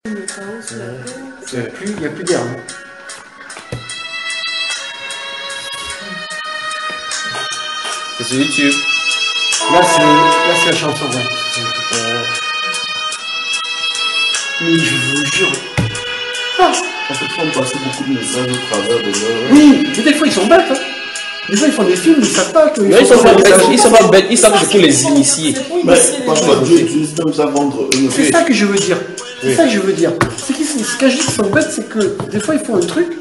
Le chaos sur la terre. Il n'y a plus d'air. C'est sur YouTube. Là, c'est la chanson, ouais. Mais je vous jure. En fait, ils font passer beaucoup de messages au travers de leur... Oui, mais des fois, ils sont bêtes. Hein. Des fois, ils font des films, ils savent pas que... Non, ils sont pas bêtes, ils sont pas bêtes, ils savent que c'est pour les initiés. Mais parfois, Dieu utilise même ça vendre une... C'est ça que je veux dire. C'est ça que je veux dire. Ce que je dis qu'ils sont bêtes, c'est que des fois, ils font un truc,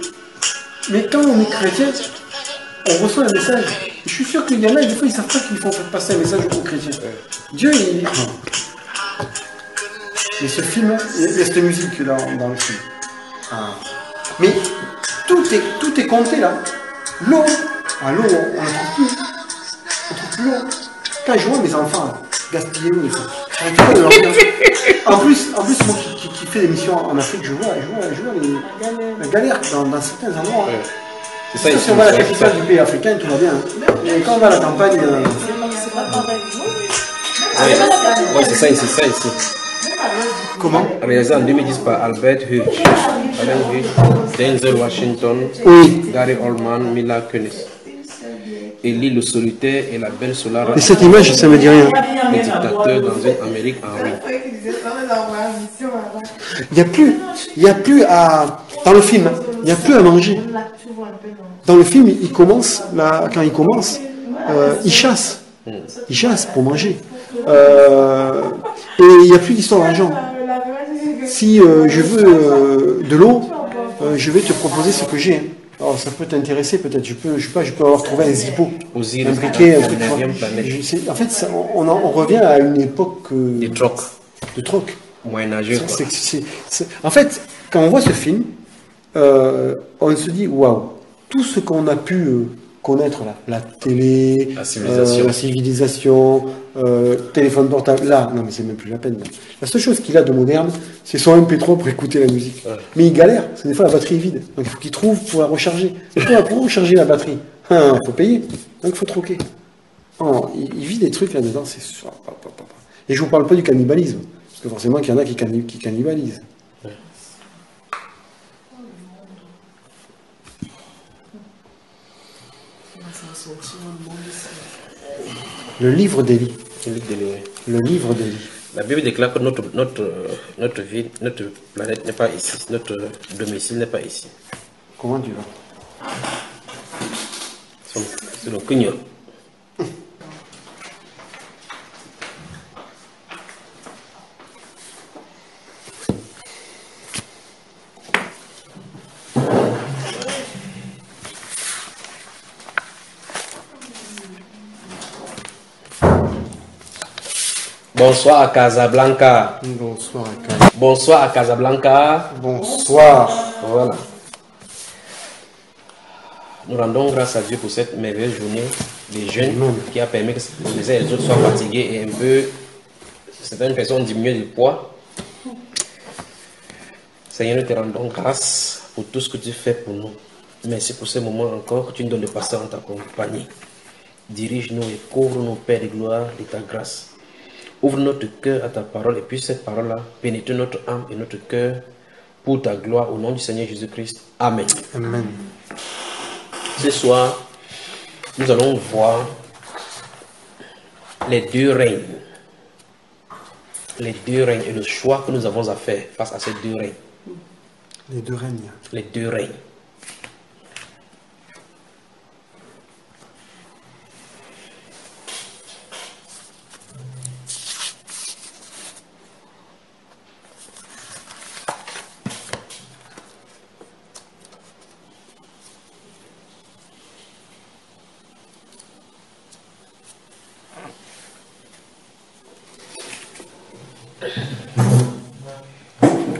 mais quand on est chrétien, on reçoit un message. Je suis sûr qu'il y en a, et des fois, ils savent pas qu'il faut faire passer un message aux chrétiens. Dieu, il... Mais ce film, il y a cette musique là dans le film. Mais tout est compté là. L'eau, l'eau, on ne trouve plus. On trouve plus l'eau. Quand je vois mes enfants là, gaspiller l'eau, en plus, moi qui fais des missions en Afrique, je vois la galère dans certains endroits. C'est ça, si on va à la capitale du pays africain, tout va bien. Mais quand on va à la campagne. C'est pas pareil. Oui, c'est ça ici. Comment? Réalisé en 2010 par Albert Hughes, Alan Hughes, Denzel Washington, Gary Oldman, Mila Kunis. Eli le solitaire et la belle Solara. Et cette image, ça me dit rien. Les dictateurs dans une Amérique en ruine. Il y a plus à... Dans le film, il n'y a plus à manger. Dans le film, il commence, là, quand il commence, il chasse. Il chasse pour manger. Et il n'y a plus d'histoire d'argent. Si je veux de l'eau, je vais te proposer ce que j'ai. Alors ça peut t'intéresser peut-être. Je peux avoir trouvé un zippo, un briquet, un truc. En fait, on revient à une époque de troc. Moyenâgeux. En fait, quand on voit ce film, on se dit waouh, tout ce qu'on a pu connaître là, la télé, la civilisation, téléphone portable, là, non mais c'est même plus la peine. Là. La seule chose qu'il a de moderne, c'est son MP3 pour écouter la musique. Ouais. Mais il galère, parce que des fois la batterie est vide, donc il faut qu'il trouve pour la recharger. Et pour recharger la batterie, il faut payer, donc il faut troquer. Oh, il vit des trucs là-dedans, c'est sûr. Et je vous parle pas du cannibalisme, parce que forcément qu'il y en a qui cannibalisent. Ouais. Le livre d'Élie. Le livre d'Élie. La Bible déclare que notre vie, notre planète n'est pas ici. Notre domicile n'est pas ici. Comment tu vas? C'est le cugno. Bonsoir à Casablanca. Bonsoir à Casablanca. Bonsoir à Casablanca. Bonsoir. Voilà. Nous rendons grâce à Dieu pour cette merveilleuse journée des jeunes qui a permis que les uns et les autres soient fatigués et un peu, certaines personnes diminuent de poids. Seigneur, nous te rendons grâce pour tout ce que tu fais pour nous. Merci pour ce moment encore que tu nous donnes de passer en ta compagnie. Dirige-nous et couvre-nous, Père de gloire, de ta grâce. Ouvre notre cœur à ta parole et puis cette parole-là pénètre notre âme et notre cœur pour ta gloire au nom du Seigneur Jésus-Christ. Amen. Amen. Ce soir, nous allons voir les deux règnes. Les deux règnes et le choix que nous avons à faire face à ces deux règnes. Les deux règnes. Les deux règnes.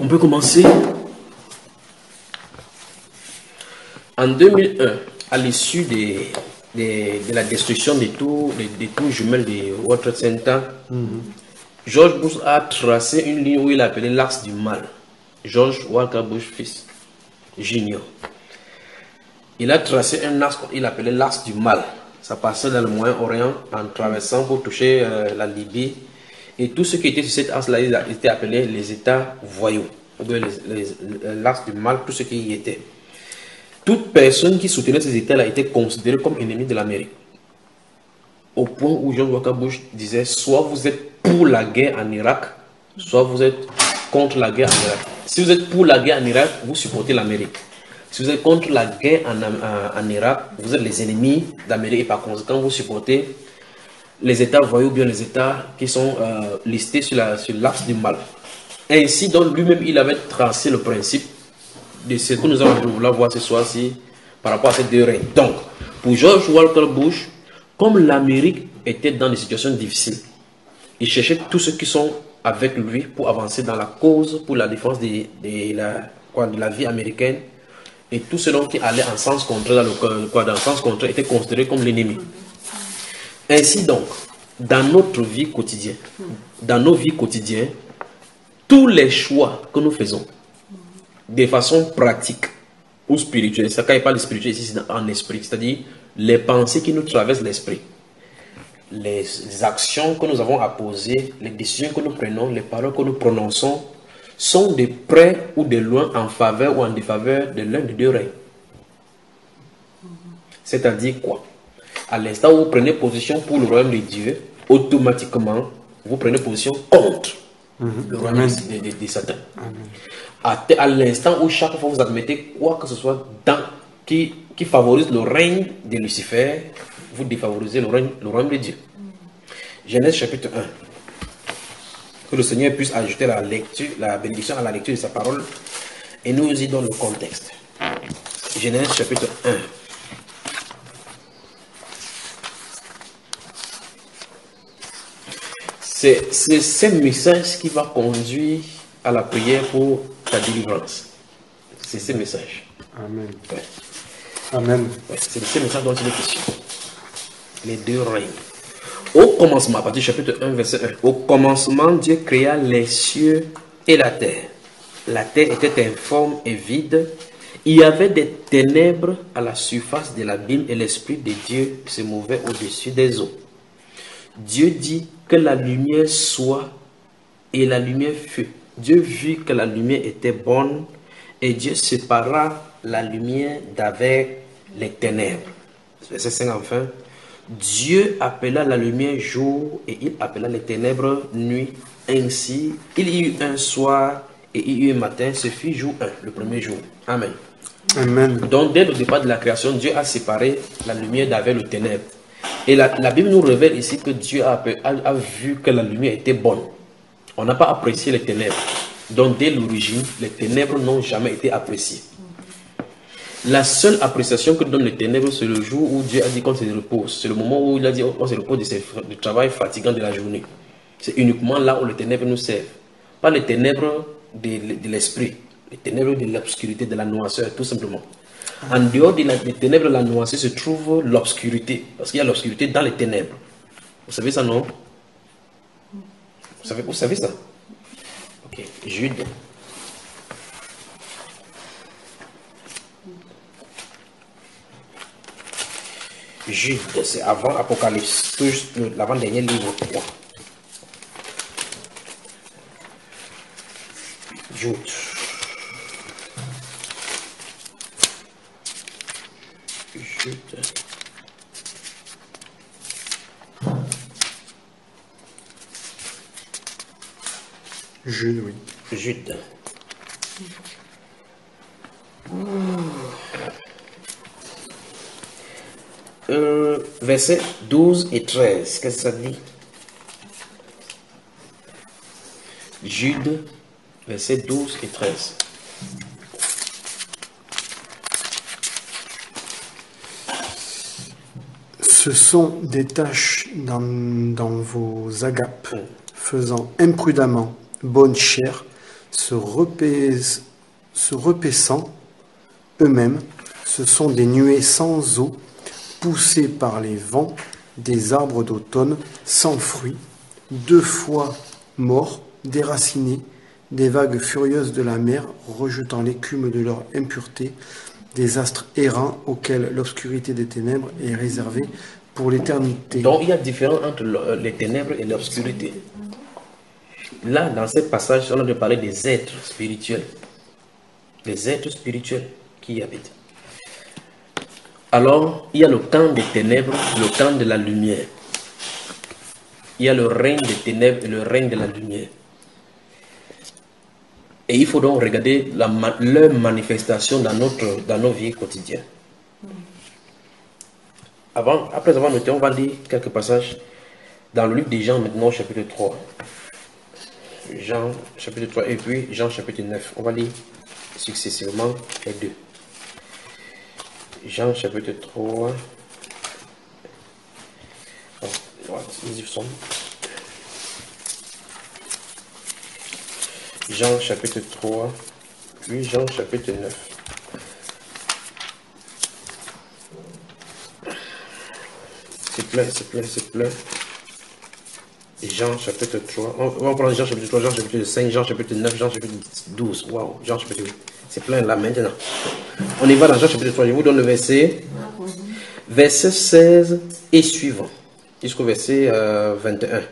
On peut commencer. En 2001, à l'issue de la destruction des tours jumelles de World Trade Center, George Bush a tracé une ligne où il a appelé l'axe du mal. George Walker Bush fils, Junior. Il a tracé un axe qu'il appelait l'axe du mal. Ça passait dans le Moyen-Orient en traversant pour toucher la Libye. Et tout ce qui était sur cet axe-là, ils étaient appelés les États voyous. l'axe du mal, tout ce qui y était. Toute personne qui soutenait ces États-là était considérée comme ennemie de l'Amérique. Au point où George Walker Bush disait, soit vous êtes pour la guerre en Irak, soit vous êtes contre la guerre en Irak. Si vous êtes pour la guerre en Irak, vous supportez l'Amérique. Si vous êtes contre la guerre en Irak, vous êtes les ennemis d'Amérique et par conséquent, vous supportez les États voyous, bien les États qui sont listés sur l'axe du mal. Ainsi, donc, lui-même, il avait tracé le principe de ce que nous allons vouloir voir ce soir-ci par rapport à ces deux règnes. Donc, pour George Walker Bush, comme l'Amérique était dans des situations difficiles, il cherchait tous ceux qui sont avec lui pour avancer dans la cause, pour la défense de la vie américaine. Et tous ceux qui allaient en sens contraire, dans le sens contraire, étaient considérés comme l'ennemi. Ainsi donc, dans notre vie quotidienne, dans nos vies quotidiennes, tous les choix que nous faisons, de façon pratique ou spirituelle, ça quand il parle de spirituel ici, c'est en esprit, c'est-à-dire les pensées qui nous traversent l'esprit, les actions que nous avons à poser, les décisions que nous prenons, les paroles que nous prononçons, sont de près ou de loin en faveur ou en défaveur de l'un des deux règnes. C'est-à-dire quoi? À l'instant où vous prenez position pour le royaume de Dieu, automatiquement, vous prenez position contre le royaume de Satan. À l'instant où chaque fois vous admettez quoi que ce soit qui favorise le règne de Lucifer, vous défavorisez le royaume de Dieu. Genèse chapitre 1. Que le Seigneur puisse ajouter la bénédiction à la lecture de sa parole et nous y donne le contexte. Genèse chapitre 1. C'est ce message qui va conduire à la prière pour ta délivrance. C'est ce message. Amen. Ouais. Amen. Ouais, c'est de ce message dont il est question. Les deux règnes. Au commencement, à partir du chapitre 1, verset 1. Au commencement, Dieu créa les cieux et la terre. La terre était informe et vide. Il y avait des ténèbres à la surface de l'abîme et l'Esprit de Dieu se mouvait au-dessus des eaux. Dieu dit que la lumière soit et la lumière fut. Dieu vit que la lumière était bonne et Dieu sépara la lumière d'avec les ténèbres. Verset 5 enfin. Dieu appela la lumière jour et il appela les ténèbres nuit. Ainsi, il y eut un soir et il y eut un matin. Ce fut jour 1, le premier jour. Amen. Amen. Donc, dès le départ de la création, Dieu a séparé la lumière d'avec le ténèbre. Et la Bible nous révèle ici que Dieu a vu que la lumière était bonne. On n'a pas apprécié les ténèbres. Donc, dès l'origine, les ténèbres n'ont jamais été appréciées. La seule appréciation que donnent les ténèbres, c'est le jour où Dieu a dit qu'on se repose. C'est le moment où il a dit qu'on se repose du travail fatigant de la journée. C'est uniquement là où les ténèbres nous servent. Pas les ténèbres de l'esprit, les ténèbres de l'obscurité, de la noirceur, tout simplement. En dehors des ténèbres de la noirceur se trouve l'obscurité. Parce qu'il y a l'obscurité dans les ténèbres. Vous savez ça, non? Vous savez ça? Ok. Jude. Jude, c'est avant Apocalypse, l'avant-dernier livre 3. Jude. Jude. Jude, oui. Jude. Versets 12 et 13, qu'est-ce que ça dit? Jude, versets 12 et 13. Ce sont des taches dans vos agapes, faisant imprudemment bonne chère, se repaissant eux-mêmes. Ce sont des nuées sans eau, poussés par les vents, des arbres d'automne sans fruits, 2 fois morts, déracinés, des vagues furieuses de la mer, rejetant l'écume de leur impureté, des astres errants auxquels l'obscurité des ténèbres est réservée pour l'éternité. Donc il y a différence entre les ténèbres et l'obscurité. là, dans ce passage, on a de parler des êtres spirituels. Des êtres spirituels qui y habitent. Alors, il y a le camp des ténèbres, le camp de la lumière. Il y a le règne des ténèbres et le règne de la lumière. Et il faut donc regarder leur manifestation dans nos vies quotidiennes. Après avoir noté, on va lire quelques passages dans le livre de Jean maintenant, chapitre 3. Jean, chapitre 3, et puis Jean, chapitre 9. On va lire successivement les deux. Jean, chapitre 3. Oh, voilà, nous y sommes. Jean, chapitre 3, puis Jean, chapitre 9. S'il te plaît. Jean chapitre 3. On va prendre Jean chapitre 3, Jean chapitre 5, Jean chapitre 9, Jean chapitre 12. Waouh, Jean chapitre 8. C'est plein là maintenant. On y va dans Jean chapitre 3. Je vous donne le verset 16 et suivant. Jusqu'au verset 21.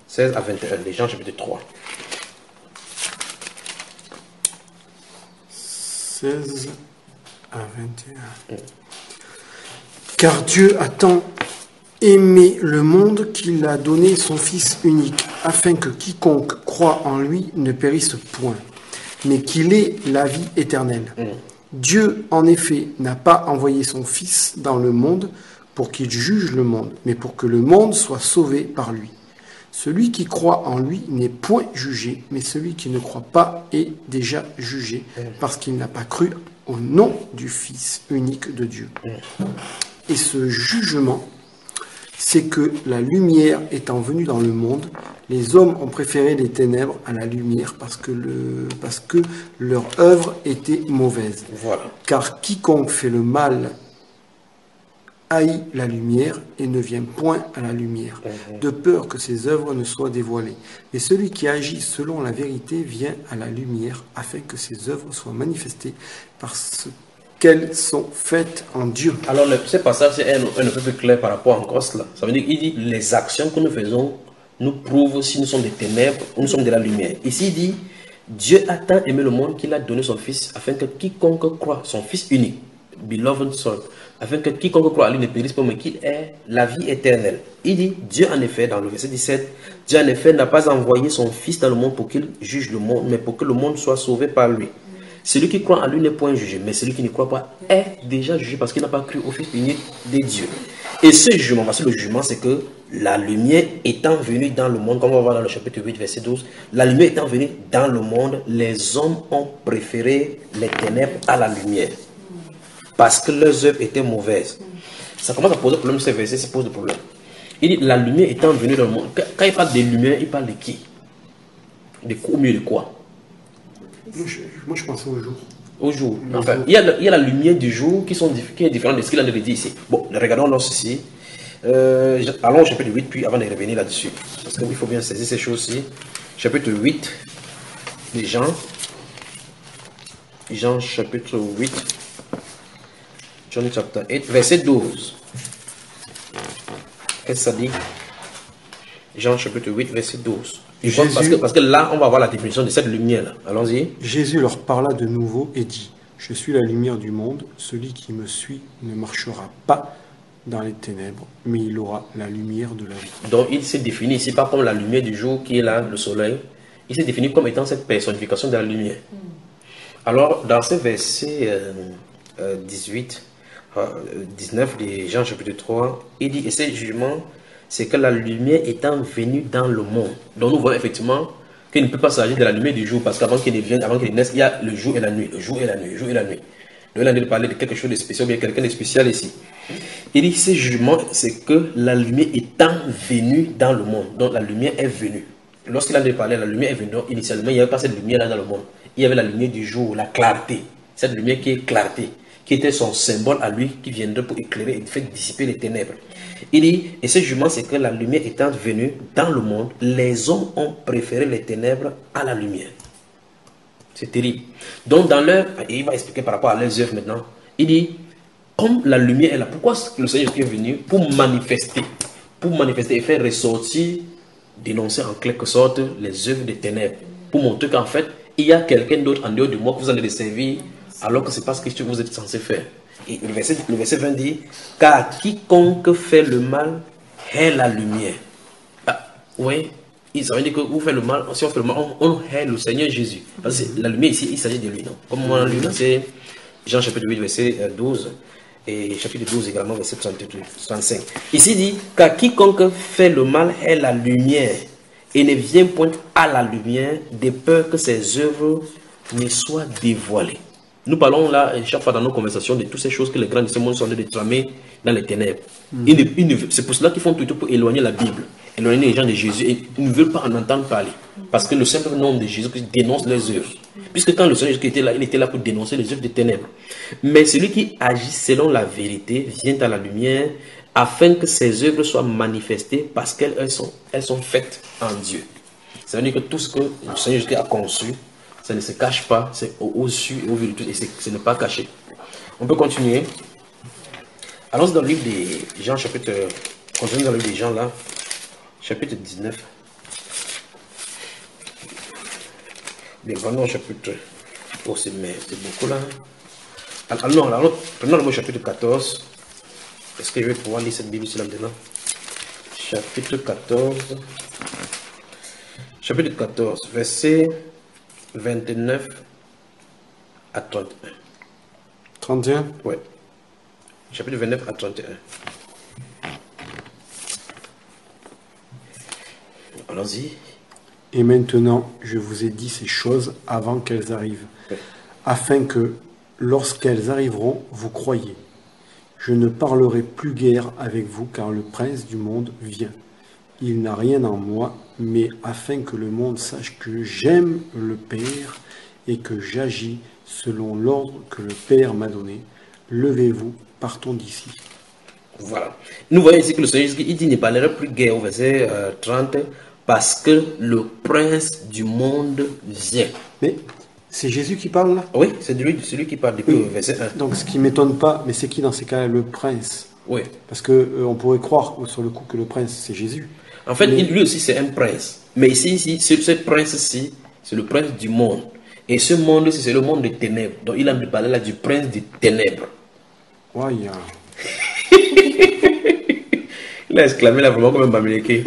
16 à 21. Les Jean chapitre 3. 16 à 21. Car Dieu a tant aimé le monde qu'il a donné son Fils unique, afin que quiconque croit en lui ne périsse point, mais qu'il ait la vie éternelle. Dieu, en effet, n'a pas envoyé son Fils dans le monde pour qu'il juge le monde, mais pour que le monde soit sauvé par lui. Celui qui croit en lui n'est point jugé, mais celui qui ne croit pas est déjà jugé, parce qu'il n'a pas cru au nom du Fils unique de Dieu. Et ce jugement, c'est que la lumière étant venue dans le monde, les hommes ont préféré les ténèbres à la lumière parce que leur œuvre était mauvaise. Voilà. Car quiconque fait le mal haït la lumière et ne vient point à la lumière, de peur que ses œuvres ne soient dévoilées. Mais celui qui agit selon la vérité vient à la lumière, afin que ses œuvres soient manifestées parce qu'elles sont faites en Dieu. Alors, ce passage est un peu plus clair par rapport encore à cela. Ça veut dire qu'il dit les actions que nous faisons nous prouvent si nous sommes des ténèbres ou nous sommes de la lumière. Ici, il dit Dieu a tant aimé le monde qu'il a donné son Fils, afin que quiconque croit, son Fils unique, beloved Son, afin que quiconque croit à lui ne périsse pas, mais qu'il ait la vie éternelle. Il dit Dieu, en effet, dans le verset 17, Dieu, en effet, n'a pas envoyé son Fils dans le monde pour qu'il juge le monde, mais pour que le monde soit sauvé par lui. Celui qui croit en lui n'est point jugé, mais celui qui ne croit pas est déjà jugé parce qu'il n'a pas cru au Fils unique de Dieu. Et ce jugement, parce que le jugement, c'est que la lumière étant venue dans le monde, comme on va voir dans le chapitre 8, verset 12, la lumière étant venue dans le monde, les hommes ont préféré les ténèbres à la lumière, parce que leurs œuvres étaient mauvaises. Ça commence à poser problème, ces versets, ça pose des problèmes. Il dit, la lumière étant venue dans le monde, quand il parle de lumière, il parle de qui? Au milieu de quoi? Moi, je pensais au jour. Au jour. Enfin, il y a la lumière du jour qui est différente de ce qu'il a dit ici. Bon, regardons donc ceci. Allons au chapitre 8, puis avant de revenir là-dessus. Parce qu'il faut bien saisir ces choses-ci. Chapitre 8 de Jean. Jean chapitre 8. John chapter 8, verset 12. Qu'est-ce que ça dit? Jean chapitre 8, verset 12. Parce que là, on va voir la définition de cette lumière-là. Allons-y. Jésus leur parla de nouveau et dit, « Je suis la lumière du monde. Celui qui me suit ne marchera pas dans les ténèbres, mais il aura la lumière de la vie. » Donc, il s'est défini ici, pas comme la lumière du jour qui est là, le soleil. Il s'est défini comme étant cette personnification de la lumière. Alors, dans ce verset 19 de Jean chapitre 3, il dit, et ce jugement, c'est que la lumière étant venue dans le monde. Donc nous voyons effectivement qu'il ne peut pas s'agir de la lumière du jour, parce qu'avant qu'il vienne, avant qu'il naisse, il y a le jour et la nuit, le jour et la nuit, le jour et la nuit. Donc là, il a parlé de quelque chose de spécial, bien quelqu'un de spécial ici. Il dit, ce jugement, c'est que la lumière étant venue dans le monde. Donc la lumière est venue. Lorsqu'il a parlé, la lumière est venue. Donc, initialement, il n'y avait pas cette lumière là dans le monde. Il y avait la lumière du jour, la clarté. Cette lumière qui est clarté, qui était son symbole à lui, qui viendrait pour éclairer et faire dissiper les ténèbres. Il dit, et ce jugement, c'est que la lumière étant venue dans le monde, les hommes ont préféré les ténèbres à la lumière. C'est terrible. Donc, dans leur, et il va expliquer par rapport à leurs œuvres maintenant, il dit, comme la lumière est là, pourquoi le Seigneur est venu? Pour manifester et faire ressortir dénoncer en quelque sorte les œuvres des ténèbres. Pour montrer qu'en fait, il y a quelqu'un d'autre en dehors de moi que vous allez servir alors que ce n'est pas ce que vous êtes censé faire. Et le verset 20 dit, car quiconque fait le mal hait la lumière. Ah, oui, ça veut dire que vous faites le mal, si on fait le mal, on hait le Seigneur Jésus. Parce que la lumière ici, il s'agit de lui, non? Comme on l'a lu, c'est Jean chapitre 8, verset 12, et chapitre 12 également, verset 35. Ici il dit, car quiconque fait le mal hait la lumière, et ne vient point à la lumière, de peur que ses œuvres ne soient dévoilées. Nous parlons là, chaque fois dans nos conversations, de toutes ces choses que les grands de ce monde sont en train de tramer dans les ténèbres. C'est pour cela qu'ils font tout pour éloigner la Bible, éloigner les gens de Jésus, et ils ne veulent pas en entendre parler. Parce que le simple nom de Jésus dénonce les œuvres. Puisque quand le Seigneur Jésus était là, il était là pour dénoncer les œuvres des ténèbres. Mais celui qui agit selon la vérité vient à la lumière, afin que ses œuvres soient manifestées, parce qu'elles sont faites en Dieu. Ça veut dire que tout ce que le Seigneur Jésus a conçu, ça ne se cache pas, c'est au-dessus et au vu de tout, et ce n'est pas caché. On peut continuer. Allons dans le livre des Jean, continuons dans le livre des Jean là, chapitre 19. Bien, prenons le chapitre. Oh, c'est beaucoup là. Alors, prenons le chapitre 14. Est-ce que je vais pouvoir lire cette Bible ici là maintenant? Chapitre 14. Chapitre 14, verset 29 à 31. 31? Oui. Chapitre 29 à 31. Allons-y. Et maintenant, je vous ai dit ces choses avant qu'elles arrivent, Oui. afin que, lorsqu'elles arriveront, vous croyiez. Je ne parlerai plus guère avec vous, car le prince du monde vient. Il n'a rien en moi, mais afin que le monde sache que j'aime le Père et que j'agis selon l'ordre que le Père m'a donné. Levez-vous, partons d'ici. Voilà. Nous voyons ici que le Seigneur il dit ne parlera plus guère au verset 30, parce que le prince du monde vient. Mais c'est Jésus qui parle là? Oui, c'est celui qui parle depuis le verset 1. Donc ce qui ne m'étonne pas, mais c'est qui dans ces cas-là le prince? Oui. Parce que on pourrait croire sur le coup que le prince c'est Jésus. En fait, lui aussi c'est un prince. Mais ici ce prince-ci, c'est le prince du monde. Et ce monde, c'est le monde des ténèbres. Donc il a parlé là du prince des ténèbres. Ouais, Il a exclamé là vraiment comme un bamileke.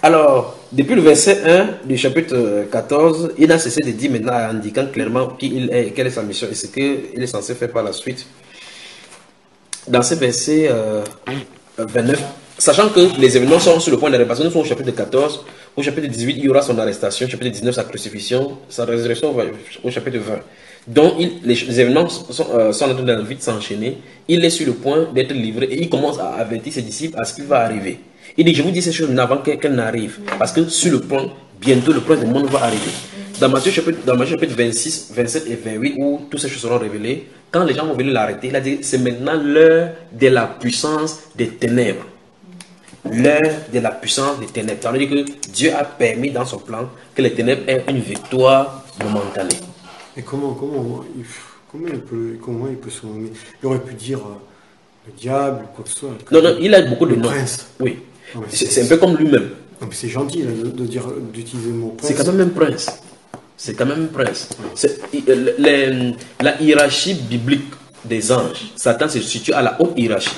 Alors, depuis le verset 1 du chapitre 14, il a cessé de dire maintenant, en indiquant clairement qui il est, quelle est sa mission et ce qu'il est censé faire par la suite. Dans ce verset 29, sachant que les événements sont sur le point de réparation, nous sommes au chapitre 14, au chapitre 18, il y aura son arrestation, au chapitre 19, sa crucifixion, sa résurrection au chapitre 20. Donc, les événements sont en train de vite s'enchaîner. Il est sur le point d'être livré et il commence à avertir ses disciples à ce qui va arriver. Il dit, je vous dis ces choses avant qu'elles n'arrivent. Parce que sur le point, bientôt le prince du monde va arriver. Dans Matthieu chapitre 26, 27 et 28, où toutes ces choses seront révélées, quand les gens vont venir l'arrêter, il a dit, c'est maintenant l'heure de la puissance des ténèbres. L'heure de la puissance des ténèbres. Ça veut dire que Dieu a permis dans son plan que les ténèbres aient une victoire momentanée. Et comment il peut se nommer? Il aurait pu dire le diable ou quoi que ce soit. Non, il a beaucoup de noms. Prince. Oui. C'est un peu comme lui-même. C'est gentil là, d'utiliser le mot prince. C'est quand même un prince. C'est quand même un prince. La hiérarchie biblique des anges, Satan se situe à la haute hiérarchie.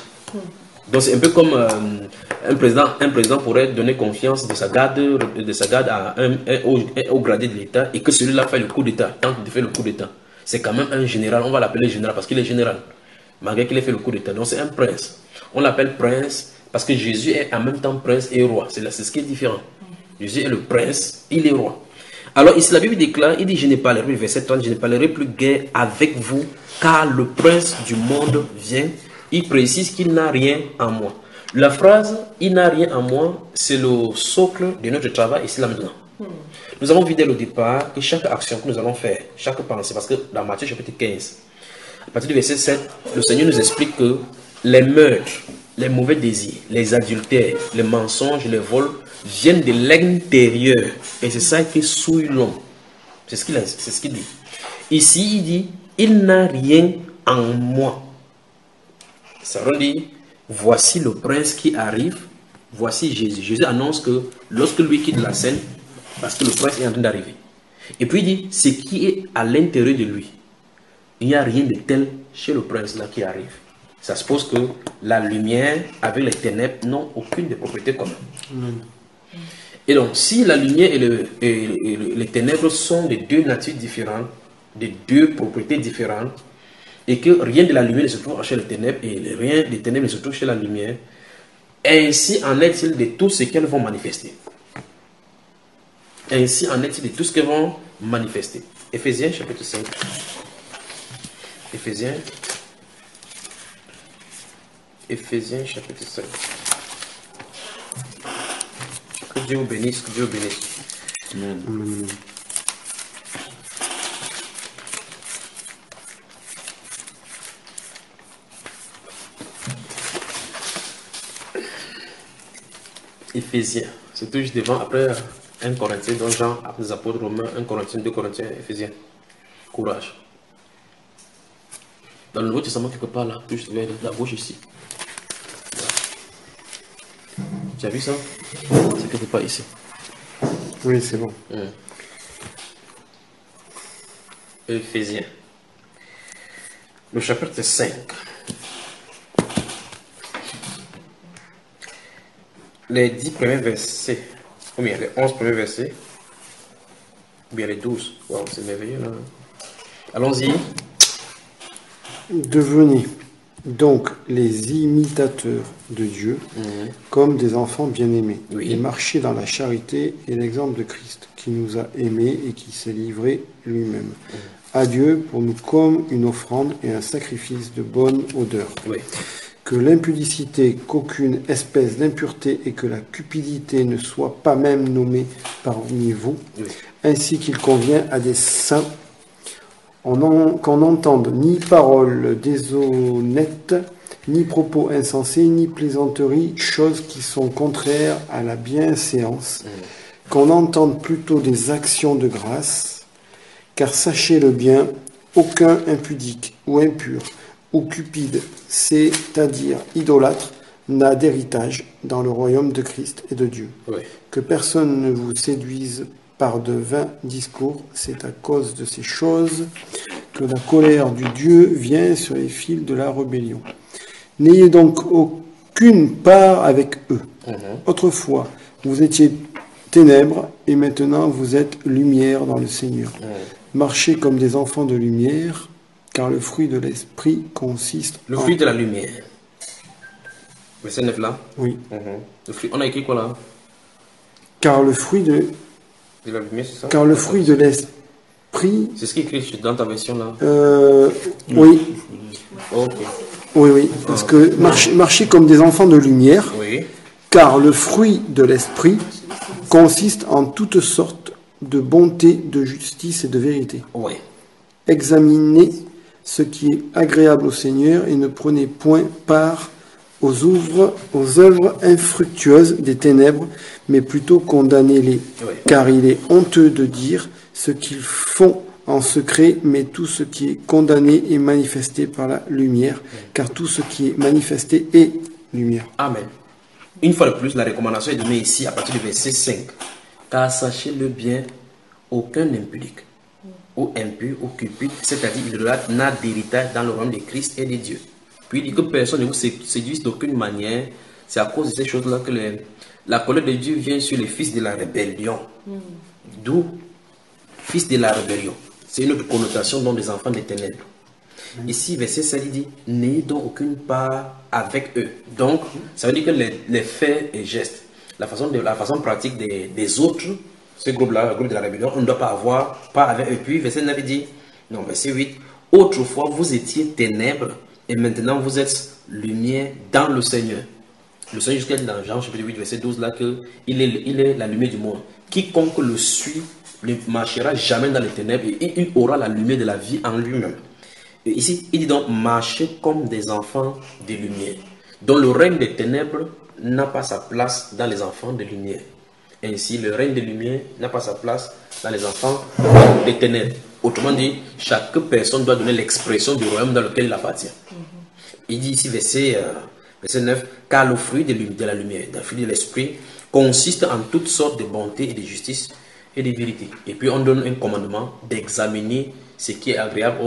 Donc c'est un peu comme un président pourrait donner confiance de sa garde à un haut gradé de l'État et que celui-là fait le coup d'État, tente de faire le coup d'État. C'est quand même un général, on va l'appeler général parce qu'il est général, malgré qu'il ait fait le coup d'État. Donc c'est un prince. On l'appelle prince parce que Jésus est en même temps prince et roi. C'est ce qui est différent. Jésus est le prince, il est roi. Alors ici la Bible déclare, il dit, je ne parlerai, verset 30, je ne parlerai plus guère avec vous, car le prince du monde vient. Il précise qu'il n'a rien en moi. La phrase « il n'a rien en moi », c'est le socle de notre travail ici là maintenant. Nous avons vu dès le départ que chaque action que nous allons faire, chaque pensée, parce que dans Matthieu chapitre 15, à partir du verset 7, le Seigneur nous explique que les meurtres, les mauvais désirs, les adultères, les mensonges, les vols viennent de l'intérieur. Et c'est ça qui souille l'homme. C'est ce qu'il dit. Ici, il dit « il n'a rien en moi ». Ça veut dire, voici le prince qui arrive, voici Jésus. Jésus annonce que lorsque lui quitte la scène, parce que le prince est en train d'arriver. Et puis il dit, ce qui est à l'intérieur de lui, il n'y a rien de tel chez le prince là qui arrive. Ça suppose que la lumière avec les ténèbres n'ont aucune des propriétés communes. Et donc, si la lumière et les ténèbres sont de deux natures différentes, de deux propriétés différentes, et que rien de la lumière ne se trouve chez les ténèbres et rien des ténèbres ne se trouve chez la lumière, ainsi en est-il de tout ce qu'elles vont manifester. Ainsi en est-il de tout ce qu'elles vont manifester. Éphésiens chapitre 5. Éphésiens chapitre 5. Que Dieu vous bénisse, que Dieu vous bénisse. Amen. Éphésiens, c'est tout juste devant, après 1 Corinthiens, donc Jean, après les apôtres romains, 1 Corinthiens, 2 Corinthiens, Éphésiens. Courage. Dans le Nouveau Testament, quelque part là, juste vers la gauche ici. Tu as vu ça? C'est quelque part ici. Oui, c'est bon. Éphésiens. Le chapitre 5. Les 10 premiers versets. Combien? Les 11 premiers versets. Ou bien les 12. Wow, c'est merveilleux là. Allons-y. Devenez donc les imitateurs de Dieu comme des enfants bien-aimés, Oui. et marchez dans la charité et l'exemple de Christ, qui nous a aimés et qui s'est livré lui-même à Dieu pour nous comme une offrande et un sacrifice de bonne odeur. Oui. Que l'impudicité, qu'aucune espèce d'impureté et que la cupidité ne soient pas même nommées parmi vous, Oui. ainsi qu'il convient à des saints, qu'on n'entende ni paroles déshonnêtes, ni propos insensés, ni plaisanteries, choses qui sont contraires à la bienséance, qu'on entende plutôt des actions de grâce, car sachez-le bien, aucun impudique ou impur ou cupide, c'est-à-dire idolâtre, n'a d'héritage dans le royaume de Christ et de Dieu. Oui. Que personne ne vous séduise par de vains discours, c'est à cause de ces choses que la colère du Dieu vient sur les fils de la rébellion. N'ayez donc aucune part avec eux. Autrefois, vous étiez ténèbres et maintenant vous êtes lumière dans le Seigneur. Marchez comme des enfants de lumière, car le fruit de l'esprit consiste Le fruit de la lumière. Verset 9 là. Oui. Le fruit, on a écrit quoi là? Car le fruit de La lumière, c'est ça? Car le fruit de l'esprit... C'est ce qui est écrit dans ta version là. Oui, Ok. oui. Parce que marchez comme des enfants de lumière, Oui. car le fruit de l'esprit consiste en toutes sortes de bonté, de justice et de vérité. Oui. Examinez ce qui est agréable au Seigneur et ne prenez point part aux œuvres infructueuses des ténèbres, mais plutôt condamnez-les, Oui. car il est honteux de dire ce qu'ils font en secret, mais tout ce qui est condamné est manifesté par la lumière, car tout ce qui est manifesté est lumière. Amen. Une fois de plus, la recommandation est donnée ici à partir du verset 5. Car sachez-le bien, aucun impudique ou impur ou cupide, c'est-à-dire idolâtre, n'a d'héritage dans le royaume de Christ et de Dieu. Puis il dit que personne ne vous séduise d'aucune manière. C'est à cause de ces choses-là que la colère de Dieu vient sur les fils de la rébellion. D'où fils de la rébellion. C'est une autre connotation dans les enfants des ténèbres. Ici, verset 7, il dit, n'ayez donc aucune part avec eux. Donc, ça veut dire que les faits et gestes, la façon pratique des autres, ce groupe-là, le groupe de la rébellion, on ne doit pas avoir part avec eux. Puis, verset 9, il dit, non, verset 8, autrefois vous étiez ténèbres et maintenant vous êtes lumière dans le Seigneur. Le Seigneur, jusqu'à dans Jean chapitre 8, verset 12, là, qu'il est la lumière du monde. Quiconque le suit ne marchera jamais dans les ténèbres et il aura la lumière de la vie en lui-même. Et ici, il dit donc, marchez comme des enfants de lumière, dont le règne des ténèbres n'a pas sa place dans les enfants de lumière. Ainsi, le règne de lumière n'a pas sa place dans les enfants des ténèbres. Autrement dit, chaque personne doit donner l'expression du royaume dans lequel il appartient. Il dit ici, verset Verset 9, car le fruit de la lumière, le fruit de l'esprit, consiste en toutes sortes de bonté et de justice et de vérité. Et puis on donne un commandement d'examiner ce qui est agréable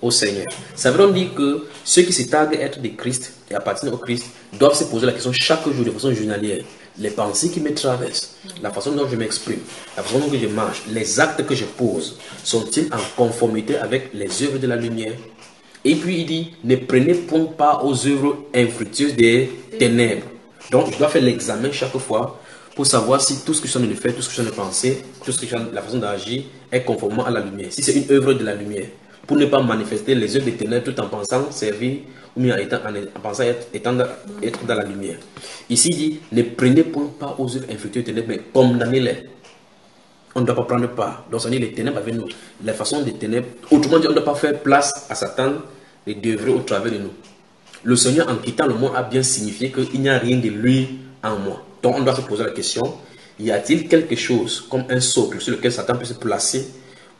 au Seigneur. Ça veut donc dire que ceux qui se targuent être des Christ et appartiennent au Christ doivent se poser la question chaque jour de façon journalière. Les pensées qui me traversent, la façon dont je m'exprime, la façon dont je marche, les actes que je pose, sont-ils en conformité avec les œuvres de la lumière? Et puis il dit, ne prenez point part aux œuvres infructueuses des ténèbres. Donc je dois faire l'examen chaque fois pour savoir si tout ce que je suis en train de faire, tout ce que je suis en train de penser, tout ce que je suis la façon d'agir est conformément à la lumière. Si c'est une œuvre de la lumière, pour ne pas manifester les œuvres des ténèbres tout en pensant servir ou bien en pensant être dans la lumière. Ici il dit, ne prenez point part aux œuvres infructueuses des ténèbres, mais condamnez-les. On ne doit pas prendre part. Donc ça dit les ténèbres avec nous. La façon des ténèbres, autrement dit, on ne doit pas faire place à Satan et d'œuvrer au travers de nous. Le Seigneur, en quittant le monde, a bien signifié qu'il n'y a rien de lui en moi. Donc on doit se poser la question, y a-t-il quelque chose comme un socle sur lequel Satan peut se placer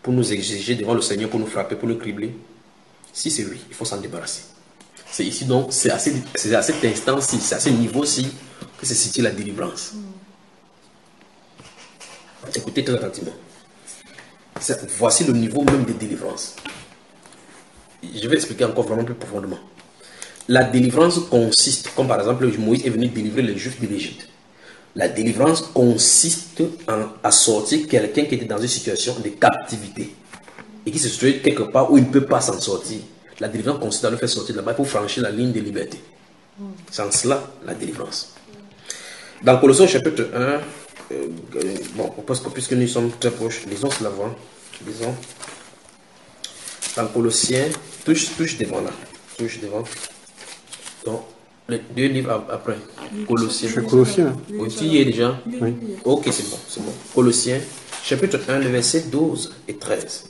pour nous exiger devant le Seigneur, pour nous frapper, pour nous cribler? Si c'est oui, il faut s'en débarrasser. C'est ici donc, c'est à cet instant-ci, c'est à ce niveau-ci que se situe la délivrance. Écoutez très attentivement. Voici le niveau même de délivrance. Je vais expliquer encore vraiment plus profondément. La délivrance consiste, comme par exemple Moïse est venu délivrer les Juifs de l'Égypte. La délivrance consiste à sortir quelqu'un qui était dans une situation de captivité et qui se trouve quelque part où il ne peut pas s'en sortir. La délivrance consiste à le faire sortir de là-bas pour franchir la ligne de liberté. C'est en cela la délivrance. Dans Colossiens chapitre 1, parce que puisque nous sommes très proches, lisons cela avant. Lisons. Dans Colossiens, touche devant là. Touche devant. Donc, les deux livres après. Colossiens. Je suis Colossiens. Oui, tu y es déjà? Oui. Ok, c'est bon, c'est bon. Colossiens, chapitre 1, le verset 12 et 13.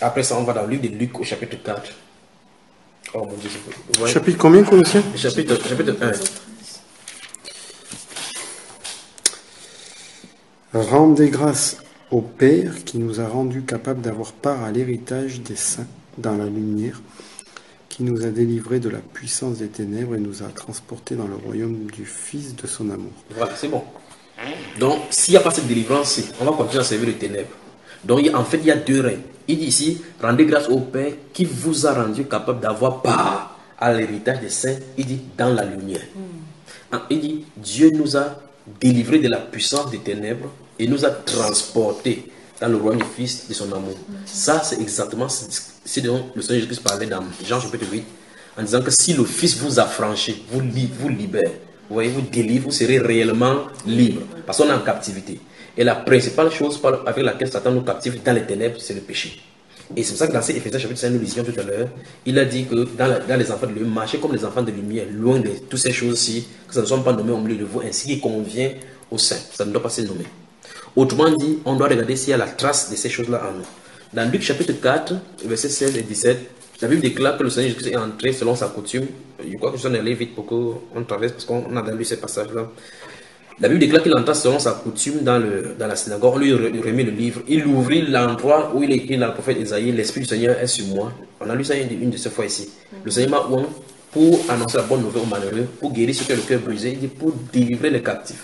Après ça, on va dans le livre de Luc au chapitre 4. Oh mon Dieu, c'est bon. Chapitre combien, Colossiens? Chapitre 1. Rendez grâce au Père qui nous a rendus capables d'avoir part à l'héritage des saints dans la lumière, qui nous a délivrés de la puissance des ténèbres et nous a transportés dans le royaume du Fils de son amour. Voilà, c'est bon. Donc, s'il n'y a pas cette délivrance, on va continuer à servir les ténèbres. Donc, en fait, il y a deux règles. Il dit ici, rendez grâce au Père qui vous a rendu capable d'avoir part à l'héritage des saints. Il dit, dans la lumière. Il dit, Dieu nous a délivrés de la puissance des ténèbres et nous a transportés dans le royaume du Fils de son amour. Ça, c'est exactement ce dont le Seigneur Jésus-Christ parlait dans Jean chapitre 8, en disant que si le Fils vous a franchi, vous libère, vous voyez, vous délivre, vous serez réellement libre, parce qu'on est en captivité. Et la principale chose avec laquelle Satan nous captive dans les ténèbres, c'est le péché. Et c'est pour ça que dans ces Éphésiens chapitre 5, nous lisions tout à l'heure, il a dit que dans les enfants de lumière, marchez comme les enfants de lumière, loin de toutes ces choses-ci, que ça ne soit pas nommé au milieu de vous, ainsi qu'il convient aux saints. Ça ne doit pas se nommer. Autrement dit, on doit regarder s'il y a la trace de ces choses-là en nous. Dans Luc chapitre 4, versets 16 et 17, la Bible déclare que le Seigneur Jésus est entré selon sa coutume. Je crois que je vais aller vite pour qu'on traverse, parce qu'on a lu ces passages-là. La Bible déclare qu'il entra selon sa coutume dans la synagogue. On lui remet le livre. Il ouvrit l'endroit où il est écrit dans le prophète Isaïe, l'Esprit du Seigneur est sur moi. On a lu ça une de ces fois ici. Le Seigneur m'a oint pour annoncer la bonne nouvelle aux malheureux, pour guérir ceux qui ont le cœur brisé, il dit pour délivrer les captifs.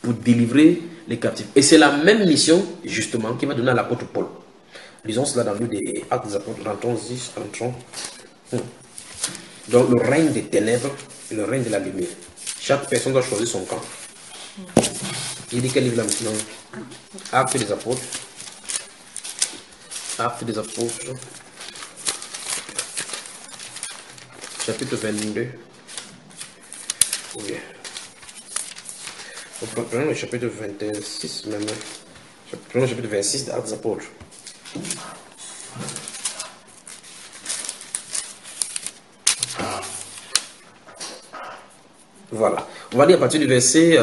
Pour délivrer les captifs. Et c'est la même mission, justement, qui va donner à l'apôtre Paul. Lisons cela dans le livre des Actes des Apôtres, rentrons. Donc le règne des ténèbres et le règne de la lumière. Chaque personne doit choisir son camp. Il dit quel livre là maintenant? Actes des Apôtres. Actes des Apôtres. Chapitre 22. Oui. Prenons le chapitre 26 même. Prenons le chapitre 26 d'Actes des Apôtres. Voilà. On va lire à partir du verset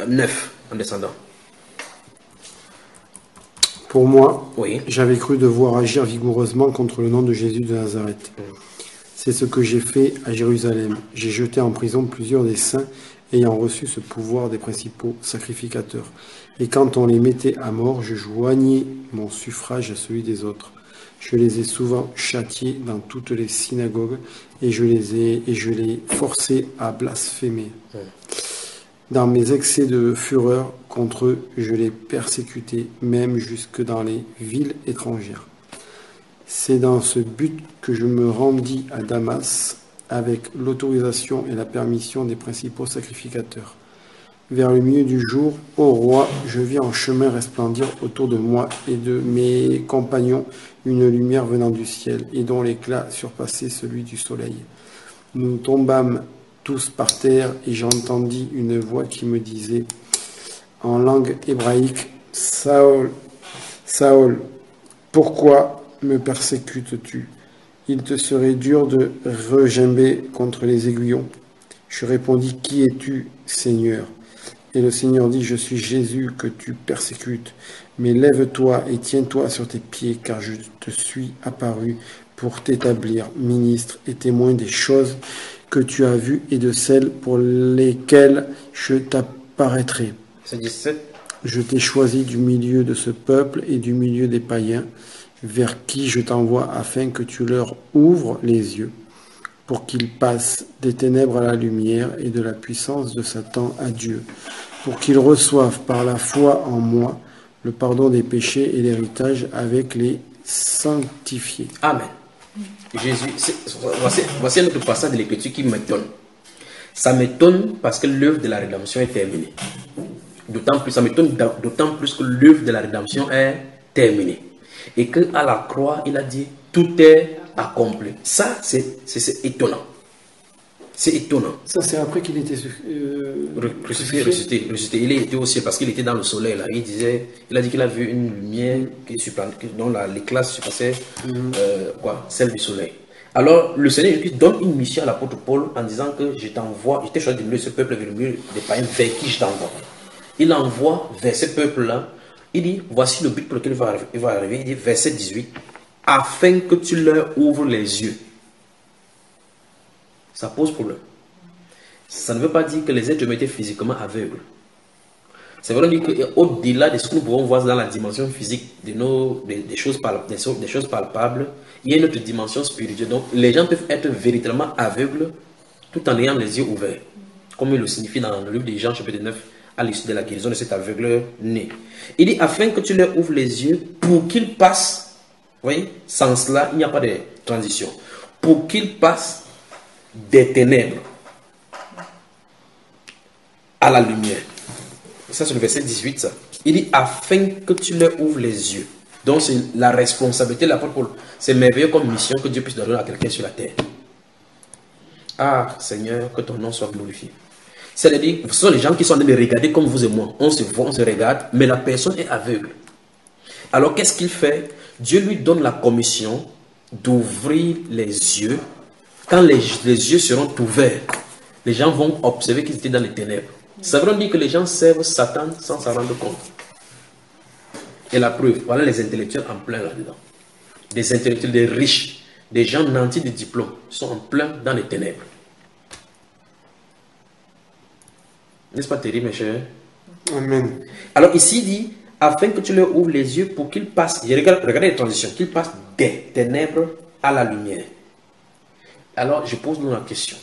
9 en descendant. Pour moi, Oui. j'avais cru devoir agir vigoureusement contre le nom de Jésus de Nazareth. C'est ce que j'ai fait à Jérusalem. J'ai jeté en prison plusieurs des saints ayant reçu ce pouvoir des principaux sacrificateurs. Et quand on les mettait à mort, je joignais mon suffrage à celui des autres. Je les ai souvent châtiés dans toutes les synagogues et je les forçais à blasphémer. Dans mes excès de fureur contre eux, je les persécutais, même jusque dans les villes étrangères. C'est dans ce but que je me rendis à Damas avec l'autorisation et la permission des principaux sacrificateurs. Vers le milieu du jour, ô roi, je vis en chemin resplendir autour de moi et de mes compagnons une lumière venant du ciel et dont l'éclat surpassait celui du soleil. Nous tombâmes tous par terre et j'entendis une voix qui me disait en langue hébraïque, « Saül, Saül, pourquoi me persécutes-tu? Il te serait dur de regimber contre les aiguillons. » Je répondis, « Qui es-tu, Seigneur ?» Et le Seigneur dit, « Je suis Jésus que tu persécutes. Mais lève-toi et tiens-toi sur tes pieds, car je te suis apparu pour t'établir ministre et témoin des choses que tu as vues et de celles pour lesquelles je t'apparaîtrai. » C'est 17. Je t'ai choisi du milieu de ce peuple et du milieu des païens, vers qui je t'envoie afin que tu leur ouvres les yeux, pour qu'ils passent des ténèbres à la lumière et de la puissance de Satan à Dieu, pour qu'ils reçoivent par la foi en moi le pardon des péchés et l'héritage avec les sanctifiés. Amen. Jésus, voici un autre passage de l'Écriture qui m'étonne. Ça m'étonne parce que l'œuvre de la rédemption est terminée. Ça m'étonne d'autant plus que l'œuvre de la rédemption est terminée. Et qu'à la croix, il a dit, tout est accompli. Ça, c'est étonnant. C'est étonnant. Ça, c'est après qu'il était crucifié, ressuscité. Il était aussi parce qu'il était dans le soleil. Là. Il a dit qu'il a vu une lumière dont l'éclat surpassait celle du soleil. Alors, le Seigneur Jésus donne une mission à l'apôtre Paul en disant que je t'ai choisi de mener ce peuple vers le milieu des païens vers qui je t'envoie. Il envoie vers ce peuple-là. Il dit, voici le but pour lequel il va arriver. Il dit, verset 18, afin que tu leur ouvres les yeux. Ça pose problème. Ça ne veut pas dire que les êtres humains étaient physiquement aveugles. C'est vraiment dire qu'au-delà de ce que nous pouvons voir dans la dimension physique des choses palpables, il y a une autre dimension spirituelle. Donc, les gens peuvent être véritablement aveugles tout en ayant les yeux ouverts. Comme il le signifie dans le livre des Jean, chapitre 9, à l'issue de la guérison de cet aveugle né. Il dit, afin que tu leur ouvres les yeux pour qu'ils passent, vous voyez, sans cela, il n'y a pas de transition, pour qu'ils passent des ténèbres à la lumière. Ça, c'est le verset 18, ça. Il dit, afin que tu leur ouvres les yeux. Donc, c'est la responsabilité de l'apôtre Paul. C'est merveilleux comme mission que Dieu puisse donner à quelqu'un sur la terre. Ah, Seigneur, que ton nom soit glorifié. C'est-à-dire, ce sont les gens qui sont en train de regarder comme vous et moi. On se voit, on se regarde, mais la personne est aveugle. Alors, qu'est-ce qu'il fait? Dieu lui donne la commission d'ouvrir les yeux. Quand les yeux seront ouverts, les gens vont observer qu'ils étaient dans les ténèbres. Ça veut dire que les gens servent Satan sans s'en rendre compte. Et la preuve, voilà les intellectuels en plein là-dedans. Des intellectuels, des riches, des gens nantis de diplômes, sont en plein dans les ténèbres. N'est-ce pas terrible, mes chers? Amen. Alors ici, il dit, afin que tu leur ouvres les yeux pour qu'ils passent, regardez les transitions, qu'ils passent des ténèbres à la lumière. Alors, je pose nous la question.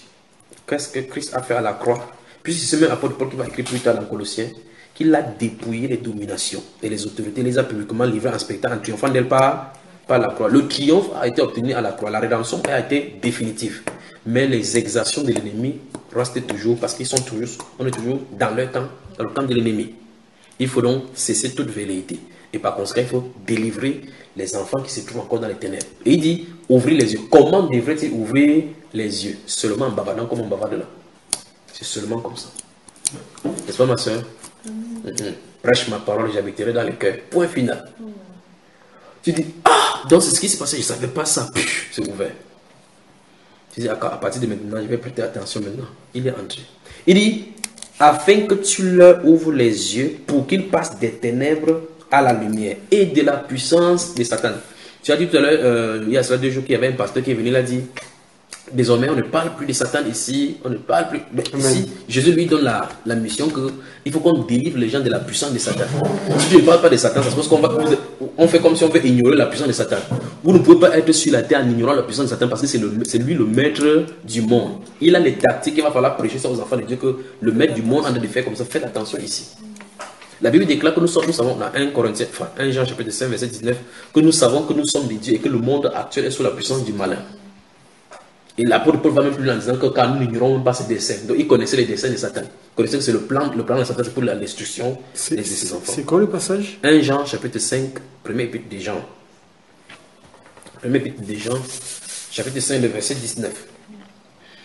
Qu'est-ce que Christ a fait à la croix? Puisque c'est même l'apôtre Paul qui va écrire plus tard dans Colossiens, qu'il a dépouillé les dominations et les autorités, les a publiquement livrées en spectacle, en triomphant d'elle par la croix. Le triomphe a été obtenu à la croix. La rédemption a été définitive. Mais les exactions de l'ennemi restent toujours, parce qu'ils sont toujours, on est toujours dans leur camp, dans le camp de l'ennemi. Il faut donc cesser toute velléité. Et par conséquent, il faut délivrer les enfants qui se trouvent encore dans les ténèbres. Et il dit, ouvrir les yeux. Comment devrait-il ouvrir les yeux? Seulement en bavardant comme on bavarde là. C'est seulement comme ça. N'est-ce pas, ma soeur? Prêche ma parole, j'habiterai dans le cœur. Point final. Tu dis, ah, donc c'est ce qui s'est passé, je ne savais pas ça. C'est ouvert. Tu dis, à partir de maintenant, je vais prêter attention maintenant. Il est entré. Il dit, afin que tu leur ouvres les yeux pour qu'ils passent des ténèbres à la lumière et de la puissance de Satan. Tu as dit tout à l'heure, il y a cela 2 jours qu'il y avait un pasteur qui est venu, il a dit, Désormais, on ne parle plus de Satan ici, on ne parle plus. Mais ici, Jésus lui donne la mission qu'il faut qu'on délivre les gens de la puissance de Satan. Si tu ne parles pas de Satan, ça se passe on fait comme si on veut ignorer la puissance de Satan. Vous ne pouvez pas être sur la terre en ignorant la puissance de Satan parce que c'est lui le maître du monde. Il a les tactiques, il va falloir prêcher ça aux enfants de Dieu que le maître du monde en train de faire comme ça. Faites attention ici. La Bible déclare que nous savons dans 1 Jean chapitre 5 verset 19 que nous savons que nous sommes des dieux et que le monde actuel est sous la puissance du malin. Et l'apôtre Paul va même plus loin en disant que car nous n'ignorons pas ses desseins. Donc il connaissait les desseins de Satan. Il connaissait que c'est le plan de Satan, c'est pour la destruction de ses enfants. C'est quoi le passage? 1 Jean chapitre 5, premier épître de Jean. Premier épître de Jean, chapitre 5, le verset 19.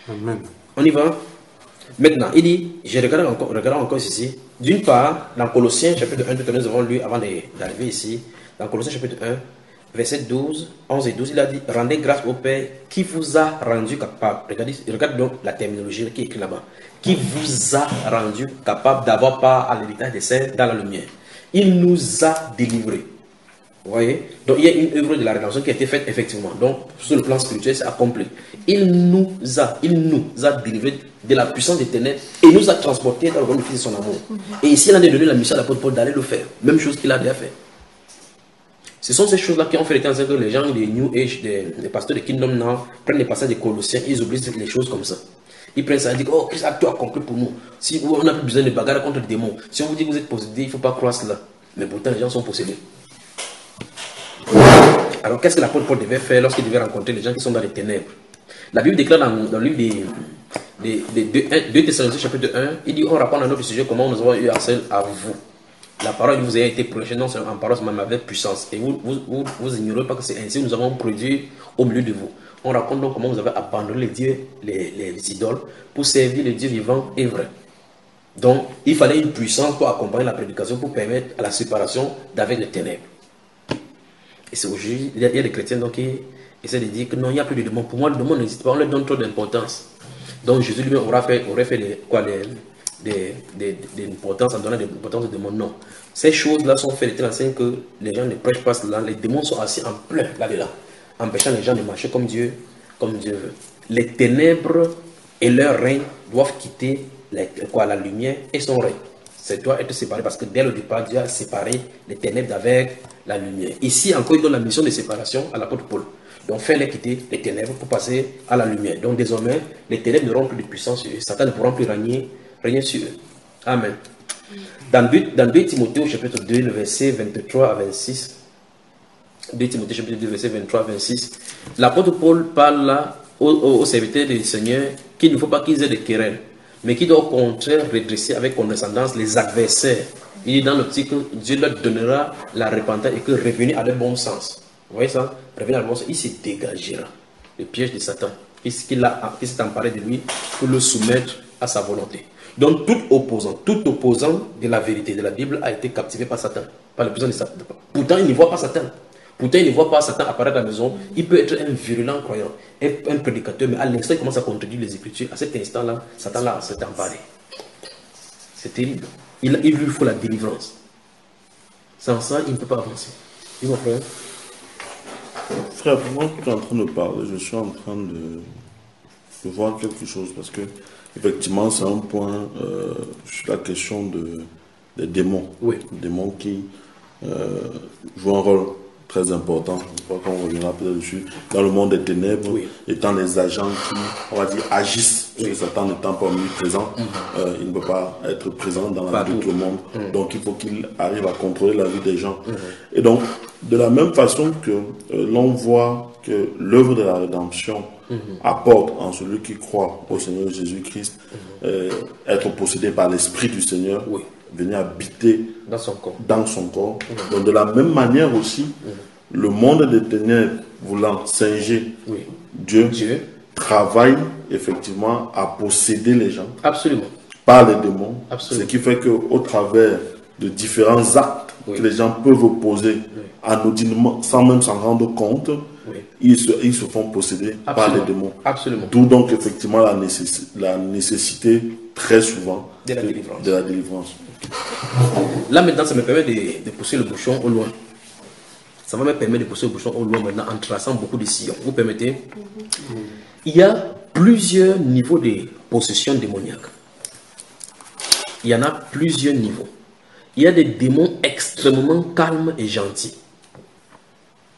Amen. On y va. Maintenant, il dit, je regarde encore ici. D'une part, dans Colossiens chapitre 1, que nous avons lu avant d'arriver ici, dans Colossiens chapitre 1, verset 12, 11 et 12, il a dit, rendez grâce au Père qui vous a rendu capable. Regarde donc la terminologie qui est écrite là-bas. Qui vous a rendu capable d'avoir part à l'héritage des saints dans la lumière. Il nous a délivrés. Vous voyez? Donc il y a une œuvre de la rédemption qui a été faite effectivement. Donc sur le plan spirituel, c'est accompli. Il nous a délivrés de la puissance des ténèbres et nous a transportés dans le royaume du Fils de son amour. Et ici, il a donné la mission à l'apôtre Paul d'aller le faire. Même chose qu'il a déjà fait. Ce sont ces choses-là qui ont fait que les gens des New Age, des pasteurs de Kingdom Now, prennent les passages des Colossiens, ils oublient les choses comme ça. Ils prennent ça et disent, oh, Christ a tout accompli pour nous. Si on n'a plus besoin de bagarre contre les démons, si on vous dit que vous êtes possédé, il ne faut pas croire cela. Mais pourtant, les gens sont possédés. Alors, qu'est-ce que l'apôtre Paul devait faire lorsqu'il devait rencontrer les gens qui sont dans les ténèbres? La Bible déclare dans le livre de 2 Thessaloniciens chapitre 1, il dit, on rapporte dans notre sujet comment nous avons eu accès à vous. La parole vous a été prêchée non seulement en parole, mais avec puissance. Et vous ignorez pas que c'est ainsi que nous avons produit au milieu de vous. On raconte donc comment vous avez abandonné les dieux, les idoles, pour servir le Dieu vivant et vrai. Donc, il fallait une puissance pour accompagner la prédication, pour permettre à la séparation d'avec les ténèbres. Et c'est aujourd'hui, il y a des chrétiens donc, qui essaient de dire que non, il n'y a plus de démons. Pour moi, le démon n'existe pas, on leur donne trop d'importance. Donc, Jésus lui-même aurait fait d'importance en donnant de l'importance aux démons. Non. Ces choses-là sont faites de telle enseigne que les gens ne prêchent pas cela. Les démons sont assis en plein là-dedans, empêchant les gens de marcher comme Dieu veut. Les ténèbres et leur règne doivent quitter la lumière et son règne. Ça doit être séparé parce que dès le départ, Dieu a séparé les ténèbres avec la lumière. Ici encore, il donne la mission de séparation à l'apôtre Paul. Donc, faire-les quitter les ténèbres pour passer à la lumière. Donc, désormais, les ténèbres n'auront plus de puissance sur eux. Satan ne pourra plus régner sur eux. Amen. Dans 2 Timothée, chapitre 2, le verset 23 à 26, 2 Timothée, chapitre 2, verset 23 à 26, l'apôtre Paul parle là aux serviteurs du Seigneur qu'il ne faut pas qu'ils aient des querelles, mais qu'ils doivent au contraire redresser avec condescendance les adversaires. Il est dans l'optique que Dieu leur donnera la repentance et que revenir à leur bon sens. Vous voyez ça? Revenir à leur bon sens, il se dégagera le piège de Satan, puisqu'il s'est emparé de lui pour le soumettre à sa volonté. Donc tout opposant de la vérité de la Bible a été captivé par Satan, par le puissant de Satan. Pourtant, il ne voit pas Satan. Pourtant, il ne voit pas Satan apparaître à la maison. Il peut être un virulent croyant, un prédicateur, mais à l'instant, il commence à contredire les Écritures. À cet instant-là, Satan s'est emparé. C'est terrible. Il lui faut la délivrance. Sans ça, il ne peut pas avancer. Oui, mon frère. Frère, pendant que tu es en train de parler, je suis en train de voir quelque chose parce que effectivement, c'est un point sur la question des démons. Oui. Des démons qui jouent un rôle très important. Je crois qu'on reviendra peut-être dessus. Dans le monde des ténèbres, oui, étant des agents qui, on va dire, agissent, parce que Satan n'étant pas omniprésent, il ne peut pas être présent dans la vie de tout le monde. Donc, il faut qu'il arrive à contrôler la vie des gens. Et donc, de la même façon que l'on voit que l'œuvre de la rédemption apporte en celui qui croit au Seigneur Jésus-Christ, être possédé par l'Esprit du Seigneur, oui, venir habiter dans son corps. Donc de la même manière aussi, le monde des ténèbres voulant singer, oui, Dieu travaille effectivement à posséder les gens. Absolument. Par les démons. Absolument. Ce qui fait qu'au travers de différents actes, oui, que les gens peuvent poser, oui, anodinement, sans même s'en rendre compte, oui, ils se font posséder, absolument, par les démons. Absolument. D'où donc effectivement la nécessité très souvent de la délivrance. Là maintenant, ça me permet de pousser le bouchon au loin. Ça va me permettre de pousser le bouchon au loin maintenant en traçant beaucoup de sillons. Vous permettez? Il y a plusieurs niveaux de possession démoniaque. Il y en a plusieurs niveaux. Il y a des démons extrêmement calmes et gentils.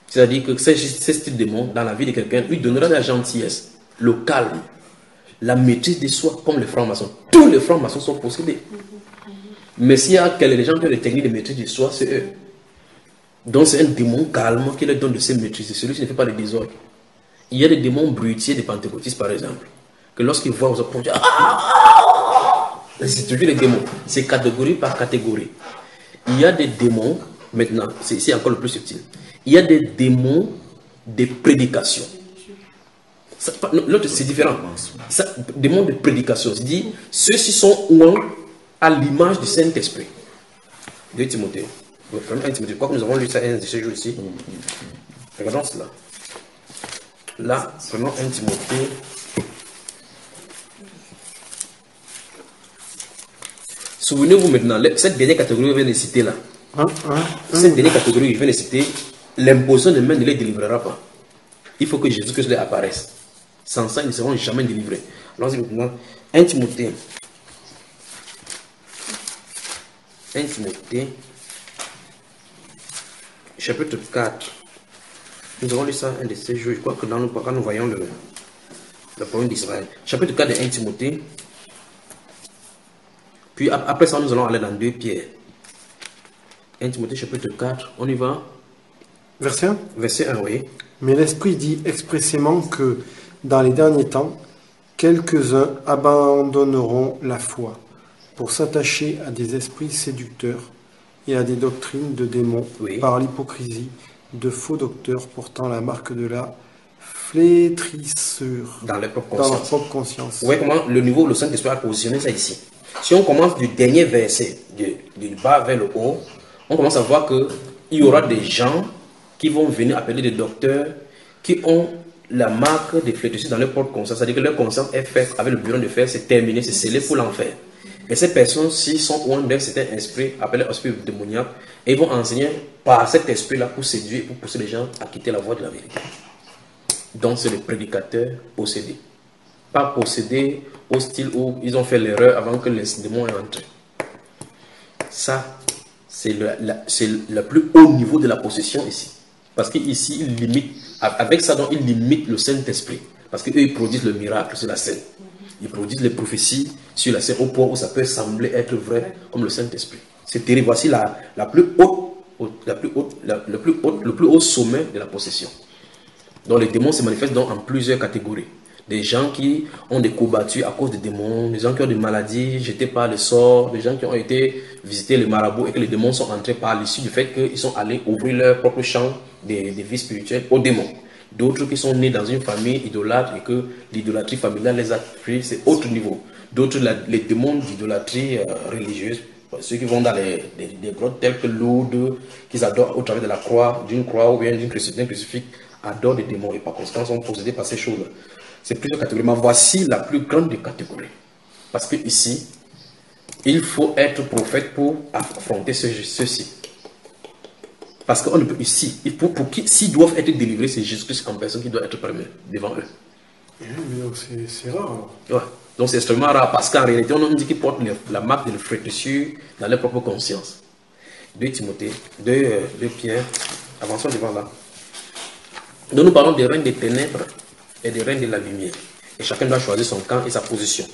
C'est-à-dire que ce style de démon, dans la vie de quelqu'un, lui donnera de la gentillesse, le calme, la maîtrise de soi, comme les francs-maçons. Tous les francs-maçons sont possédés. Mais s'il y a des gens qui ont des techniques de maîtrise de soi, c'est eux. Donc c'est un démon calme qui leur donne de ces maîtrises. Celui qui ne fait pas de désordre. Il y a des démons brutiers des pentecôtistes, par exemple, que lorsqu'ils voient aux autres, c'est toujours les démons. C'est catégorie par catégorie. Il y a des démons, maintenant, c'est encore le plus subtil. Il y a des démons de prédication. L'autre, c'est différent. Démons de prédication. C'est-à-dire, ceux-ci sont ouins à l'image du Saint-Esprit. 2 Timothée. Je crois que nous avons lu ça un de ces jours ici. Regardons cela. Là, prenons 1 Timothée. Souvenez-vous maintenant, cette dernière catégorie que je viens de citer là. Cette dernière catégorie que je viens de citer, l'imposition de main ne les délivrera pas. Il faut que Jésus-Christ les apparaisse. Sans ça, ils ne seront jamais délivrés. Alors, maintenant, 1 Timothée. 1 Timothée. Chapitre 4. Nous avons lu ça un de ces jours. Je crois que quand nous voyons le problème d'Israël. Chapitre 4 de 1 Timothée. Puis après ça, nous allons aller dans 2 Pierre. 1 Timothée chapitre 4. On y va. Verset 1. Verset 1, oui. Mais l'Esprit dit expressément que dans les derniers temps, quelques-uns abandonneront la foi pour s'attacher à des esprits séducteurs et à des doctrines de démons par l'hypocrisie de faux docteurs portant la marque de la flétrissure dans leur propre conscience. Vous voyez comment le niveau où le Saint-Esprit a positionné ça ici. Si on commence du dernier verset, du bas vers le haut, on commence à voir qu'il y aura des gens qui vont venir appeler des docteurs qui ont la marque de flétrissure dans leur propre conscience. C'est-à-dire que leur conscience est faite avec le bureau de fer, c'est terminé, c'est scellé pour l'enfer. Et ces personnes-ci sont loin d'un certain esprit, appelé esprit démoniaque, et ils vont enseigner par cet esprit-là pour séduire, pour pousser les gens à quitter la voie de la vérité. Donc c'est les prédicateurs possédés. Pas possédés au style où ils ont fait l'erreur avant que les démons aient entré. Ça, c'est le plus haut niveau de la possession ici. Parce qu'ici, il limite, avec ça, donc, il limite le Saint-Esprit. Parce qu'eux, ils produisent le miracle sur la scène. Ils produisent les prophéties sur la scène au point où ça peut sembler être vrai comme le Saint-Esprit. C'est terrible. Voici le plus haut sommet de la possession. Donc les démons se manifestent donc en plusieurs catégories. Des gens qui ont des courbatures à cause des démons, des gens qui ont des maladies jetées par les sorts, des gens qui ont été visiter les marabouts et que les démons sont entrés par l'issue du fait qu'ils sont allés ouvrir leur propre champ des vies spirituelles aux démons. D'autres qui sont nés dans une famille idolâtre et que l'idolâtrie familiale les a pris, c'est autre niveau. D'autres, les démons d'idolâtrie religieuse, ceux qui vont dans des grottes telles que Lourdes, qu'ils adorent au travers de la croix, d'une croix ou bien d'un crucifix, adorent des démons et par conséquent sont possédés par ces choses-là. C'est plusieurs catégories, mais voici la plus grande des catégories. Parce que ici, il faut être prophète pour affronter ceci. Parce qu'on ne peut ici, s'ils doivent être délivrés, c'est Jésus-Christ en personne qui doit être premier devant eux. C'est rare. Ouais. Donc c'est extrêmement rare parce qu'en réalité, on dit qu'ils portent la marque de la flétrissure dans leur propre conscience. 2 Timothée, 2 Pierre, avançons devant là. Donc nous parlons des règnes des ténèbres et des règnes de la lumière. Et chacun doit choisir son camp et sa position.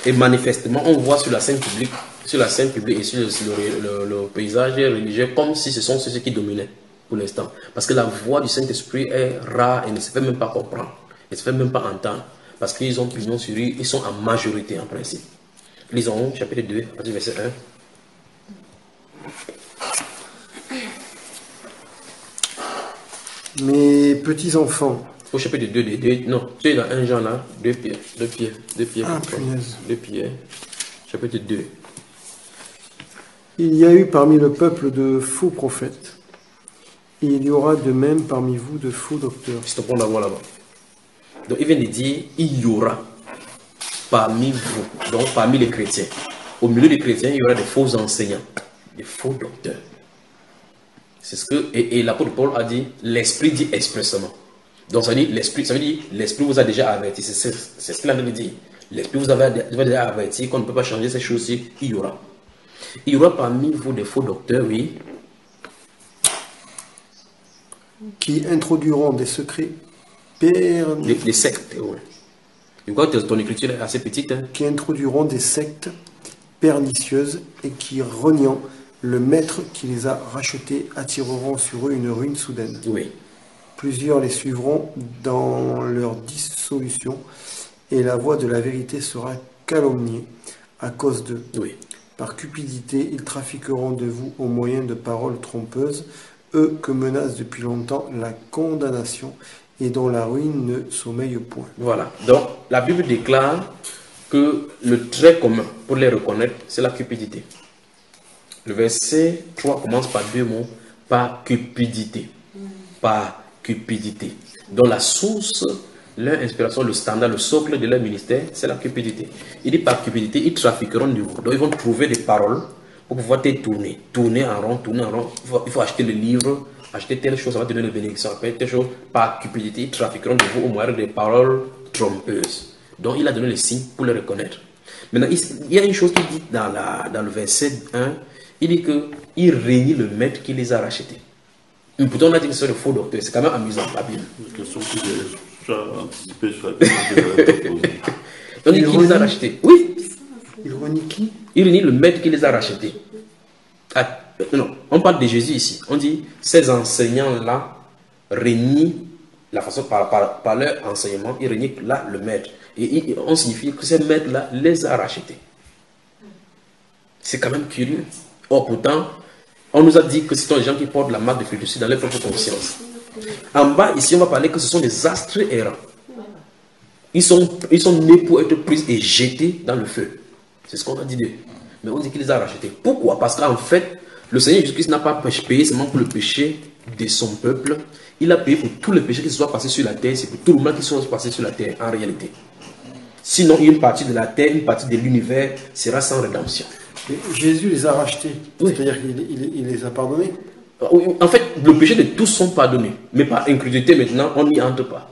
Et manifestement, on voit sur la scène publique, et sur le paysage religieux, comme si ce sont ceux qui dominaient pour l'instant. Parce que la voix du Saint-Esprit est rare et ne se fait même pas comprendre, ne se fait même pas entendre. Parce qu'ils ont pignon sur eux, ils sont en majorité en principe. Lisons chapitre 2, à partir du verset 1. Mes petits enfants. Au chapitre 2, non, tu es dans 1 Jean là, 2 Pierre. Ah, punaise. 2 Pierre, chapitre 2. Il y a eu parmi le peuple de faux prophètes, et il y aura de même parmi vous de faux docteurs. Stoppons d'abord là-bas. Donc il vient de dire, il y aura parmi vous, donc parmi les chrétiens. Au milieu des chrétiens, il y aura des faux enseignants. des faux docteurs. C'est ce que, et l'apôtre Paul a dit, l'esprit dit expressément. Donc ça veut dire, l'esprit vous a déjà averti, c'est ce qu'il a dit. L'esprit vous a déjà averti qu'on ne peut pas changer ces choses-ci, il y aura. Il y aura parmi vous des faux docteurs, oui. Qui introduiront des secrets pernicieux. Des sectes, oui. Je crois que ton écriture est assez petite. Hein. Qui introduiront des sectes pernicieuses et qui, reniant le maître qui les a rachetés, attireront sur eux une ruine soudaine. Oui. Plusieurs les suivront dans leur dissolution et la voie de la vérité sera calomniée à cause d'eux. Oui. Par cupidité, ils trafiqueront de vous au moyen de paroles trompeuses, eux que menace depuis longtemps la condamnation et dont la ruine ne sommeille point. Voilà. Donc, la Bible déclare que le trait commun pour les reconnaître, c'est la cupidité. Le verset 3 commence par deux mots, par cupidité. Par cupidité. Donc, la source, leur inspiration, le standard, le socle de leur ministère, c'est la cupidité. Il dit par cupidité, ils trafiqueront de vous. Donc, ils vont trouver des paroles pour pouvoir te tourner en rond, tourner en rond. Il faut acheter le livre, acheter telle chose, ça va te donner une bénédiction. Après, telle chose, par cupidité, ils trafiqueront de vous au moyen des paroles trompeuses. Donc, il a donné les signes pour les reconnaître. Maintenant, il y a une chose qu'il dit dans le verset 1, il dit qu'il réunit le maître qui les a rachetés. Mais pourtant, on a dit que c'est le faux docteur. C'est quand même amusant, la Bible. La question que j'ai déjà anticipée sur la question que j'avais posée. Donc, il les a rachetés. Oui. Il renie qui? Il réunit le maître qui les a rachetés. Ah, non, on parle de Jésus ici. On dit, ces enseignants-là réunissent la façon par leur enseignement, ils réunissent là le maître. Et on signifie que ces maîtres-là les a rachetés. C'est quand même curieux. Or, pourtant, on nous a dit que ce sont les gens qui portent la marque de fiducie dans leur propre conscience. En bas, ici, on va parler que ce sont des astres errants. Ils sont nés pour être pris et jetés dans le feu. C'est ce qu'on a dit d'eux. Mais on dit qu'il les a rachetés. Pourquoi? Parce qu'en fait, le Seigneur Jésus-Christ n'a pas payé seulement pour le péché de son peuple. Il a payé pour tous les péchés qui se soient passés sur la terre. C'est pour tout le monde qui soit passé sur la terre, en réalité. Sinon, une partie de la terre, une partie de l'univers sera sans rédemption. Et Jésus les a rachetés. Oui. C'est-à-dire qu'il les a pardonnés. En fait, le péché de tous sont pardonnés. Mais par incrédulité, maintenant, on n'y entre pas.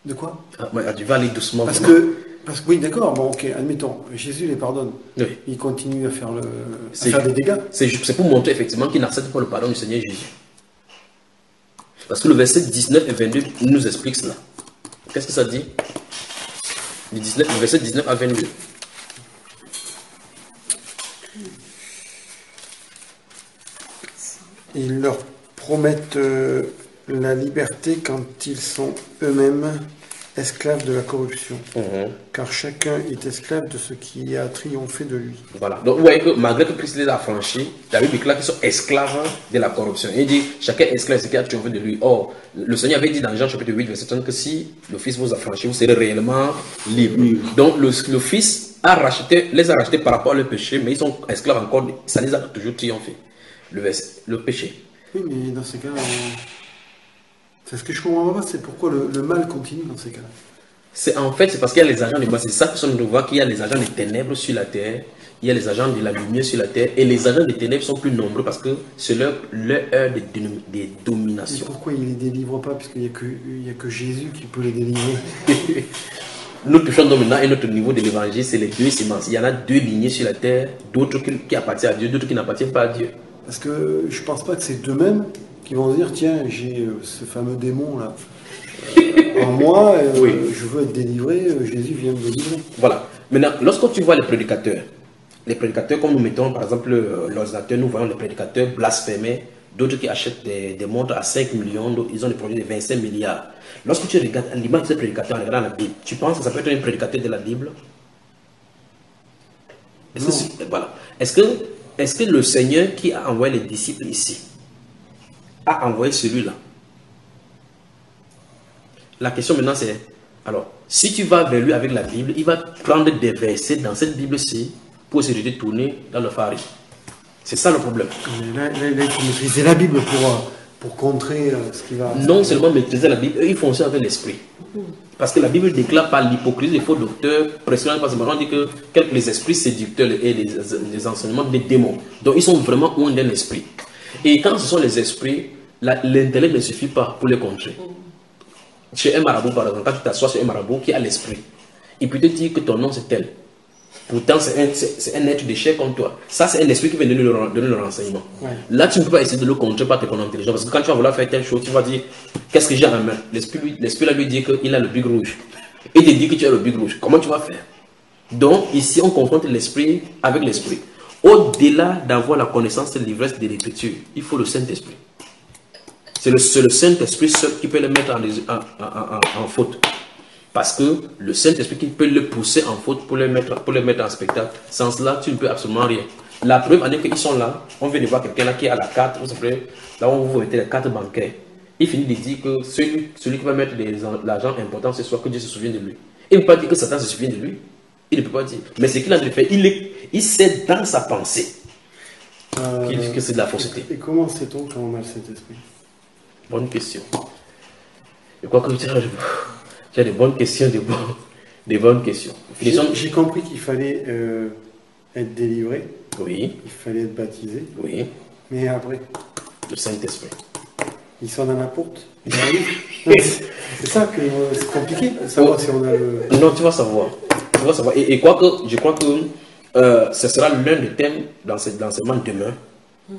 De quoi? Tu vas aller doucement. Parce que oui, d'accord, bon, ok, admettons, Jésus les pardonne. Oui. Il continue à faire des dégâts. C'est pour montrer effectivement qu'il n'accepte pas le pardon du Seigneur Jésus. Parce que le verset 19 et 22 nous explique cela. Qu'est-ce que ça dit? Le verset 19 à 22. Ils leur promettent la liberté quand ils sont eux-mêmes esclaves de la corruption. Car chacun est esclave de ce qui a triomphé de lui. Voilà. Donc vous voyez que malgré que Christ les a franchis, la Bible déclare qu'ils sont esclaves de la corruption. Il dit chacun est esclave de ce qui a triomphé de lui. Or, le Seigneur avait dit dans Jean chapitre 8, verset 30 que si le Fils vous a franchi, vous serez réellement libre. Donc le Fils les a rachetés par rapport à leur péché, mais ils sont esclaves encore, ça les a toujours triomphé. Le péché. Oui, mais dans ces cas-là, c'est ce que je comprends pas, c'est pourquoi le mal continue dans ces cas-là. En fait, c'est parce qu'il y a les agents du mal. C'est ça que nous devons voir qu'il y a les agents des ténèbres sur la terre, il y a les agents de la lumière sur la terre, et les agents des ténèbres sont plus nombreux parce que c'est leur heure de domination. Et pourquoi il ne les délivre pas? Puisqu'il n'y a que Jésus qui peut les délivrer. Nous touchons donc maintenant à notre niveau de l'évangile, c'est les deux semences. Il y en a deux lignées sur la terre, d'autres qui appartiennent à Dieu, d'autres qui n'appartiennent pas à Dieu. Parce que je pense pas que c'est d'eux-mêmes qui vont se dire tiens, j'ai ce fameux démon là en moi, oui. Je veux être délivré, Jésus vient me délivrer. Voilà. Maintenant, lorsque tu vois les prédicateurs comme nous mettons par exemple l'ordinateur, nous voyons les prédicateurs blasphémés, d'autres qui achètent des montres à 5 millions, d'autres, ils ont des projets de 25 milliards. Lorsque tu regardes l'image de ces prédicateurs en regardant la Bible, tu penses que ça peut être un prédicateur de la Bible? Est-ce que le Seigneur qui a envoyé les disciples ici a envoyé celui-là? La question maintenant c'est, alors, si tu vas vers lui avec la Bible, il va prendre des versets dans cette Bible-ci pour essayer de te tourner dans le phare. C'est ça le problème. Là, il faut maîtriser la Bible pour contrer ce qui va... Non seulement maîtriser la Bible, eux, ils font ça avec l'esprit. Parce que la Bible déclare par l'hypocrisie des faux docteurs, précisément parce qu'on dit que les esprits séducteurs et les enseignements des démons. Donc ils sont vraiment loin d'un esprit. Et quand ce sont les esprits, l'intellect ne suffit pas pour les contrer. Chez un marabout, par exemple, quand tu t'assois sur un marabout qui a l'esprit, il peut te dire que ton nom c'est tel. Pourtant, c'est un être de chair comme toi. Ça, c'est un esprit qui vient donner le renseignement. Ouais. Là, tu ne peux pas essayer de le contrer par ton intelligence. Parce que quand tu vas vouloir faire telle chose, tu vas dire qu'est-ce que j'ai en main. L'esprit là lui dit qu'il a le big rouge. Il te dit que tu as le big rouge. Comment tu vas faire? Donc, ici, on confronte l'esprit avec l'esprit. Au-delà d'avoir la connaissance de l'ivresse de l'écriture, il faut le Saint-Esprit. C'est le Saint-Esprit seul qui peut le mettre en faute. Parce que le Saint-Esprit qui peut le pousser en faute pour le mettre en spectacle. Sans cela, tu ne peux absolument rien. La preuve en est qu'ils sont là. On vient de voir quelqu'un là qui a la carte. Là où vous mettez la carte bancaire. Il finit de dire que celui qui va mettre l'argent important ce soir, que Dieu se souvient de lui. Il ne peut pas dire que Satan se souvient de lui. Il ne peut pas dire. Mais ce qu'il a fait, il sait dans sa pensée que c'est de la fausseté. Et comment sait-on quand on a le Saint-Esprit? Bonne question. Je crois que tu as des bonnes questions, des bonnes questions. J'ai compris qu'il fallait être délivré. Oui. Il fallait être baptisé. Oui. Mais après? Le Saint-Esprit. Il sort dans la porte. C'est ça que c'est compliqué de savoir si on a le... Non, tu vas savoir. Et je crois que ce sera l'un des thèmes dans cet enseignement demain.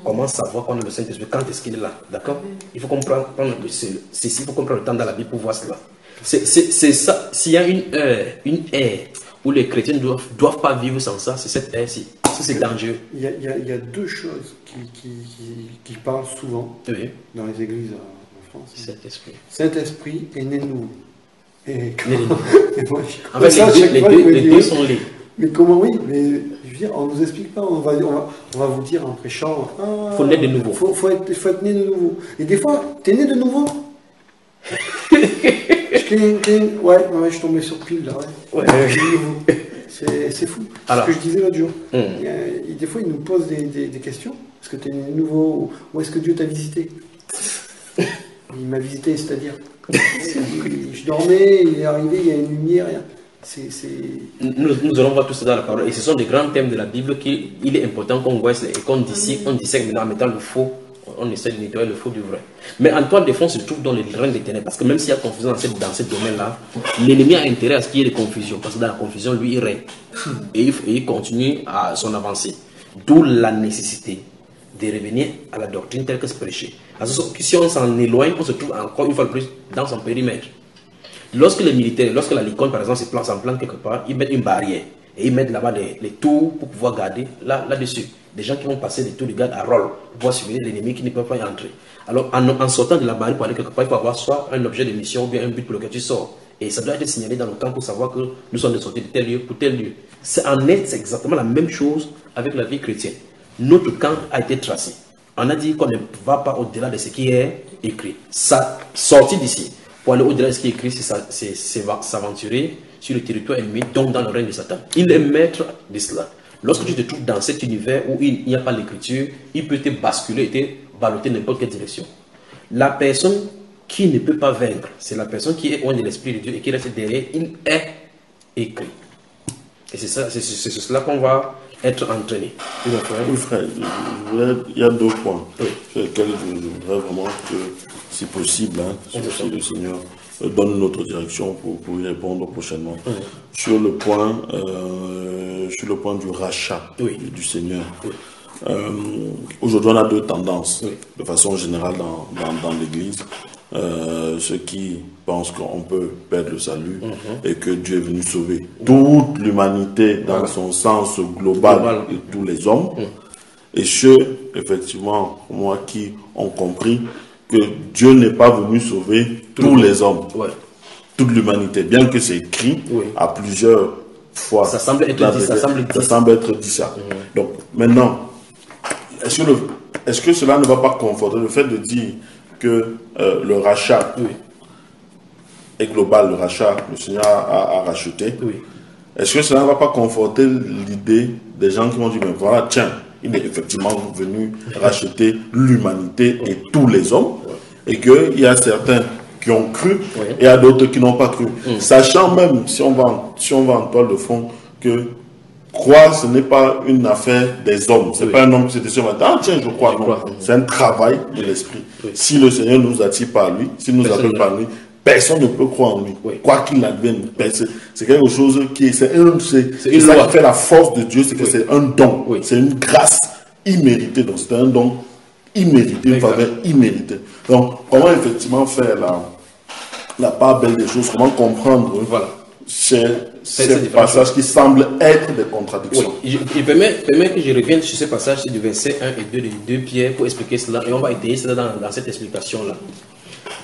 Comment savoir qu'on a le Saint-Esprit? Quand est-ce qu'il est là? D'accord? Il faut comprendre le temps dans la Bible pour voir cela. C'est ça. S'il y a une ère où les chrétiens ne doivent pas vivre sans ça, c'est cette ère-ci. C'est dangereux. Il y a deux choses qui parlent souvent dans les églises en France. Saint-Esprit est né de nouveau. En fait, les deux sont liés. Mais comment, oui, mais je veux dire, on ne nous explique pas, on va vous dire en prêchant, il faut naître de nouveau. Faut être né de nouveau. Et des fois, tu es né de nouveau. Ouais, je suis tombé sur pile là. Ouais. C'est fou. C'est ce que je disais l'autre jour. Des fois, ils nous posent des questions. Est-ce que tu es né de nouveau? Ou est-ce que Dieu t'a visité? Il m'a visité, c'est-à-dire. Je dormais, il est arrivé, il y a une lumière. Nous allons voir tout ça dans la parole. Et ce sont des grands thèmes de la Bible qu'il est important qu'on voit et qu'on dissèque maintenant en mettant le faux. On essaie de nettoyer le faux du vrai. Mais en toi, des fois, on se trouve dans les règnes des ténèbres. Parce que même s'il y a confusion dans ce domaine-là, l'ennemi a intérêt à ce qu'il y ait de confusion. Parce que dans la confusion, lui, il règne. Et il continue à son avancée. D'où la nécessité de revenir à la doctrine telle que c'est prêché. Parce que si on s'en éloigne, on se trouve encore une fois de plus dans son périmètre. Lorsque les militaires, lorsque la Licorne, par exemple, s'en plante quelque part, ils mettent une barrière. Et ils mettent là-bas les tours pour pouvoir garder là-dessus. Des gens qui vont passer des tours de garde à rôle pour pouvoir surveiller l'ennemi qui ne peut pas y entrer. Alors, en sortant de la barrière pour aller quelque part, il faut avoir soit un objet de mission ou bien un but pour lequel tu sors. Et ça doit être signalé dans le camp pour savoir que nous sommes sortis de tel lieu pour tel lieu. C'est exactement la même chose avec la vie chrétienne. Notre camp a été tracé. On a dit qu'on ne va pas au-delà de ce qui est écrit. Ça, sorti d'ici, pour aller au-delà de ce qui est écrit, c'est s'aventurer sur le territoire ennemi, donc dans le règne de Satan. Il est maître de cela. Lorsque tu te trouves dans cet univers où il n'y a pas l'écriture, il peut te basculer et te balloter n'importe quelle direction. La personne qui ne peut pas vaincre, c'est la personne qui est loin de l'Esprit de Dieu et qui reste derrière, il est écrit. Et c'est cela qu'on va être entraîné. Oui, frère, il y a deux points sur lesquels je voudrais vraiment que, si possible, si le Seigneur donne notre direction pour y répondre prochainement. Sur le point du rachat du Seigneur. Aujourd'hui, on a deux tendances, de façon générale dans l'Église. Ceux qui pensent qu'on peut perdre le salut et que Dieu est venu sauver toute l'humanité dans son sens global et tous les hommes. Et ceux, effectivement, moi, qui ont compris que Dieu n'est pas venu sauver tous les hommes, toute l'humanité, bien que c'est écrit à plusieurs fois. Ça semble être dit ça. Donc, maintenant, est-ce que cela ne va pas conforter le fait de dire que le rachat est global, le rachat, le Seigneur a racheté? Est-ce que cela ne va pas conforter l'idée des gens qui vont dire, mais voilà, tiens, il est effectivement venu racheter l'humanité et tous les hommes, et qu'il y a certains qui ont cru, Oui. et à d'autres qui n'ont pas cru. Sachant même, si on va en toile de fond, que croire, ce n'est pas une affaire des hommes. C'est pas un homme qui se dit, ah tiens, je crois. Non. C'est un travail de l'esprit. Si le Seigneur nous attire par lui, s'il nous appelle par lui, personne ne peut croire en lui. Quoi qu'il advienne, c'est quelque chose qui c'est ça qui fait la force de Dieu, c'est que c'est un don. C'est une grâce imméritée. Donc c'est un don immérité, une faveur imméritée. Donc, comment effectivement faire la part belle des choses, comment comprendre ces passages qui semblent être des contradictions. Oui, je permets que je revienne sur ce passage du verset 1 et 2 de 2 Pierre pour expliquer cela, et on va étayer cela dans cette explication-là.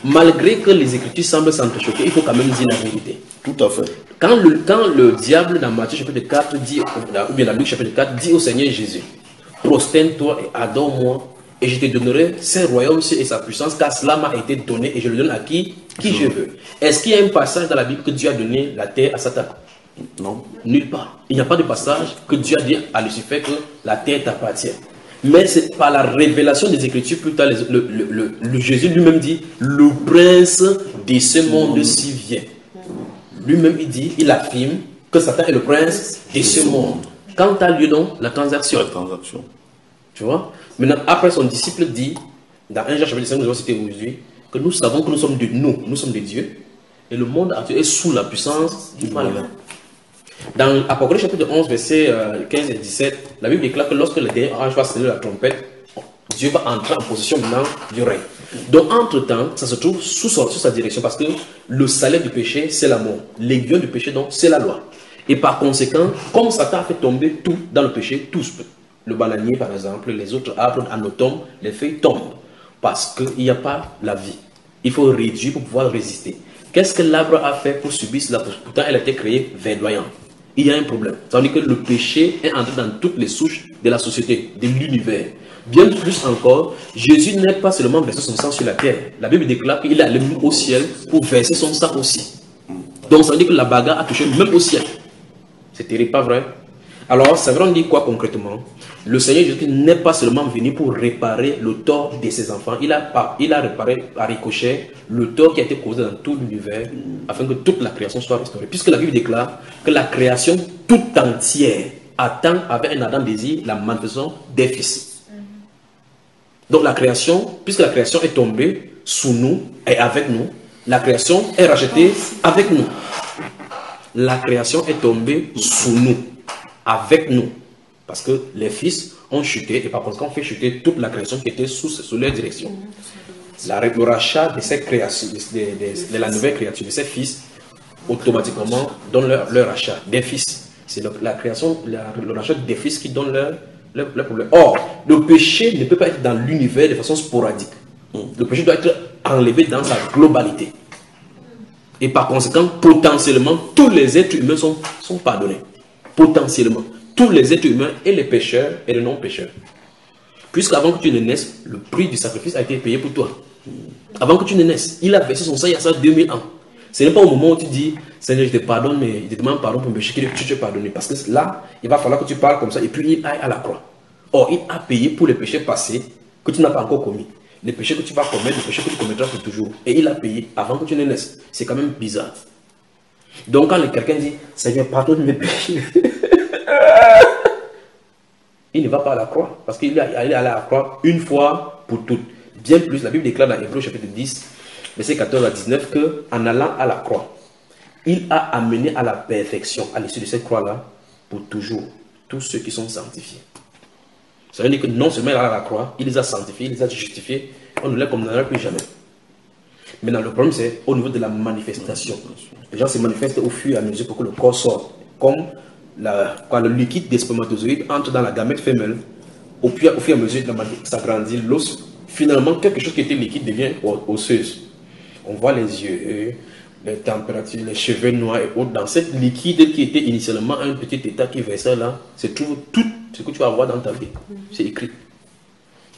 Malgré que les Écritures semblent s'entrechoquer, il faut quand même dire la vérité. Tout à fait. Quand le diable dans Matthieu chapitre 4 dit, ou bien dans Luc chapitre 4, dit au Seigneur Jésus, prosterne-toi et adore-moi, et je te donnerai ce royaume et sa puissance, car cela m'a été donné et je le donne à qui je veux. Est-ce qu'il y a un passage dans la Bible que Dieu a donné la terre à Satan? Non. Nulle part. Il n'y a pas de passage que Dieu a dit à Lucifer que la terre t'appartient. Mais c'est par la révélation des Écritures, plus tard, le Jésus lui-même dit, le prince de ce monde-ci vient. Lui-même, il affirme que Satan est le prince de ce monde. Quand a lieu donc la transaction? La transaction. Tu vois? Maintenant, après son disciple dit, dans 1 Jean chapitre 5, nous avons cité aujourd'hui, que nous savons que nous sommes de Dieu, et le monde actuel est sous la puissance du mal. Dans Apocalypse chapitre 11, versets 15 et 17, la Bible déclare que lorsque le dernier ange va sonner la trompette, Dieu va entrer en possession maintenant du règne. Donc, entre-temps, ça se trouve sous sa direction, parce que le salaire du péché, c'est la mort. L'aiguillon du péché, donc, c'est la loi. Et par conséquent, comme Satan a fait tomber tout dans le péché, tous, le bananier par exemple, les autres arbres en automne, les feuilles tombent, parce qu'il n'y a pas la vie. Il faut réduire pour pouvoir résister. Qu'est-ce que l'arbre a fait pour subir cela? Pourtant, elle a été créée verdoyante. Il y a un problème. Ça veut dire que le péché est entré dans toutes les souches de la société, de l'univers. Bien plus encore, Jésus n'est pas seulement versé son sang sur la terre. La Bible déclare qu'il est allé au ciel pour verser son sang aussi. Donc ça veut dire que la bagarre a touché même au ciel. C'est terrible, pas vrai? Alors, ça veut dire quoi concrètement? Le Seigneur Jésus n'est pas seulement venu pour réparer le tort de ses enfants. Il a réparé à ricochet le tort qui a été causé dans tout l'univers afin que toute la création soit restaurée. Puisque la Bible déclare que la création tout entière attend avec un ardent désir la manifestation des fils. Donc la création, puisque la création est tombée sous nous et avec nous, la création est rachetée avec nous. La création est tombée sous nous, avec nous. Parce que les fils ont chuté et par conséquent on fait chuter toute la création qui était sous leur direction. Le rachat de cette création, de la nouvelle créature, de ces fils, automatiquement donne leur rachat des fils. C'est la création, le rachat des fils qui donne leur problème. Or, le péché ne peut pas être dans l'univers de façon sporadique. Le péché doit être enlevé dans sa globalité. Et par conséquent, potentiellement, tous les êtres humains sont pardonnés. Potentiellement. Tous les êtres humains, et les pécheurs et les non-pécheurs. Puisqu'avant que tu ne naisses, le prix du sacrifice a été payé pour toi. Avant que tu ne naisses, il a versé son sang il y a ça 2000 ans. Ce n'est pas au moment où tu dis, Seigneur, je te pardonne, mais je te demande pardon pour me péché que tu te pardonnes. Parce que là, il va falloir que tu parles comme ça et puis il aille à la croix. Or, il a payé pour les péchés passés que tu n'as pas encore commis. Les péchés que tu vas commettre, les péchés que tu commettras pour toujours. Et il a payé avant que tu ne naisses. C'est quand même bizarre. Donc, quand quelqu'un dit, Seigneur, pardonne mes péchés, il ne va pas à la croix. Parce qu'il est allé à la croix une fois pour toutes. Bien plus, la Bible déclare dans Hébreux chapitre 10, verset 14 à 19, qu'en allant à la croix, il a amené à la perfection, à l'issue de cette croix-là, pour toujours, tous ceux qui sont sanctifiés. Ça veut dire que non seulement il est allé à la croix, il les a sanctifiés, il les a justifiés, on ne les condamnera plus jamais. Maintenant, le problème, c'est au niveau de la manifestation. Les gens se manifestent au fur et à mesure pour que le corps sorte. Comme quand le liquide des spermatozoïdes entre dans la gamète femelle, au fur et à mesure que ça grandit, l'os, finalement, quelque chose qui était liquide devient osseuse. On voit les yeux, les températures, les cheveux noirs et autres. Dans cette liquide qui était initialement un petit état qui versait là, se trouve tout ce que tu vas avoir dans ta vie. C'est écrit.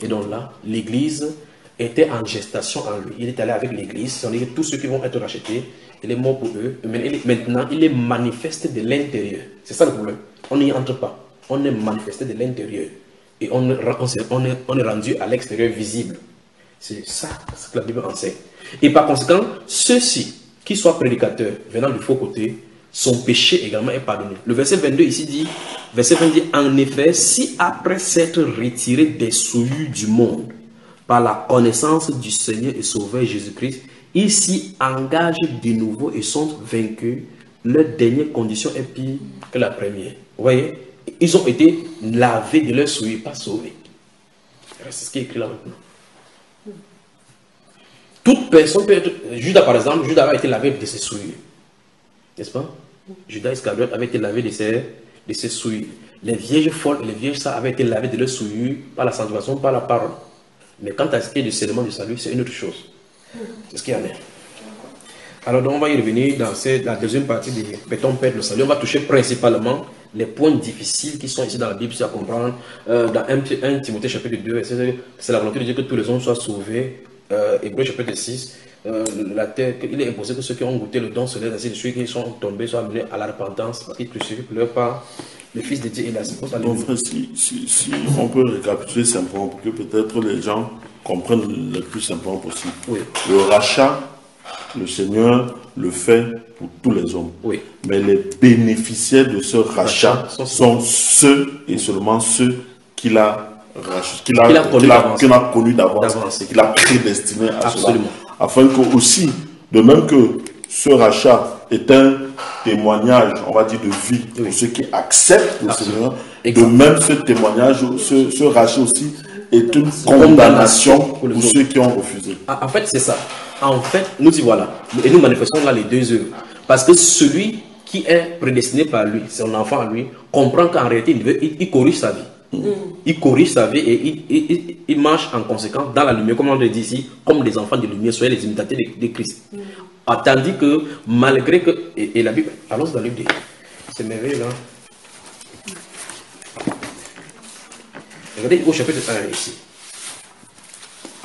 Et donc là, l'Église était en gestation en lui. Il est allé avec l'Église, c'est-à-dire tous ceux qui vont être rachetés, il est mort pour eux. Maintenant, il est manifesté de l'intérieur. C'est ça le problème. On n'y entre pas. On est manifesté de l'intérieur. Et on est rendu à l'extérieur visible. C'est ça ce que la Bible enseigne. Et par conséquent, ceux-ci qui soient prédicateurs venant du faux côté, son péché également est pardonné. Le verset 22 ici dit, verset 20 dit, en effet, si après s'être retirés des souillures du monde, par la connaissance du Seigneur et Sauveur Jésus-Christ, ils s'y engagent de nouveau et sont vaincus, leur dernière condition est pire que la première. Vous voyez, ils ont été lavés de leurs souillures, pas sauvés. C'est ce qui est écrit là maintenant. Toute personne peut être... Judas par exemple, Judas a été lavé de ses souillures. N'est-ce pas? Judas Iscariote avait été lavé de ses souillures. Les vierges folles et les vierges sages avaient été lavées de leurs souillures par la sanctification, par la parole. Mais quant à ce qui est du scellement du salut, c'est une autre chose. C'est ce qu'il y en a. Alors donc on va y revenir dans la deuxième partie de Peut-on perdre le salut. On va toucher principalement les points difficiles qui sont ici dans la Bible, c'est à comprendre. Dans 1 Timothée chapitre 2, c'est la volonté de Dieu que tous les hommes soient sauvés. Hébreux chapitre 6, la terre, il est imposé que ceux qui ont goûté le don céleste, ainsi de ceux qui sont tombés soient amenés à la repentance, parce qu'ils crucifient pour leur part le Fils de Dieu et la séquence à Bon frère, si on peut récapituler simplement pour que peut-être les gens comprennent le plus simplement possible. Oui. Le rachat, le Seigneur le fait pour tous les hommes. Oui. Mais les bénéficiaires de ce rachat sont ceux et seulement ceux qu'il a connu d'avance, qu'il a prédestiné à cela. Afin que aussi, de même que ce rachat est un témoignage, on va dire, de vie pour ceux qui acceptent le Seigneur, de même ce témoignage, ce rachat aussi est une condamnation pour ceux qui ont refusé. En fait, c'est ça. En fait, nous y voilà. Et nous manifestons là les deux œuvres. Parce que celui qui est prédestiné par lui, son enfant à lui, comprend qu'en réalité, il corrige sa vie. Il corrige sa vie et il marche en conséquence dans la lumière, comme on le dit ici, comme les enfants de lumière, soyez les imitateurs de Christ. Tandis que, malgré que, et la Bible, allons dans le livre, c'est merveilleux là. Regardez au chapitre 1 ici.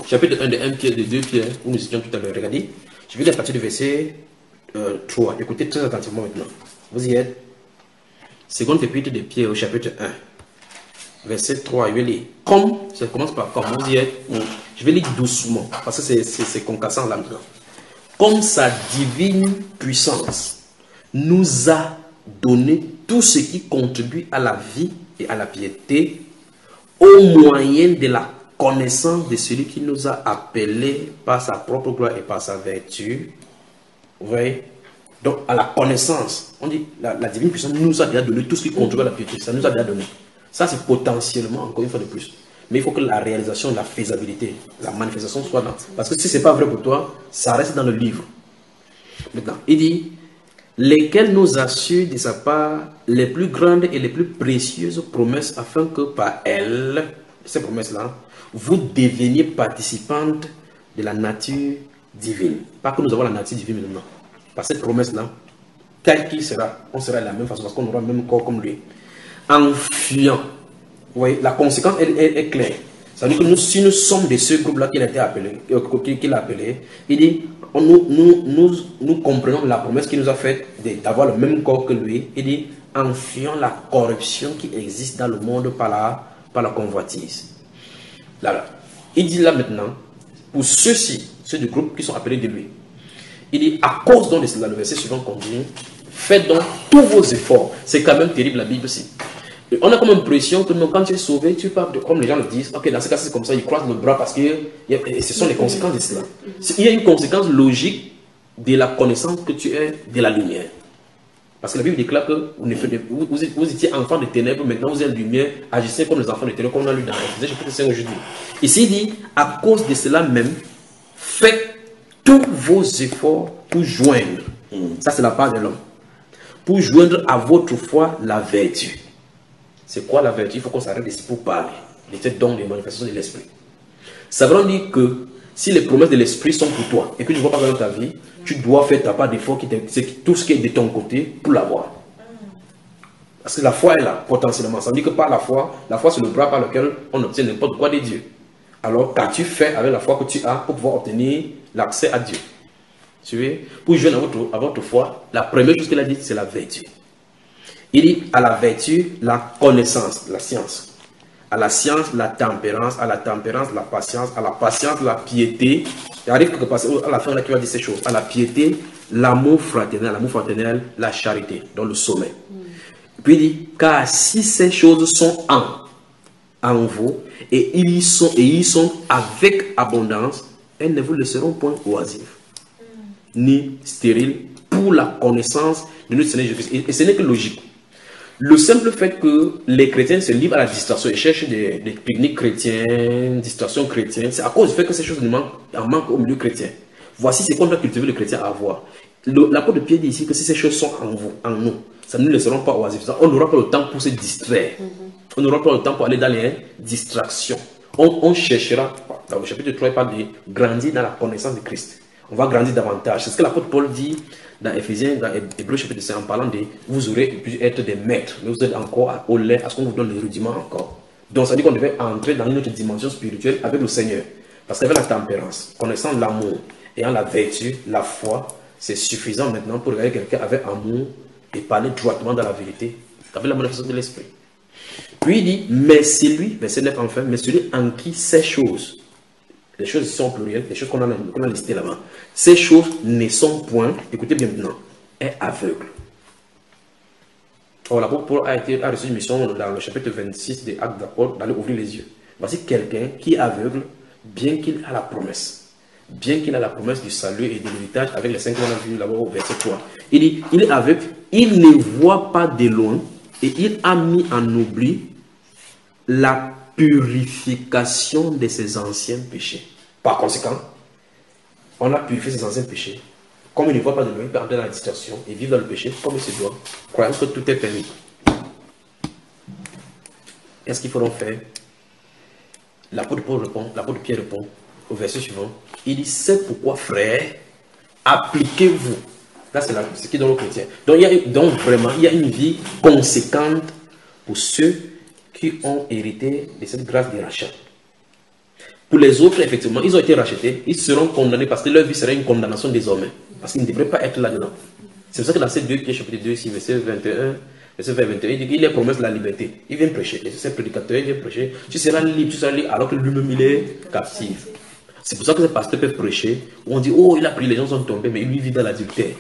Chapitre 1 de 1 Pierre, de 2 Pierre, où nous étions tout à l'heure. Regardez, je vais lire à partir du verset 3. Écoutez très attentivement maintenant. Vous y êtes. Seconde épître de Pierre au chapitre 1. Verset 3, je vais lire. Comme, ça commence par comme, vous y êtes. Je vais lire doucement, parce que c'est concassant là maintenant. Comme sa divine puissance nous a donné tout ce qui contribue à la vie et à la piété, au moyen de la connaissance de celui qui nous a appelés par sa propre gloire et par sa vertu. Vous voyez? Donc, à la connaissance, on dit, la divine puissance nous a déjà donné tout ce qui contribue à la piété. Ça nous a déjà donné. Ça, c'est potentiellement, encore une fois de plus. Mais il faut que la réalisation, la faisabilité, la manifestation soit là. Parce que si ce n'est pas vrai pour toi, ça reste dans le livre. Maintenant, il dit, lesquels nous assurent de sa part les plus grandes et les plus précieuses promesses, afin que par elles, ces promesses-là, vous deveniez participantes de la nature divine. Pas que nous avons la nature divine maintenant. Par cette promesse-là, tel qu'il sera, on sera de la même façon, parce qu'on aura le même corps comme lui. En fuyant. Vous voyez, la conséquence est claire. Ça veut dire que si nous sommes de ce groupe-là qu'il a appelé, il dit, nous comprenons la promesse qu'il nous a faite d'avoir le même corps que lui. Il dit, en fuyant la corruption qui existe dans le monde par la convoitise. Là, il dit là maintenant, pour ceux-ci, ceux du groupe qui sont appelés de lui, il dit, à cause donc de cela, le verset suivant continue, faites donc tous vos efforts. C'est quand même terrible la Bible aussi. Et on a comme impression que quand tu es sauvé, tu parles de, comme les gens le disent, ok, dans ce cas c'est comme ça, ils croisent le bras parce que ce sont les conséquences de cela. Il y a une conséquence logique de la connaissance que tu es de la lumière. Parce que la Bible déclare que vous étiez enfants de ténèbres, maintenant vous êtes lumière, agissez comme les enfants de ténèbres, comme on a lu dans Éphésiens chapitre 5 aujourd'hui. Ici il dit, à cause de cela même, faites tous vos efforts pour joindre. Ça c'est la part de l'homme. Pour joindre à votre foi la vertu. C'est quoi la vertu? Il faut qu'on s'arrête ici pour parler. Les dons, les manifestations de l'esprit. Ça veut dire que si les promesses de l'esprit sont pour toi et que tu ne vois pas dans ta vie, tu dois faire ta part d'effort, tout ce qui est de ton côté pour l'avoir. Parce que la foi est là, potentiellement. Ça veut dire que par la foi c'est le bras par lequel on obtient n'importe quoi de Dieu. Alors, qu'as-tu fait avec la foi que tu as pour pouvoir obtenir l'accès à Dieu? Tu vois, pour joindre à votre foi, la première chose qu'il a dit, c'est la vertu. Il dit à la vertu, la connaissance, la science. à la science, la tempérance, à la tempérance, la patience, à la patience, la piété. Il arrive quelque part, à la fin, là, qui va dire ces choses. À la piété, l'amour fraternel, la charité, dans le sommet. Puis il dit, car si ces choses sont en vous, et ils sont avec abondance, elles ne vous laisseront point oisives, ni stériles, pour la connaissance de notre Seigneur Jésus-Christ. Et ce n'est que logique. Le simple fait que les chrétiens se livrent à la distraction et cherchent des techniques chrétiennes, distractions chrétiennes, c'est à cause du fait que ces choses en manquent au milieu chrétien. Voici ce qu'on doit cultiver le chrétien à avoir. L'apôtre Pierre dit ici que si ces choses sont en vous, en nous, ça ne nous laisseront pas oisifs. On n'aura pas le temps pour se distraire. On n'aura pas le temps pour aller dans les distractions. On cherchera, dans le chapitre 3, il parle de grandir dans la connaissance de Christ. On va grandir davantage. C'est ce que l'apôtre Paul dit dans Éphésiens, dans Hébreux chapitre 5, en parlant de vous aurez pu être des maîtres, mais vous êtes encore au lait, à ce qu'on vous donne les rudiments encore. Donc ça veut dire qu'on devait entrer dans une autre dimension spirituelle avec le Seigneur. Parce qu'avec la tempérance, connaissant l'amour, ayant la vertu, la foi, c'est suffisant maintenant pour regarder quelqu'un avec amour et parler droitement dans la vérité, avec la manifestation de l'esprit. Puis il dit, mais c'est lui, verset 9 enfin, mais celui en qui ces choses, les choses sont plurielles, les choses qu'on a listées là-bas, ces choses ne sont point, écoutez bien maintenant, est aveugle. Or, l'apôtre Paul a reçu une mission dans le chapitre 26 des Actes d'Apôtres d'aller ouvrir les yeux. Voici quelqu'un qui est aveugle, bien qu'il a la promesse. Bien qu'il a la promesse du salut et de l'héritage avec les 5 qu'on a vus là-bas au verset 3. Il dit, il est aveugle, il ne voit pas de loin et il a mis en oubli la purification de ses anciens péchés. Par conséquent, on a purifié ses anciens péchés. Comme il ne voit pas de loin, il peut entrer dans la distraction et vivre dans le péché comme il se doit, croyant que tout est permis. Qu'est-ce qu'il faudra faire? L'apôtre Pierre répond au verset suivant. Il dit, c'est pourquoi, frère, appliquez-vous. Là, c'est ce qui est dans le chrétien. Donc, vraiment, il y a une vie conséquente pour ceux qui ont hérité de cette grâce de rachat. Pour les autres, effectivement, ils ont été rachetés, ils seront condamnés parce que leur vie serait une condamnation désormais. Parce qu'ils ne devraient pas être là-dedans. C'est pour ça que dans ces deux, chapitre 2, ici, verset 21, verset 21, il dit qu'il est promesse de la liberté. Il vient prêcher. C'est prédicateur, il vient prêcher. Tu seras libre, alors que lui-même, il est captif. C'est pour ça que ces pasteurs peuvent prêcher, où on dit, oh, il a pris, les gens sont tombés, mais lui vit dans l'adultère.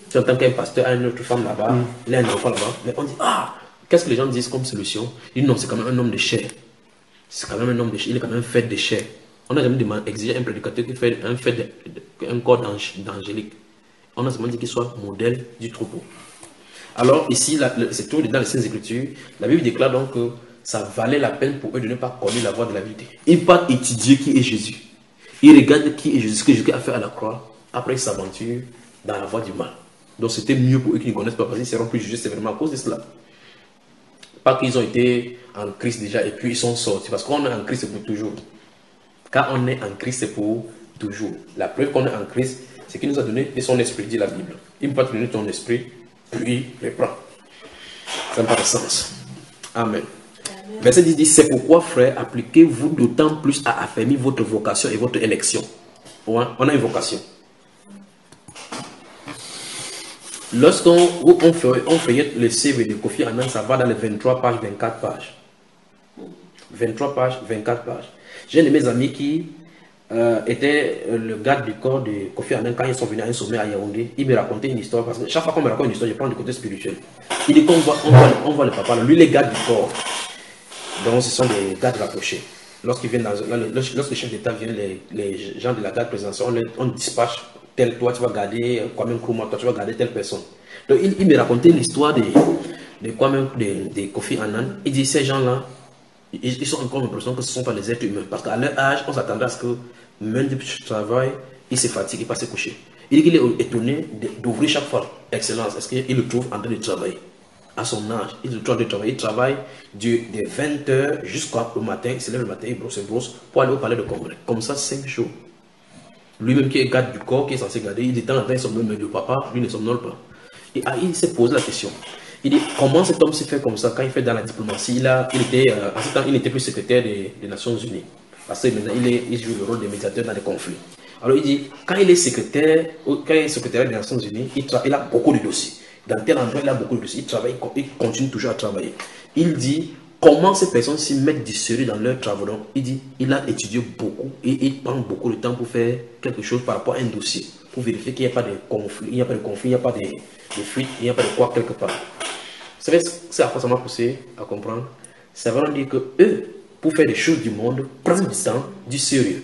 Tu entends qu'un pasteur a une autre femme là-bas, il a un enfant là-bas, mais on dit, ah, qu'est-ce que les gens disent comme solution? Ils disent, non, c'est quand même un homme de chair. C'est quand même un homme de chair, il est quand même fait de chair. On n'a jamais exigé un prédicateur qui fait un corps d'angélique. On a seulement dit qu'il soit modèle du troupeau. Alors ici, c'est tout dans les Saintes Écritures, la Bible déclare donc que ça valait la peine pour eux de ne pas connaître la voie de la vérité. Ils partent étudier qui est Jésus. Ils regardent qui est Jésus, ce que Jésus a fait à la croix. Après, ils s'aventurent dans la voie du mal. Donc c'était mieux pour eux qu'ils ne connaissent pas parce qu'ils seront plus jugés. C'est vraiment à cause de cela. Pas qu'ils ont été en Christ déjà et puis ils sont sortis. Parce qu'on est en Christ, c'est pour toujours. Quand on est en Christ, c'est pour toujours. La preuve qu'on est en Christ, c'est qu'il nous a donné son esprit, dit la Bible. Il ne peut pas te donner ton esprit, puis il reprend. Ça n'a pas de sens. Amen. Verset 10 dit, c'est pourquoi, frère, appliquez-vous d'autant plus à affermir votre vocation et votre élection. Ouais, on a une vocation. Lorsqu'on feuillette le CV de Kofi Annan, ça va dans les 23 pages, 24 pages. 23 pages, 24 pages. J'ai un de mes amis qui était le garde du corps de Kofi Annan quand ils sont venus à un sommet à Yaoundé. Il me racontait une histoire, parce que chaque fois qu'on me raconte une histoire, je prends du côté spirituel. Il dit qu'on voit le papa, là. Lui, les gardes du corps. Donc, ce sont des gardes rapprochés. Lorsqu'ils viennent lorsque le chef d'État vient, les gens de la garde présidentielle, on dispatche tel, toi tu vas garder Kwame Nkrumah, toi tu vas garder telle personne. Donc, il me racontait l'histoire de Kofi Annan. Il dit, ces gens-là, ils sont encore l'impression que ce ne sont pas les êtres humains. Parce qu'à leur âge, on s'attendrait à ce que, même depuis le travail, ils se fatiguent, ils passent se coucher. Il dit qu'il est étonné d'ouvrir chaque fois Excellence. Est-ce qu'il le trouve en train de travailler? À son âge, il travaille des 20h jusqu'au matin, il se lève le matin, il brosse pour aller au palais de congrès. Comme ça, 5 jours. Lui-même qui est garde du corps, qui est censé garder, il dit de temps en temps, il somnole, mais le papa, lui ne somnole pas. Et il s'est posé la question. Il dit, comment cet homme s'est fait comme ça quand il fait dans la diplomatie? En ce temps, il n'était plus secrétaire des Nations Unies. Parce que maintenant, il joue le rôle de médiateur dans les conflits. Alors il dit, quand il est secrétaire des Nations Unies, il a beaucoup de dossiers. Dans tel endroit, il a beaucoup de dossiers. Il travaille, il continue toujours à travailler. Il dit, comment ces personnes s'y mettent du sérieux dans leurs travaux. Donc, il dit, il a étudié beaucoup et il prend beaucoup de temps pour faire quelque chose par rapport à un dossier, pour vérifier qu'il n'y a pas de conflit, il n'y a pas de conflit, il n'y a pas de fuite, il n'y a pas de quoi quelque part. Vous savez, c'est à quoi ça m'a poussé à comprendre. Ça veut dire que eux, pour faire des choses du monde, prennent du temps, du sérieux.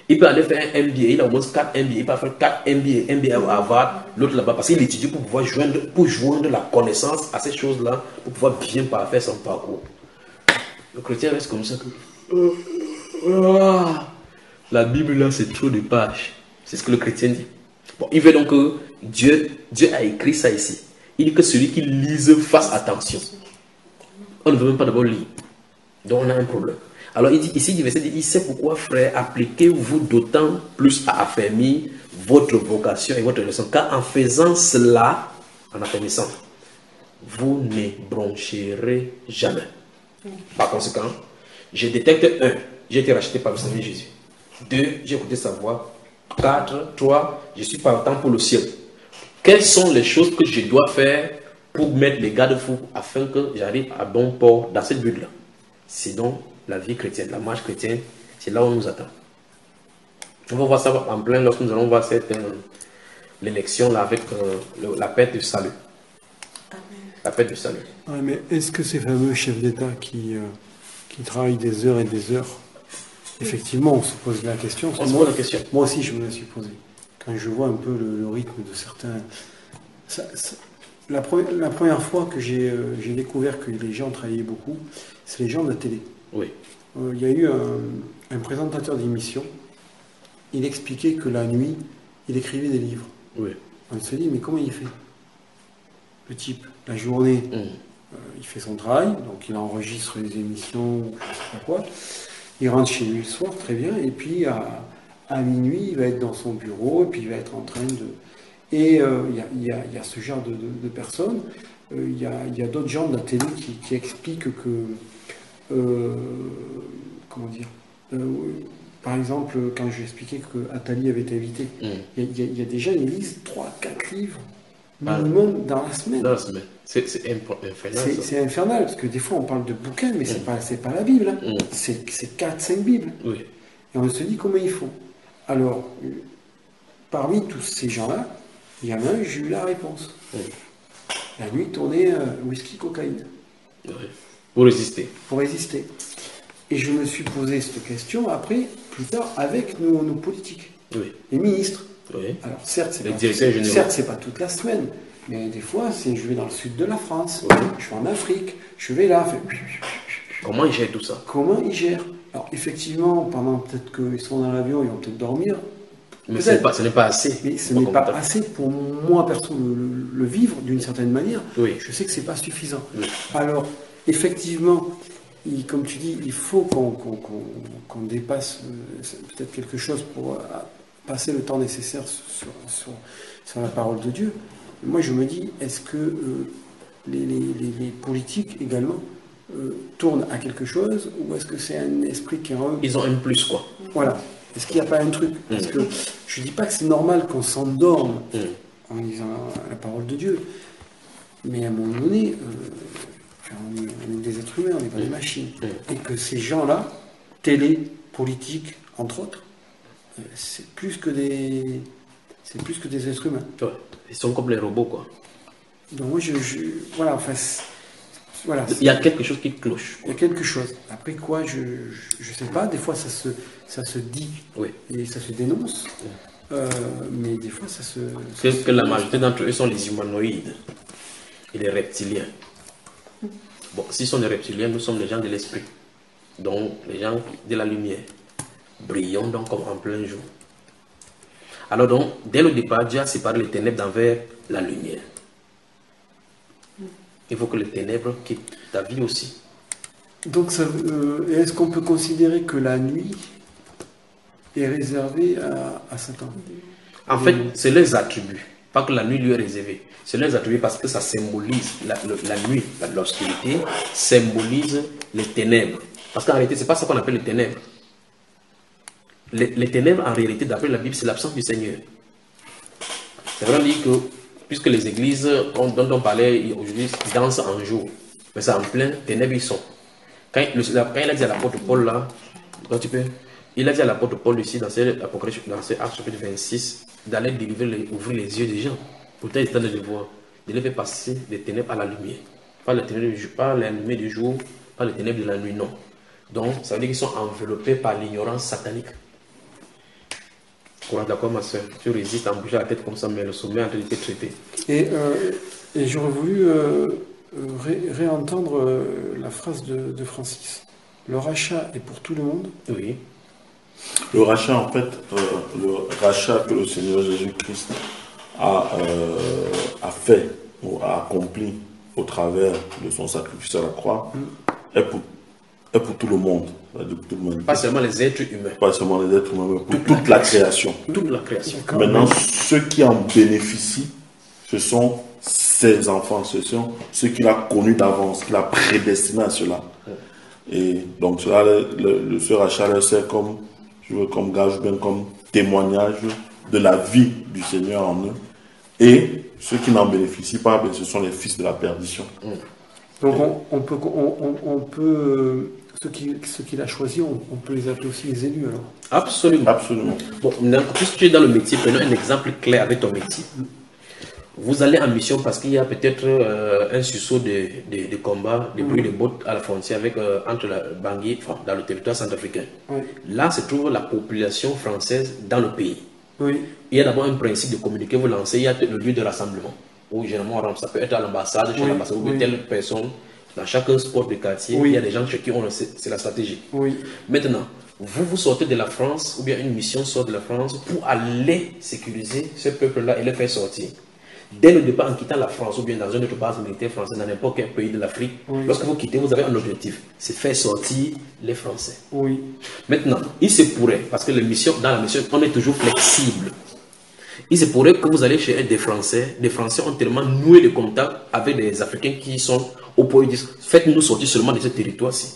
Il peut aller faire un MBA, il a au moins 4 MBA, il peut faire 4 MBA, MBA à Harvard, l'autre là-bas, parce qu'il étudie pour pouvoir joindre la connaissance à ces choses-là, pour pouvoir bien faire son parcours. Le chrétien reste comme ça. La Bible là, c'est trop de pages. C'est ce que le chrétien dit. Bon, il veut donc que Dieu a écrit ça ici. Il dit que celui qui lise fasse attention. On ne veut même pas d'abord lire. Donc on a un problème. Alors il dit ici, du verset dit, il sait pourquoi, frère, appliquez-vous d'autant plus à affermir votre vocation et votre leçon. Car en faisant cela, en affermissant, vous ne broncherez jamais. Par conséquent, je détecte 1, j'ai été racheté par le Seigneur Jésus. 2, j'ai écouté sa voix. 4, 3, je suis partant pour le ciel. Quelles sont les choses que je dois faire pour mettre les garde-fous afin que j'arrive à bon port dans cette bulle-là? C'est donc la vie chrétienne, la marche chrétienne, c'est là où on nous attend. On va voir ça en plein lorsque nous allons voir l'élection là avec la paix du salut. Amen. La paix du salut. Ouais, mais est-ce que ces fameux chefs d'État qui travaillent des heures et des heures, effectivement, on se pose la question. On se pose la question. Moi aussi, je me la suis posée. Quand je vois un peu le rythme de certains... La première fois que j'ai découvert que les gens travaillaient beaucoup, c'est les gens de la télé. Oui. Il y a eu un présentateur d'émission, il expliquait que la nuit, il écrivait des livres. Oui. On se dit, mais comment il fait? Le type, la journée, il fait son travail, donc il enregistre les émissions, je ne sais pas quoi. Il rentre chez lui le soir, très bien, et puis à minuit, il va être dans son bureau, et puis il va être en train de... Et il y a ce genre de personnes. Il y a d'autres gens de la télé qui expliquent que... comment dire par exemple, quand j'ai expliqué qu'Atali avait été invité, il y a des gens qui lisent 3-4 livres minimum dans la semaine. Dans la semaine. C'est infernal. C'est infernal, parce que des fois on parle de bouquins, mais c'est pas la Bible. Hein. C'est 4-5 Bibles. Oui. Et on se dit comment il faut. Alors, parmi tous ces gens-là, il y en a un, j'ai eu la réponse. Oui. La nuit tournait whisky, cocaïne. Oui. Pour résister. Pour résister. Et je me suis posé cette question après, plus tard, avec nos politiques. Oui. Les ministres. Oui. Alors certes, c'est pas toute la semaine, mais des fois, je vais dans le sud de la France, je vais en Afrique, je vais là. Comment ils gèrent tout ça? Comment ils gèrent? Alors effectivement, pendant peut-être qu'ils sont dans l'avion, ils vont peut-être dormir. Mais ce n'est pas assez. Mais ce n'est pas assez pour moi, perso, le vivre d'une certaine manière. Oui. Je sais que c'est pas suffisant. Oui. Alors, effectivement, comme tu dis, il faut qu'on dépasse peut-être quelque chose pour passer le temps nécessaire sur la parole de Dieu. Moi, je me dis, est-ce que les politiques également tournent à quelque chose, ou est-ce que c'est un esprit qui est en eux? Ils ont un plus, quoi. Voilà. Est-ce qu'il n'y a pas un truc? Parce que je ne dis pas que c'est normal qu'on s'endorme en lisant la parole de Dieu, mais à un moment donné, on est des êtres humains, on n'est pas des machines. Et que ces gens-là, télé, politique, entre autres, c'est plus que des êtres humains. Ouais. Ils sont comme les robots, quoi. Donc moi, voilà, enfin, voilà. Il y a quelque chose qui cloche. Il y a quelque chose. Après quoi, je sais pas. Des fois, ça se dit et ça se dénonce. Mais des fois, ça se... Que la majorité d'entre eux sont les humanoïdes et les reptiliens. Bon, s'ils sont des reptiliens, nous sommes les gens de l'esprit. Donc, les gens de la lumière. Brillons donc comme en plein jour. Alors donc, dès le départ, Dieu a séparé les ténèbres d'envers la lumière. Il faut que les ténèbres quittent ta vie aussi. Donc, est-ce qu'on peut considérer que la nuit est réservée à Satan? En fait, c'est leurs attributs. Pas que la nuit lui est réservée. C'est leurs attributs parce que ça symbolise la nuit, l'obscurité, symbolise les ténèbres. Parce qu'en réalité, ce n'est pas ça qu'on appelle les ténèbres. Les ténèbres, en réalité, d'après la Bible, c'est l'absence du Seigneur. C'est vrai dire que, puisque les églises dont on parlait aujourd'hui dansent en jour, mais c'est en plein ténèbres ils sont. Quand il a dit à l'apôtre Paul là, il a dit à l'apôtre Paul ici dans ces Actes chapitre 26 d'aller ouvrir les yeux des gens. Pourtant, il était dans le devoir. De les faire passer des ténèbres à la lumière. Pas les lumière du jour, pas les ténèbres de la nuit, non. Donc, ça veut dire qu'ils sont enveloppés par l'ignorance satanique. D'accord, ma soeur, tu résistes à me bouger la tête comme ça, mais le sommet est en train de te traiter. Et j'aurais voulu réentendre la phrase de Francis. Le rachat est pour tout le monde. Oui. Le rachat, en fait, le rachat que le Seigneur Jésus-Christ a fait ou a accompli au travers de son sacrifice à la croix est pour tout le monde. Pour toute l'humanité. Pas seulement les êtres humains. Pas seulement les êtres humains, mais pour toute la création. Toute la création. Maintenant, ceux qui en bénéficient, ce sont ses enfants, ce sont ceux qu'il a connus d'avance, qu'il a prédestinés à cela. Et donc, cela, ce rachat leur sert comme gage, bien comme témoignage de la vie du Seigneur en eux. Et ceux qui n'en bénéficient pas, ce sont les fils de la perdition. Donc on peut ceux qu'il a choisis, on peut les appeler aussi les élus alors. Absolument. Absolument. Bon, puisque tu es dans le métier, prenons un exemple clair avec ton métier. Vous allez en mission parce qu'il y a peut-être un sursaut de combat, de bruit de bottes à la frontière entre la Bangui, enfin, dans le territoire centrafricain. Oui. Là se trouve la population française dans le pays. Oui. Il y a d'abord un principe de communiquer, vous lancez, il y a le lieu de rassemblement. Où généralement, ça peut être à l'ambassade, chez l'ambassade, ou telle personne. Dans chaque sport de quartier, il y a des gens chez qui c'est la stratégie. Oui. Maintenant, vous sortez de la France, ou bien une mission sort de la France pour aller sécuriser ce peuple-là et le faire sortir. Dès le départ, en quittant la France, ou bien dans une autre base militaire française, dans n'importe quel pays de l'Afrique, lorsque vous quittez, vous avez un objectif, c'est faire sortir les Français. Oui. Maintenant, il se pourrait, parce que dans la mission, on est toujours flexible. Il se pourrait que vous allez chez des Français ont tellement noué de contacts avec des Africains qui sont au point de dire, faites-nous sortir seulement de ce territoire-ci.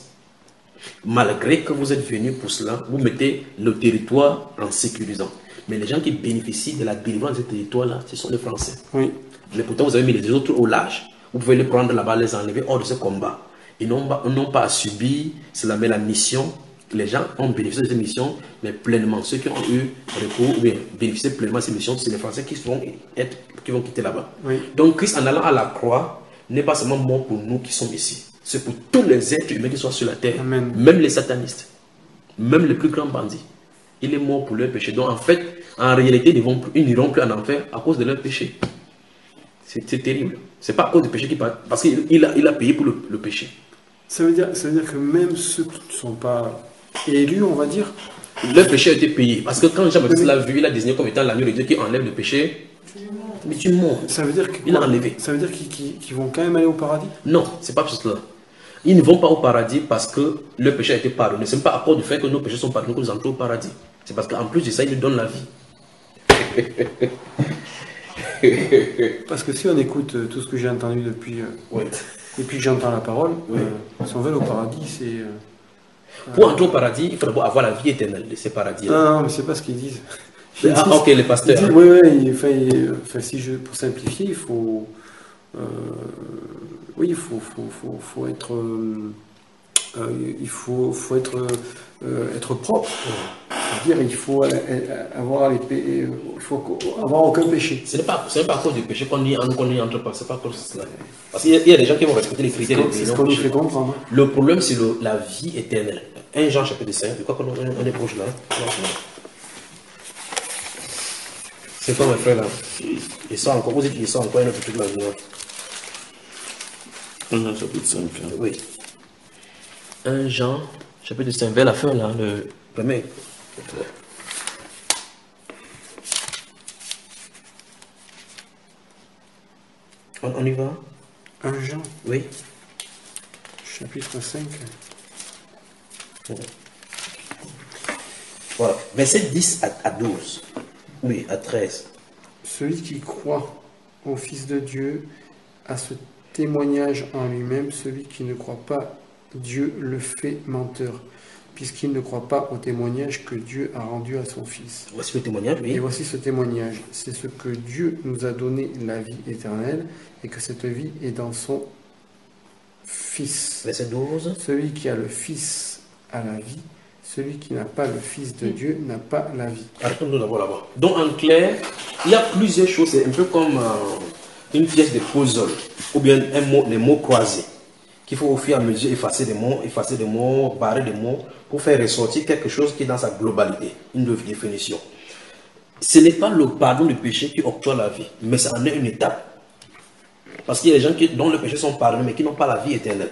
Malgré que vous êtes venus pour cela, vous mettez le territoire en sécurisant. Mais les gens qui bénéficient de la délivrance de ce territoire-là, ce sont les Français. Oui. Mais pourtant, vous avez mis les autres au large. Vous pouvez les prendre là-bas, les enlever hors de ce combat. Ils n'ont pas à subir cela, mais la mission, les gens ont bénéficié de cette mission, mais pleinement. Ceux qui ont eu recours ou bien bénéficié pleinement de cette mission, c'est les Français qui vont quitter là-bas. Oui. Donc, Christ, en allant à la croix, n'est pas seulement mort pour nous qui sommes ici. C'est pour tous les êtres humains qui sont sur la terre. Amen. Même les satanistes, même les plus grands bandits. Il est mort pour leurs péchés. Donc, en fait, en réalité, ils n'iront plus en enfer à cause de leurs péchés. C'est terrible. C'est pas à cause du péché qu'il parle, parce qu'il a payé pour le péché. Ça veut dire que même ceux qui ne sont pas élus, on va dire, leur péché a été payé. Parce que quand Jean-Baptiste l'a vu, il a désigné comme étant l'agneau de Dieu qui enlève le péché. Mais tu mens. Ça veut dire Il a enlevé. Ça veut dire qu'ils vont quand même aller au paradis? Non, c'est pas juste cela. Ils ne vont pas au paradis parce que leur péché a été pardonné. Ce n'est pas à cause du fait que nos péchés sont pardonnés que nous entrons au paradis. C'est parce qu'en plus de ça, il nous donne la vie. Parce que si on écoute tout ce que j'ai entendu depuis que j'entends la parole, si on veut au paradis, c'est... Pour entrer au paradis, il faut d'abord avoir la vie éternelle de ces paradis-là. Non, mais c'est pas ce qu'ils disent. Ok, les pasteurs. Pour simplifier, il faut... il faut être... il faut être propre. C'est-à-dire il faut avoir aucun péché. Ce n'est pas à cause du péché qu'on n'y entre pas. C'est pas à cause de cela. Parce qu'il y a des gens qui vont respecter les critères. C'est ce qu'on nous fait comprendre. Le problème, c'est la vie éternelle. 1 Jean chapitre 5, je crois qu'on est proche là. C'est quoi mes frères là? Ils sont encore, vous dites qu'ils sont encore un autre truc là. 1 Jean chapitre 5. Oui. 1 Jean chapitre 5, vers la fin là, le premier. On y va? 1 Jean? Oui. Chapitre 5. Voilà. Verset 10 à 12. Oui, à 13. Celui qui croit au Fils de Dieu a ce témoignage en lui-même. Celui qui ne croit pas Dieu le fait menteur, puisqu'il ne croit pas au témoignage que Dieu a rendu à son Fils. Voici le témoignage, oui. Et voici ce témoignage. C'est ce que Dieu nous a donné la vie éternelle, et que cette vie est dans son Fils. Verset 12. Celui qui a le Fils a la vie. Celui qui n'a pas le Fils de Dieu n'a pas la vie. Arrêtons-nous d'abord là-bas. Donc en clair, il y a plusieurs choses. C'est un peu comme une pièce de puzzle ou bien les mots croisés. Qu'il faut au fur et à mesure effacer des mots, barrer des mots pour faire ressortir quelque chose qui est dans sa globalité, une définition. Ce n'est pas le pardon du péché qui octroie la vie, mais ça en est une étape. Parce qu'il y a des gens dont les péchés sont pardonnés, mais qui n'ont pas la vie éternelle.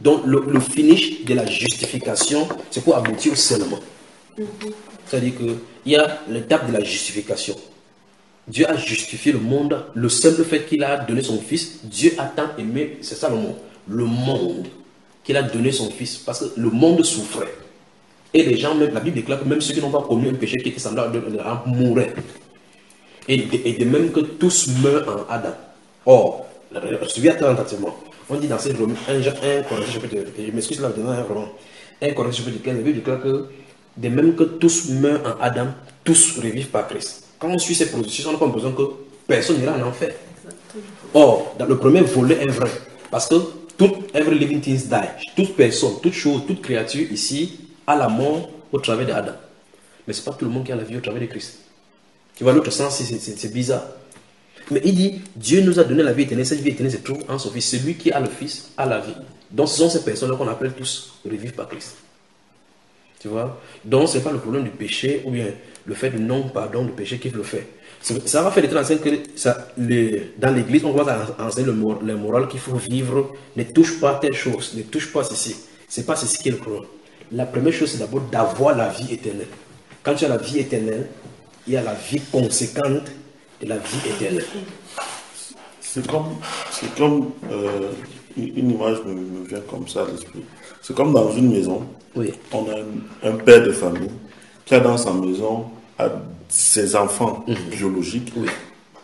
Donc le finish de la justification, c'est pour aboutir au scellement. C'est-à-dire qu'il y a l'étape de la justification. Dieu a justifié le monde. Le simple fait qu'il a donné son Fils, Dieu a tant aimé, c'est ça le mot, le monde, qu'il a donné son Fils. Parce que le monde souffrait. Et les gens, même, la Bible déclare que même ceux qui n'ont pas commis un péché qui était semblable mouraient. Et de même que tous meurent en Adam. Or, suivez attentivement. On dit dans ces Romains, 1 Corinthiens chapitre, je m'excuse là, maintenant, vraiment, 1 Corinthiens chapitre 15, la Bible déclare que de même que tous meurent en Adam, tous revivent par Christ. Quand on suit ces processus, on n'a pas besoin que personne n'ira en enfer. Or, dans le premier volet est vrai. Parce que every living thing die. Toute personne, toute chose, toute créature ici a la mort au travers d'Adam. Mais ce n'est pas tout le monde qui a la vie au travers de Christ. Tu vois, l'autre sens, c'est bizarre. Mais il dit, Dieu nous a donné la vie éternelle. Cette vie éternelle se trouve en son Fils. Celui qui a le Fils a la vie. Donc ce sont ces personnes-là qu'on appelle tous revivre par Christ. Tu vois? Donc ce n'est pas le problème du péché ou bien le fait du non-pardon du péché qui le fait. Ça va faire des temps que dans l'église, on va enseigner le moral qu'il faut vivre. Ne touche pas telle chose, ne touche pas ceci. Ce n'est pas ceci qui est le problème. La première chose, c'est d'abord d'avoir la vie éternelle. Quand tu as la vie éternelle, il y a la vie conséquente de la vie éternelle. C'est comme une image me vient comme ça à l'esprit. C'est comme dans une maison, oui. On a un père de famille qui a dans sa maison ses enfants biologiques, oui.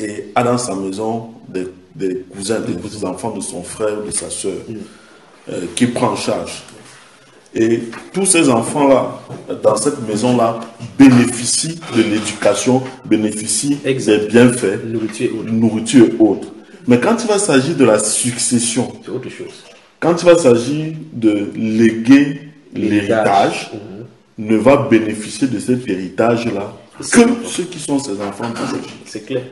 Et a dans sa maison des cousins, des enfants de son frère ou de sa soeur, qui prend en charge. Et tous ces enfants-là, dans cette maison-là, bénéficient de l'éducation, bénéficient des bienfaits, nourriture et autres. Mais quand il va s'agir de la succession, c'est autre chose. Quand il va s'agir de léguer l'héritage, ne va bénéficier de cet héritage-là que ceux qui sont ses enfants biologiques. C'est clair.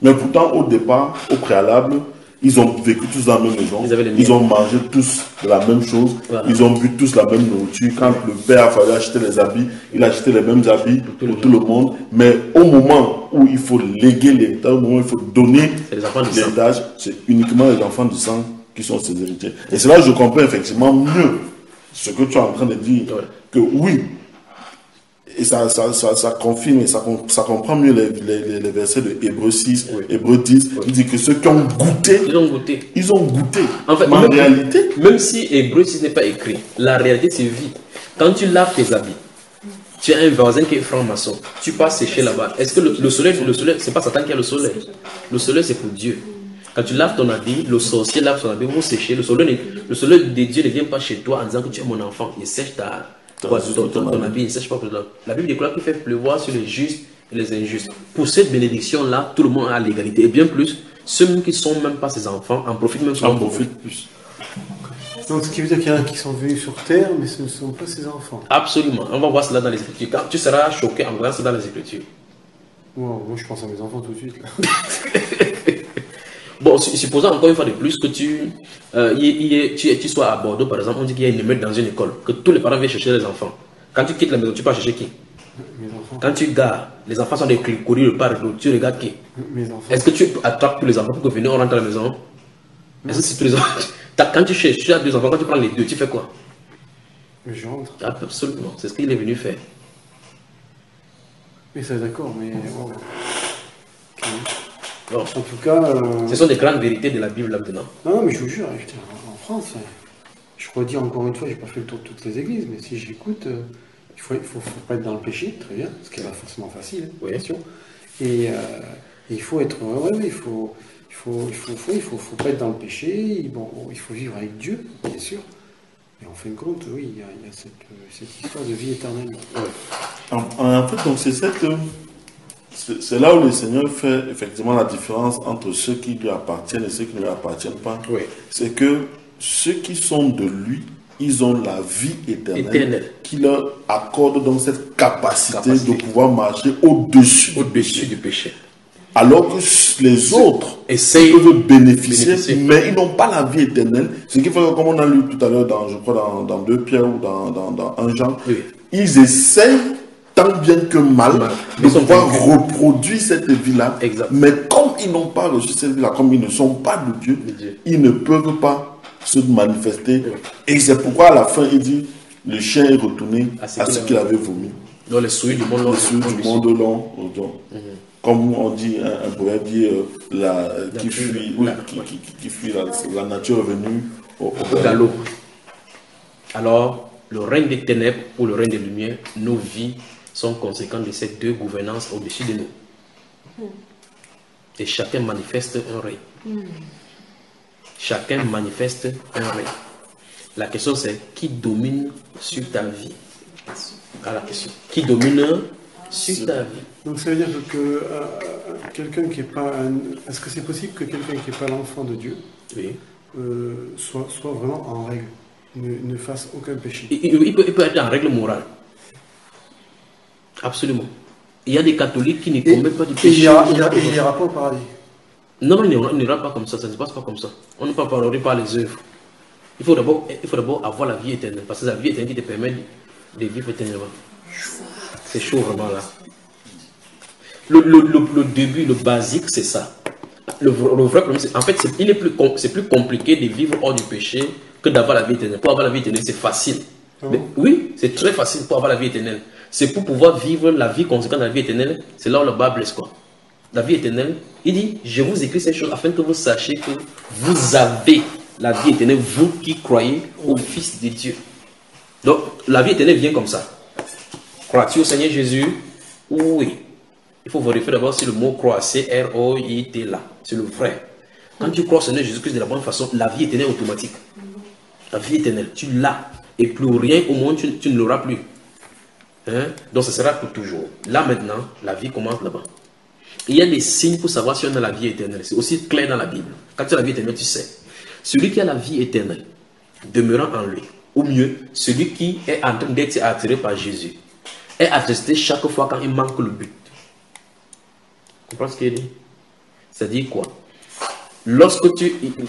Mais pourtant, au départ, au préalable, ils ont vécu tous dans la même maison, ils ont mangé tous de la même chose, voilà. Ils ont bu tous la même nourriture. Quand le père a fallu acheter les habits, il a acheté les mêmes habits pour tout le monde. Mais au moment où il faut léguer l'héritage, au moment où il faut donner l'héritage, c'est uniquement les enfants du sang qui sont ses héritiers. Et c'est là que je comprends effectivement mieux ce que tu es en train de dire, que oui, et ça confirme, et ça comprend mieux les versets de Hébreux 6, Hébreux 10, il dit que ceux qui ont goûté, ils ont goûté. En fait, en réalité, même si Hébreux 6 n'est pas écrit, la réalité c'est vie. Quand tu laves tes habits, tu as un voisin qui est franc-maçon, tu passes sécher là-bas. Est-ce que le soleil, c'est pas Satan qui a le soleil? Le soleil c'est pour Dieu. Quand tu laves ton habit, le sorcier lave son habit pour sécher. Le soleil de Dieu ne vient pas chez toi en disant que tu es mon enfant. Il sèche ton habit, il sèche pas. La Bible déclare qu'il fait pleuvoir sur les justes et les injustes. Pour cette bénédiction-là, tout le monde a l'égalité. Et bien plus, ceux même qui ne sont même pas ses enfants en profitent même plus. Donc ce qui veut dire qu'il y en a qui sont venus sur terre, mais ce ne sont pas ses enfants. Absolument. On va voir cela dans les Écritures. Quand tu seras choqué en voyant cela dans les Écritures. Wow, moi je pense à mes enfants tout de suite. Là. Bon, supposons encore une fois de plus que tu sois à Bordeaux, par exemple, on dit qu'il y a une émeute dans une école, que tous les parents viennent chercher les enfants. Quand tu quittes la maison, tu pars chercher qui? Mes enfants. Quand tu gares, les enfants sont des courir le parc, tu regardes qui? Mes enfants. Est-ce que tu attrapes tous les enfants pour que venir on rentre à la maison? Est-ce que c'est tous les enfants? Quand tu cherches, tu as deux enfants, quand tu prends les deux, tu fais quoi? Je rentre. Absolument, c'est ce qu'il est venu faire. Mais ça d'accord, mais... Oh. Okay. Bon. En tout cas... Ce sont des grandes vérités de la Bible là maintenant. Non, mais je vous jure, en France, je redis encore une fois, j'ai pas fait le tour de toutes les églises, mais si j'écoute, il faut pas être dans le péché, très bien, ce qui est pas forcément facile, oui. Bien sûr. Et il faut être... il faut pas être dans le péché, bon, il faut vivre avec Dieu, bien sûr. Mais en fin de compte, oui, il y a cette histoire de vie éternelle. Ouais. En fait, donc c'est là où le Seigneur fait effectivement la différence entre ceux qui lui appartiennent et ceux qui ne lui appartiennent pas. Oui. C'est que ceux qui sont de lui, ils ont la vie éternelle. Qui leur accorde donc cette capacité de pouvoir marcher au-dessus du péché. Alors que les autres peuvent bénéficier, mais ils n'ont pas la vie éternelle. Ce qui fait que, comme on a lu tout à l'heure, je crois dans 2 Pierre ou dans 1 Jean, ils essayent tant bien que mal de pouvoir reproduire cette vie-là. Mais comme ils n'ont pas reçu cette vie-là, comme ils ne sont pas de Dieu, ils ne peuvent pas se manifester. Et c'est pourquoi à la fin, il dit, le chien est retourné à ce qu'il avait vomi. Dans les souilles du monde long. Comme on dit, un proverbe dit, qui fuit la nature est venue au galop. Alors, le règne des ténèbres ou le règne des lumières, nos vies sont conséquentes de ces deux gouvernances au-dessus de nous. Et chacun manifeste un règne. Chacun manifeste un règne. La question c'est, qui domine sur ta vie? À la question. Qui domine sur ta vie? Donc ça veut dire que quelqu'un qui n'est pas... Est-ce que c'est possible que quelqu'un qui n'est pas l'enfant de Dieu soit vraiment en règle, ne fasse aucun péché? Il peut être en règle morale. Absolument. Il y a des catholiques qui ne commettent pas de péché. Il n'ira pas au paradis. Non, il n'ira pas comme ça, ça ne se passe pas comme ça. On ne peut pas parler par les œuvres. Il faut d'abord avoir la vie éternelle, parce que c'est la vie éternelle qui te permet de vivre éternellement. C'est chaud vraiment là. Le début, le basique, c'est ça. Le vrai problème, c'est en fait, c'est plus compliqué de vivre hors du péché que d'avoir la vie éternelle. Pour avoir la vie éternelle, c'est facile. Mais, oui, c'est très facile pour avoir la vie éternelle. C'est pour pouvoir vivre la vie conséquente de la vie éternelle. C'est là où le bas blesse quoi. La vie éternelle, il dit, je vous écris ces choses afin que vous sachiez que vous avez la vie éternelle, vous qui croyez au Fils de Dieu. Donc, la vie éternelle vient comme ça. Crois-tu au Seigneur Jésus? Oui. Il faut vérifier d'abord si le mot croire, C-R-O-I-T là. C'est le vrai. Quand tu crois au Seigneur Jésus-Christ de la bonne façon, la vie éternelle est automatique. La vie éternelle, tu l'as. Et plus rien au monde, tu ne l'auras plus. Hein? Donc, ce sera pour toujours. Là maintenant, la vie commence là-bas. Il y a des signes pour savoir si on a la vie éternelle. C'est aussi clair dans la Bible. Quand tu as la vie éternelle, tu sais. Celui qui a la vie éternelle, demeurant en lui, ou mieux, celui qui est en train d'être attiré par Jésus, est attesté chaque fois quand il manque le but. Tu comprends ce qu'il dit? Ça dit quoi? Il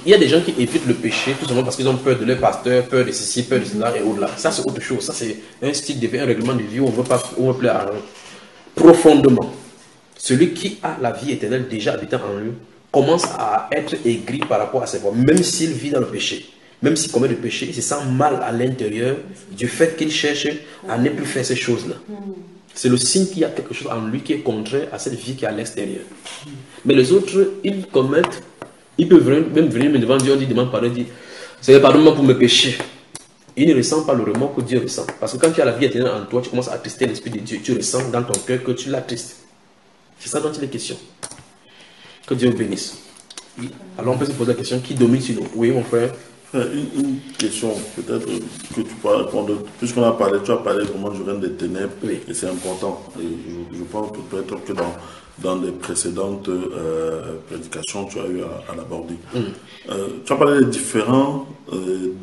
y a des gens qui évitent le péché tout simplement parce qu'ils ont peur de leur pasteur, peur de ceci, peur de cela et au-delà. Ça, c'est autre chose. Ça, c'est un style de vie, un règlement de vie où on veut plaire profondément. Celui qui a la vie éternelle déjà habitant en lui commence à être aigri par rapport à ses voies, même s'il vit dans le péché. Même s'il commet le péché, il se sent mal à l'intérieur du fait qu'il cherche à ne plus faire ces choses-là. C'est le signe qu'il y a quelque chose en lui qui est contraire à cette vie qui est à l'extérieur. Mais les autres, ils commettent, ils peuvent même venir devant Dieu, ils demandent pardon, ils disent, Seigneur, pardonne-moi pour mes péchés. Ils ne ressentent pas le remords que Dieu ressent. Parce que quand tu as la vie éternelle en toi, tu commences à attrister l'Esprit de Dieu. Tu ressens dans ton cœur que tu l'attristes. C'est ça dont il est question. Que Dieu bénisse. Oui. Alors on peut se poser la question, qui domine sur nous? Oui, mon frère. Une question peut-être que tu peux répondre. Puisqu'on a parlé, tu as parlé vraiment du règne des ténèbres. Oui. Et c'est important. Et je pense peut-être que dans les précédentes prédications, tu as eu à l'aborder. Tu as parlé des différentes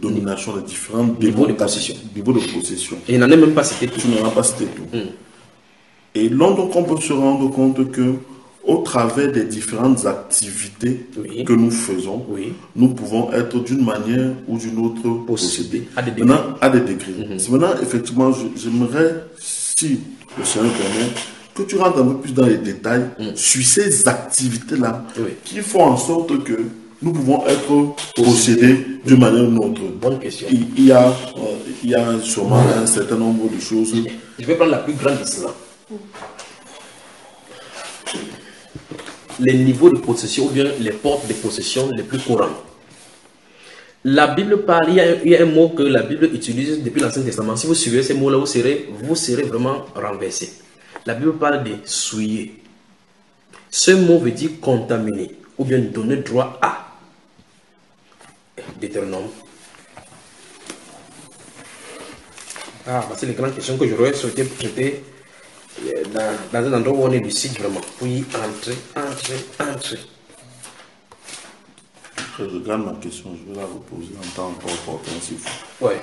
dominations, des différents niveaux de possession. Et il n'en est même pas cité tout. Tu n'en as pas cité tout. Et là, donc, on peut se rendre compte que au travers des différentes activités que nous faisons, nous pouvons être d'une manière ou d'une autre possédés. À des degrés. Maintenant, effectivement, j'aimerais, si le Seigneur permet, que tu rentres un peu plus dans les détails sur ces activités-là qui font en sorte que nous pouvons être possédés d'une manière ou d'une autre. Bonne question. Il y a sûrement un certain nombre de choses. Je vais prendre la plus grande de cela. Les niveaux de possession ou bien les portes de possession les plus courantes. La Bible parle, il y a un mot que la Bible utilise depuis l'Ancien Testament. Si vous suivez ces mots-là, vous serez vraiment renversé. La Bible parle de souiller. Ce mot veut dire contaminer ou bien donner droit à. Deutéronome. C'est les grandes questions que j'aurais souhaité traiter dans un endroit où on est lucide vraiment. Pour y entrer. Je garde ma question, je vais la reposer en temps encore opportun s'il faut. Ouais,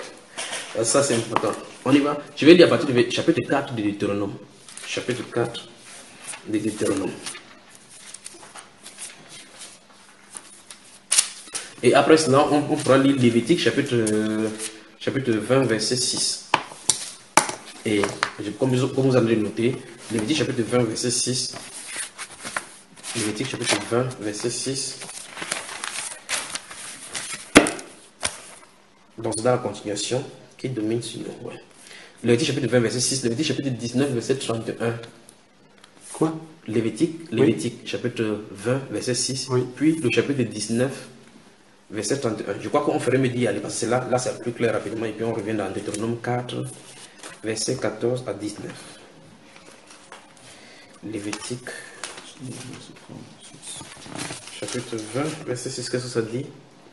ça c'est important. On y va. Je vais lire à partir du chapitre 4 de Deutéronome. Chapitre 4 de Deutéronome. Et après cela, on pourra lire Lévitique chapitre 20, verset 6. Et comme vous allez noter, Lévitique chapitre 20, verset 6. Lévitique chapitre 20, verset 6. Donc c'est dans la continuation qui domine sur nous. Ouais. Lévitique chapitre 20, verset 6. Lévitique chapitre 19, verset 31. Quoi? Lévitique chapitre 20, verset 6. Oui. Puis le chapitre 19, verset 31. Je crois qu'on ferait mieux d'y aller parce que là c'est plus clair rapidement. Et puis on revient dans Deutéronome 4, verset 14 à 19. Lévitique chapitre 20, verset 6. Qu'est-ce que ça dit?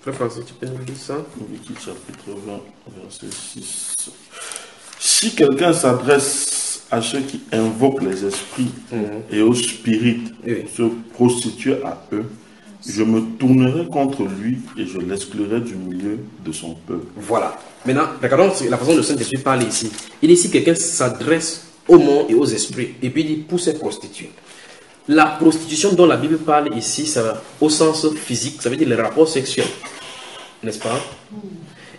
Frère Francis, tu peux nous lire ça? Lévitique chapitre 20, verset 6. Si quelqu'un s'adresse à ceux qui invoquent les esprits et aux spirites, se prostituer à eux, je me tournerai contre lui et je l'exclurai du milieu de son peuple. Voilà. Maintenant, regardons la façon dont le Saint-Esprit parle ici. Il dit ici quelqu'un s'adresse aux mondes et aux esprits, et puis il dit pour se prostituer. La prostitution dont la Bible parle ici, ça va au sens physique, ça veut dire les rapports sexuels, n'est-ce pas?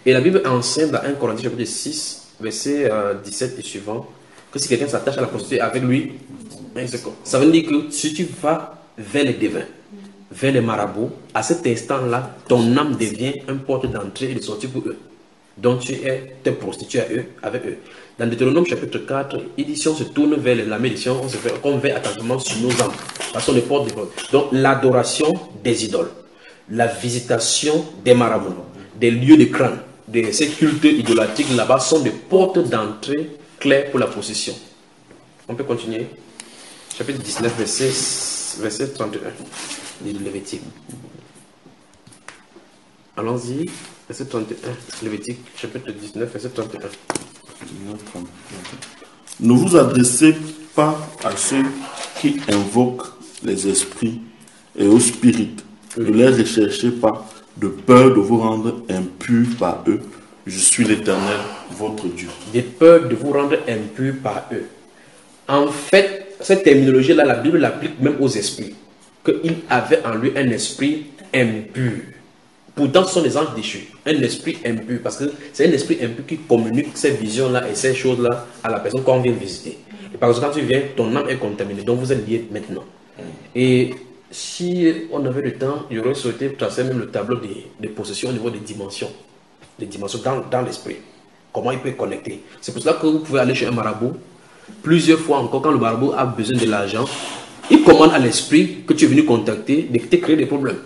Et la Bible enseigne dans 1 Corinthiens chapitre 6, verset 17 et suivant, que si quelqu'un s'attache à la prostituée avec lui, ça veut dire que si tu vas vers les devins, vers les marabouts, à cet instant-là, ton âme devient un porte d'entrée et de sortie pour eux. Donc tu te prostitues à eux, avec eux. Dans Deutéronome chapitre 4, il dit si on se tourne vers la méditation, on se fait qu'on veille attentivement sur nos âmes, parce qu'on est porte de. Donc l'adoration des idoles, la visitation des marabouts, des lieux de crâne, de ces cultes idolâtriques là-bas sont des portes d'entrée claires pour la possession. On peut continuer. Chapitre 19, verset 31 de Lévitique. Allons-y. Verset 31, Lévitique, chapitre 19, verset 31. Ne vous adressez pas à ceux qui invoquent les esprits et aux spirites. Ne les recherchez pas, de peur de vous rendre impurs par eux. Je suis l'Éternel, votre Dieu. De peur de vous rendre impurs par eux. En fait, cette terminologie-là, la Bible l'applique même aux esprits. Qu'il avait en lui un esprit impur. Pourtant, ce sont des anges déchus. Un esprit impur. Parce que c'est un esprit impur qui communique ces visions-là et ces choses-là à la personne qu'on vient visiter. Et par exemple, quand tu viens, ton âme est contaminée. Donc, vous êtes liés maintenant. Et si on avait le temps, il aurait souhaité tracer même le tableau des possessions au niveau des dimensions. Des dimensions dans l'esprit. Comment il peut connecter. C'est pour cela que vous pouvez aller chez un marabout. Plusieurs fois encore, quand le marabout a besoin de l'argent, il commande à l'esprit que tu es venu contacter de te créer des problèmes.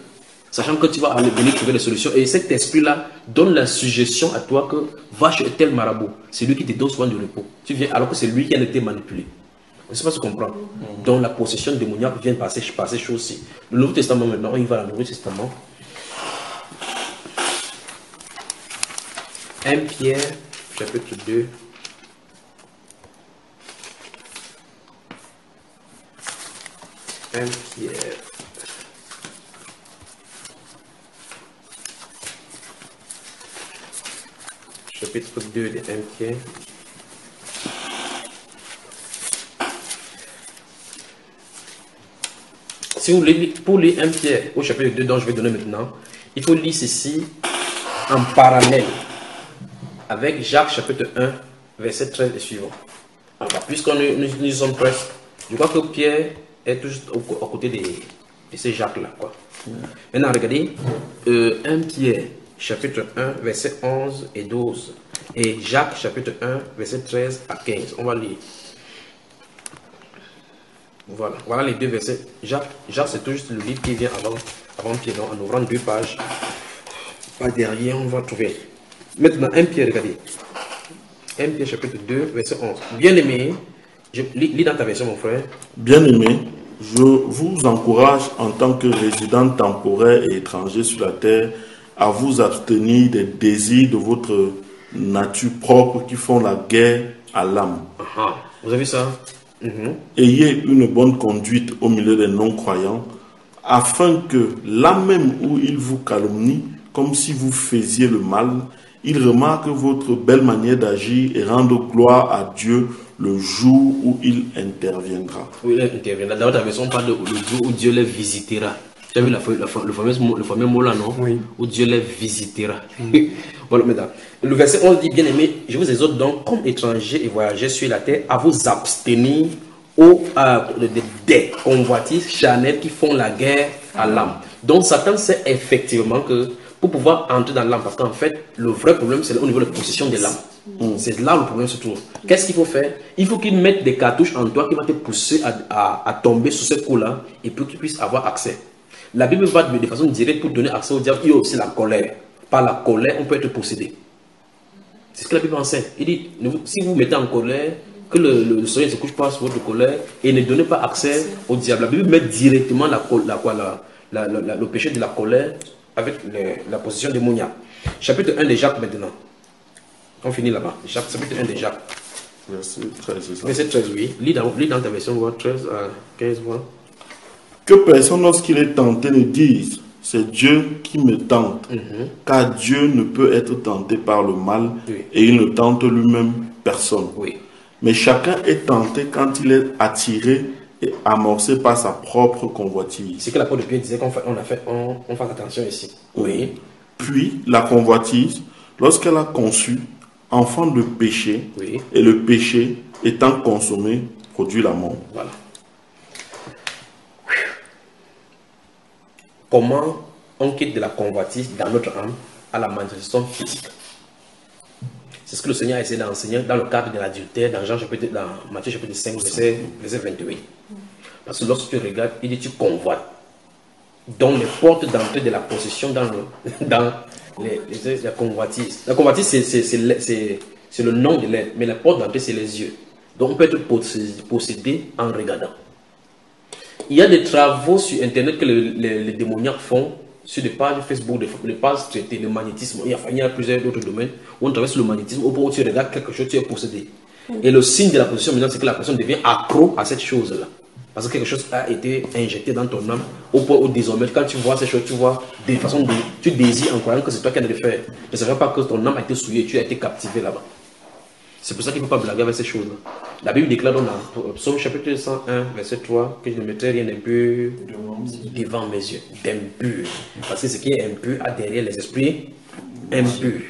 Sachant que tu vas aller venir trouver des solutions. Et cet esprit-là donne la suggestion à toi que va chez tel marabout. C'est lui qui te donne soin de repos. Tu viens alors que c'est lui qui a été manipulé. On ne sait pas se comprendre. Donc la possession démoniaque vient par ces choses-ci. Le Nouveau Testament maintenant, il va dans le Nouveau Testament. 1 Pierre, chapitre 2. Pierre. Chapitre 2 de 1 Pierre. Si vous voulez, pour lire 1 Pierre au chapitre 2 dont je vais donner maintenant, il faut lire ceci en parallèle avec Jacques chapitre 1 verset 13 et suivant. Enfin, puisqu'on nous sommes presque, je crois que Pierre est toujours aux côtés de ces Jacques-là. Maintenant, regardez, 1 Pierre chapitre 1 verset 11 et 12 et Jacques chapitre 1 verset 13 à 15. On va lire. Voilà les deux versets. Jacques c'est tout juste le livre qui vient avant Pierre. Donc, en ouvrant deux pages, pas derrière, on va trouver. Maintenant, 1 Pierre, regardez. 1 Pierre chapitre 2 verset 11. Bien-aimé, je lis dans ta version, mon frère. Bien-aimé, je vous encourage en tant que résident temporaire et étranger sur la terre à vous abstenir des désirs de votre nature propre qui font la guerre à l'âme. Vous avez vu ça? Ayez une bonne conduite au milieu des non-croyants afin que là même où il vous calomnie, comme si vous faisiez le mal, il remarque votre belle manière d'agir et rende gloire à Dieu le jour où il interviendra. Oui, il interviendra. Dans ta version, on parle le jour où Dieu les visitera. Tu as vu le fameux mot là, non? Oui. Où Dieu les visitera. Voilà, mesdames. Le verset 11 dit, bien aimé, je vous exhorte donc, comme étrangers et voyageurs sur la terre, à vous abstenir des convoitises charnelles qui font la guerre à l'âme. Donc Satan sait effectivement que pour pouvoir entrer dans l'âme, parce qu'en fait, le vrai problème, c'est au niveau de la possession de l'âme. C'est là où le problème se trouve. Qu'est-ce qu'il faut faire? Il faut qu'il mette des cartouches en toi qui vont te pousser à tomber sur ce coup-là et pour que tu puisses avoir accès. La Bible va de façon directe pour donner accès au diable. Il y a aussi la colère. Par la colère, on peut être possédé. C'est ce que la Bible enseigne. Il dit, si vous mettez en colère, que le soleil ne se couche pas sur votre colère et ne donnez pas accès au diable. La Bible met directement le péché de la colère avec la possession démoniaque. Chapitre 1 de Jacques maintenant. On finit là-bas. Chapitre 1 de Jacques. Verset 13, c'est ça. Verset 13, oui. Lis dans ta version, 13 à 15, voilà. Que personne, lorsqu'il est tenté, ne dise, c'est Dieu qui me tente, car Dieu ne peut être tenté par le mal, et il ne tente lui-même personne. Oui. Mais chacun est tenté quand il est attiré et amorcé par sa propre convoitise. C'est que l'apôtre Pierre disait qu'on fasse attention ici. Oui. Puis la convoitise, lorsqu'elle a conçu, enfant de péché, Oui. et le péché étant consommé, produit la mort. Voilà. Comment on quitte de la convoitise dans notre âme à la manifestation physique? C'est ce que le Seigneur a essayé d'enseigner dans le cadre de l'adultère, dans Matthieu chapitre 5, verset 28. Parce que lorsque tu regardes, il dit tu convoites. Donc les portes d'entrée de la possession dans la convoitise. La convoitise, c'est le nom de l'aide, mais la porte d'entrée, c'est les yeux. Donc on peut être possédé en regardant. Il y a des travaux sur Internet que les démoniaques font sur des pages Facebook, des pages traitées, le magnétisme. Il y a plusieurs autres domaines où on travaille sur le magnétisme, où tu regardes quelque chose, tu es possédé. Et le signe de la possession maintenant, c'est que la personne devient accro à cette chose-là. Parce que quelque chose a été injecté dans ton âme, au point où désormais, quand tu vois ces choses, tu vois des façons de. Tu désires en croyant que c'est toi qui as de le faire. Ne savais pas que ton âme a été souillée, tu as été captivé là-bas. C'est pour ça qu'il ne faut pas blaguer avec ces choses-là. La Bible déclare dans Psaume chapitre 101, verset 3, que je ne mettrai rien d'impur devant mes yeux. D'impur. Parce que ce qui est impur a derrière les esprits impurs.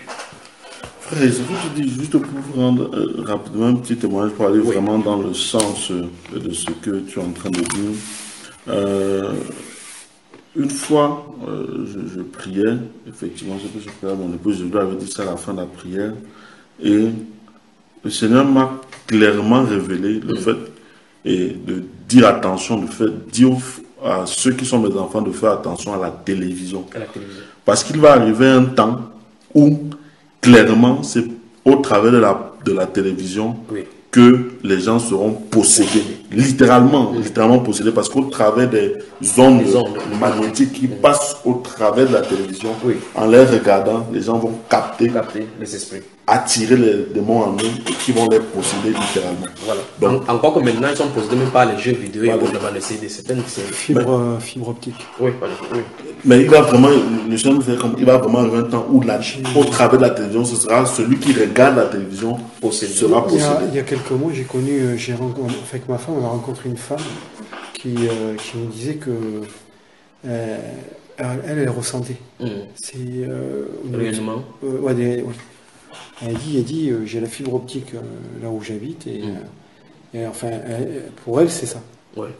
Frère, ce que tu dis, juste pour rendre rapidement un petit témoignage, pour aller vraiment dans le sens de ce que tu es en train de dire. Une fois, je priais, effectivement, ce que je priais à mon épouse, je lui avais dit ça à la fin de la prière, et le Seigneur m'a clairement révélé le fait et de dire attention, dire à ceux qui sont mes enfants de faire attention à la télévision. Parce qu'il va arriver un temps où, clairement, c'est au travers de la télévision que les gens seront possédés. Littéralement possédés, parce qu'au travers des ondes magnétiques qui passent au travers de la télévision, en les regardant, les gens vont capter les esprits, attirer les démons en eux et qui vont les posséder littéralement. Voilà. Donc, encore que maintenant, ils sont possédés même par les jeux vidéo et devant les CD. Fibre optique. Oui. Mais il va vraiment, il va vraiment arriver un temps où au travers de la télévision, ce sera celui qui regarde la télévision sera possédé. Il y a quelques mois, avec ma femme, on a rencontré une femme qui nous disait que elle ressentait. C'est réellement. Elle dit j'ai la fibre optique là où j'habite et enfin pour elle c'est ça. Ouais.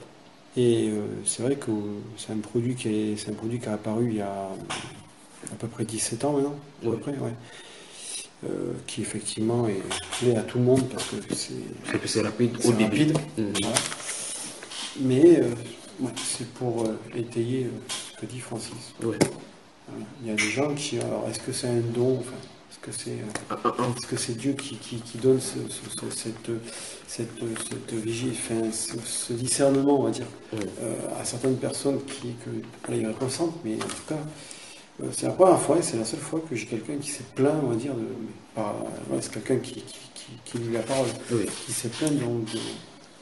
Et c'est vrai que c'est un produit qui a apparu il y a à peu près 17 ans maintenant, à peu près, qui effectivement est clé à tout le monde parce que c'est rapide au début. Voilà. Mais c'est pour étayer ce que dit Francis. Ouais. Voilà. Il y a des gens qui, alors est-ce que c'est un don, enfin, est-ce que c'est Dieu qui donne cette vigie, enfin, ce discernement, on va dire, à certaines personnes qui y ressentent, mais en tout cas, c'est la première fois et c'est la seule fois que j'ai quelqu'un qui s'est plaint, on va dire, c'est quelqu'un qui lit la parole, qui s'est plaint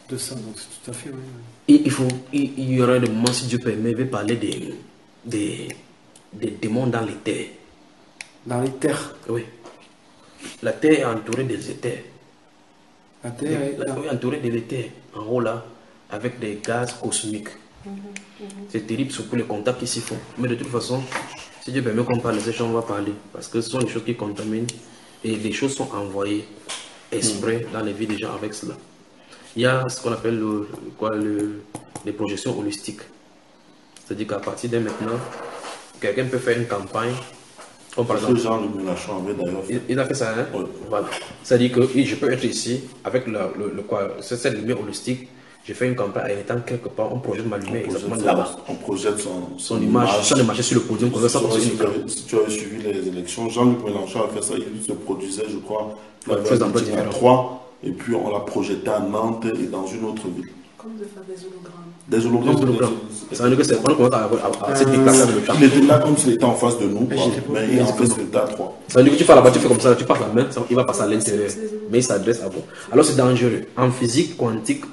de ça, donc c'est tout à fait, oui. Et il y aurait des moments, si Dieu permet, il va parler des démons dans les terres. Dans les terres. Oui. La terre est entourée des éthers. La terre est entourée de l'éther, en haut là, avec des gaz cosmiques. C'est terrible, surtout les contacts qui s'y font. Mais de toute façon, si Dieu permet qu'on parle de ces choses, on va parler. Parce que ce sont des choses qui contaminent et les choses sont envoyées exprès dans les vies des gens avec cela. Il y a ce qu'on appelle les projections holistiques. C'est-à-dire qu'à partir de maintenant, quelqu'un peut faire une campagne. Comme par exemple, Jean de Mélenchon avait d'ailleurs fait. Il a fait ça, hein? Oui. Voilà. C'est-à-dire que je peux être ici avec cette lumière holistique. Je fais une campagne en étant quelque part, on projette ma lumière exactement là-bas. On projette son image, sans le marcher sur le podium. Si tu avais suivi les élections, Jean-Luc Mélenchon a fait ça. Il se produisait, je crois, à 3, et puis on l'a projeté à Nantes et dans une autre ville. Comme de faire des hologrammes. Des hologrammes. Ça veut dire que c'est on commence à se déplacer avec le temps. Il était là comme s'il était en face de nous, quoi, mais il a fait ce résultat à 3. Ça veut dire que tu fais là-bas, tu fais comme ça, tu passes la main, il va passer à l'intérieur. Mais il s'adresse à vous. Alors c'est dangereux. En physique quantique,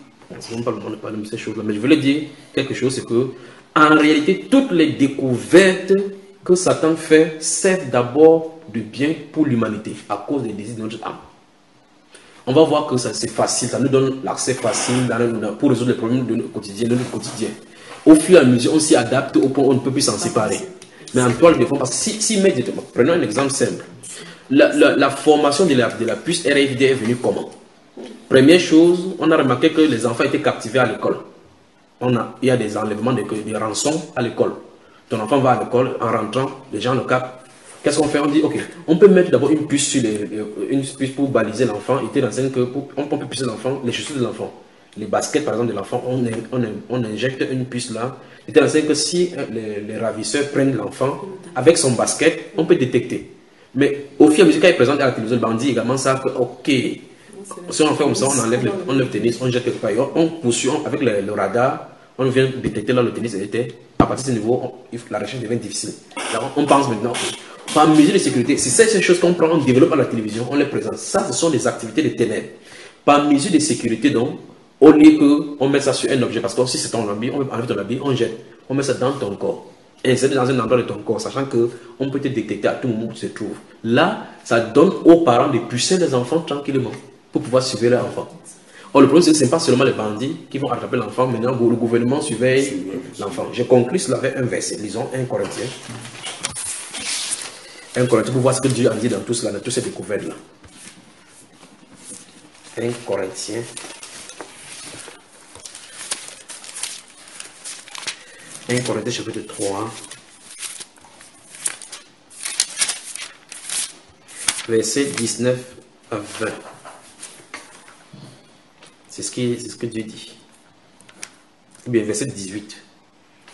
on ne parle pas de ces choses-là, mais je voulais dire quelque chose, c'est que en réalité, toutes les découvertes que Satan fait servent d'abord de bien pour l'humanité, à cause des désirs de notre âme. On va voir que c'est facile, ça nous donne l'accès facile pour résoudre les problèmes de notre quotidien. Au fur et à mesure, on s'y adapte au point où on ne peut plus s'en séparer. Mais en toile de fond, parce que si prenons un exemple simple. La formation de la puce RFID est venue comment? Première chose, on a remarqué que les enfants étaient captivés à l'école. Il y a des enlèvements, des rançons à l'école. Ton enfant va à l'école, en rentrant, les gens le captent. Qu'est-ce qu'on fait? On dit, ok, on peut mettre d'abord une puce pour baliser l'enfant. Il était dans on peut pucer l'enfant, les chaussures de l'enfant. Les baskets, par exemple, de l'enfant, on injecte une puce là. Il était dans que si les ravisseurs prennent l'enfant, avec son basket, on peut détecter. Mais au fur et à mesure qu'il est présent à la télévision, le bandit également savent que, ok, si on fait comme ça, on enlève le tennis, on jette quelque part, on poursuit avec le radar, on vient détecter là le tennis était. À partir de ce niveau, la recherche devient difficile. Alors, on pense maintenant, par mesure de sécurité, c'est ces choses qu'on prend, on développe à la télévision, on les présente. Ça, ce sont des activités de ténèbres. Par mesure de sécurité, donc, au lieu qu'on mette ça sur un objet, parce que si c'est ton habit, on enlève ton habit, on jette, on met ça dans ton corps. Et c'est dans un endroit de ton corps, sachant qu'on peut te détecter à tout moment où tu te trouves. Là, ça donne aux parents de pucer les enfants tranquillement pour pouvoir surveiller leur enfant. Or, le problème, c'est que ce n'est pas seulement les bandits qui vont attraper l'enfant, maintenant le gouvernement surveille l'enfant. J'ai conclu cela avec un verset, lisons 1 Corinthiens. 1 Corinthiens, pour voir ce que Dieu a dit dans tout cela, dans toutes ces découvertes-là. 1 Corinthiens. Chapitre 3. Verset 19 à 20. C'est ce que Dieu dit. Ou bien verset 18.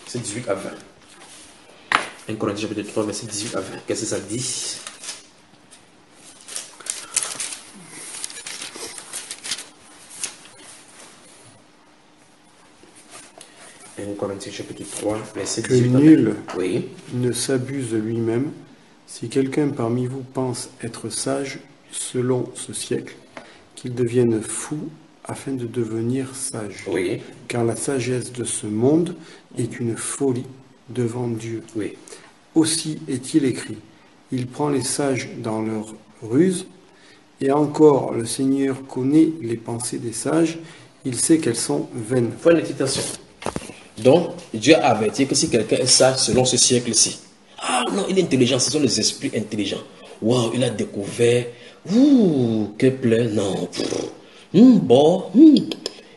Verset 18 à 20. 1 Corinthiens chapitre 3, verset 18 à 20. Qu'est-ce que ça dit? Corinthiens chapitre 3, verset 18 à 20. Que nul ne s'abuse de lui-même. Si quelqu'un parmi vous pense être sage selon ce siècle, qu'il devienne fou afin de devenir sage. Oui. Car la sagesse de ce monde est une folie devant Dieu. Oui. Aussi est-il écrit, il prend les sages dans leur ruse, et encore le Seigneur connaît les pensées des sages, il sait qu'elles sont vaines. Fin de citation. Donc, Dieu a averti que si quelqu'un est sage selon ce siècle-ci, ah non, il est intelligent, ce sont les esprits intelligents. Waouh, il a découvert, quel plaît, non,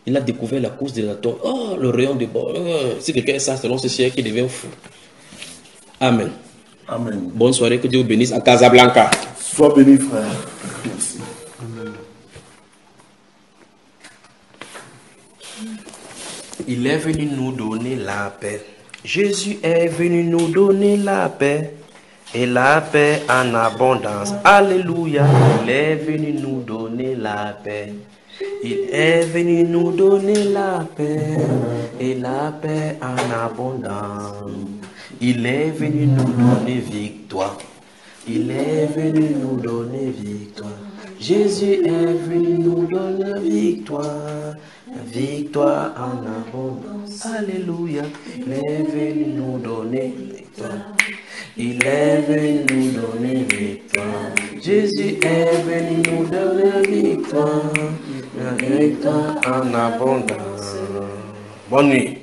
il a découvert la course des atomes, le rayon de bord. Si quelqu'un est sage selon ce siècle, il devient fou. Amen. Amen. Bonne soirée, que Dieu vous bénisse à Casablanca. Sois béni, frère. Merci. Amen. Il est venu nous donner la paix. Jésus est venu nous donner la paix. Et la paix en abondance. Alléluia. Il est venu nous donner la paix. Il est venu nous donner la paix. Et la paix en abondance. Il est venu nous donner victoire. Il est venu nous donner victoire. Jésus est venu nous donner la victoire en abondance. Alléluia. Il est venu nous donner la victoire. Il est venu nous donner la victoire. Jésus est venu nous donner la victoire en abondance. Bonne nuit.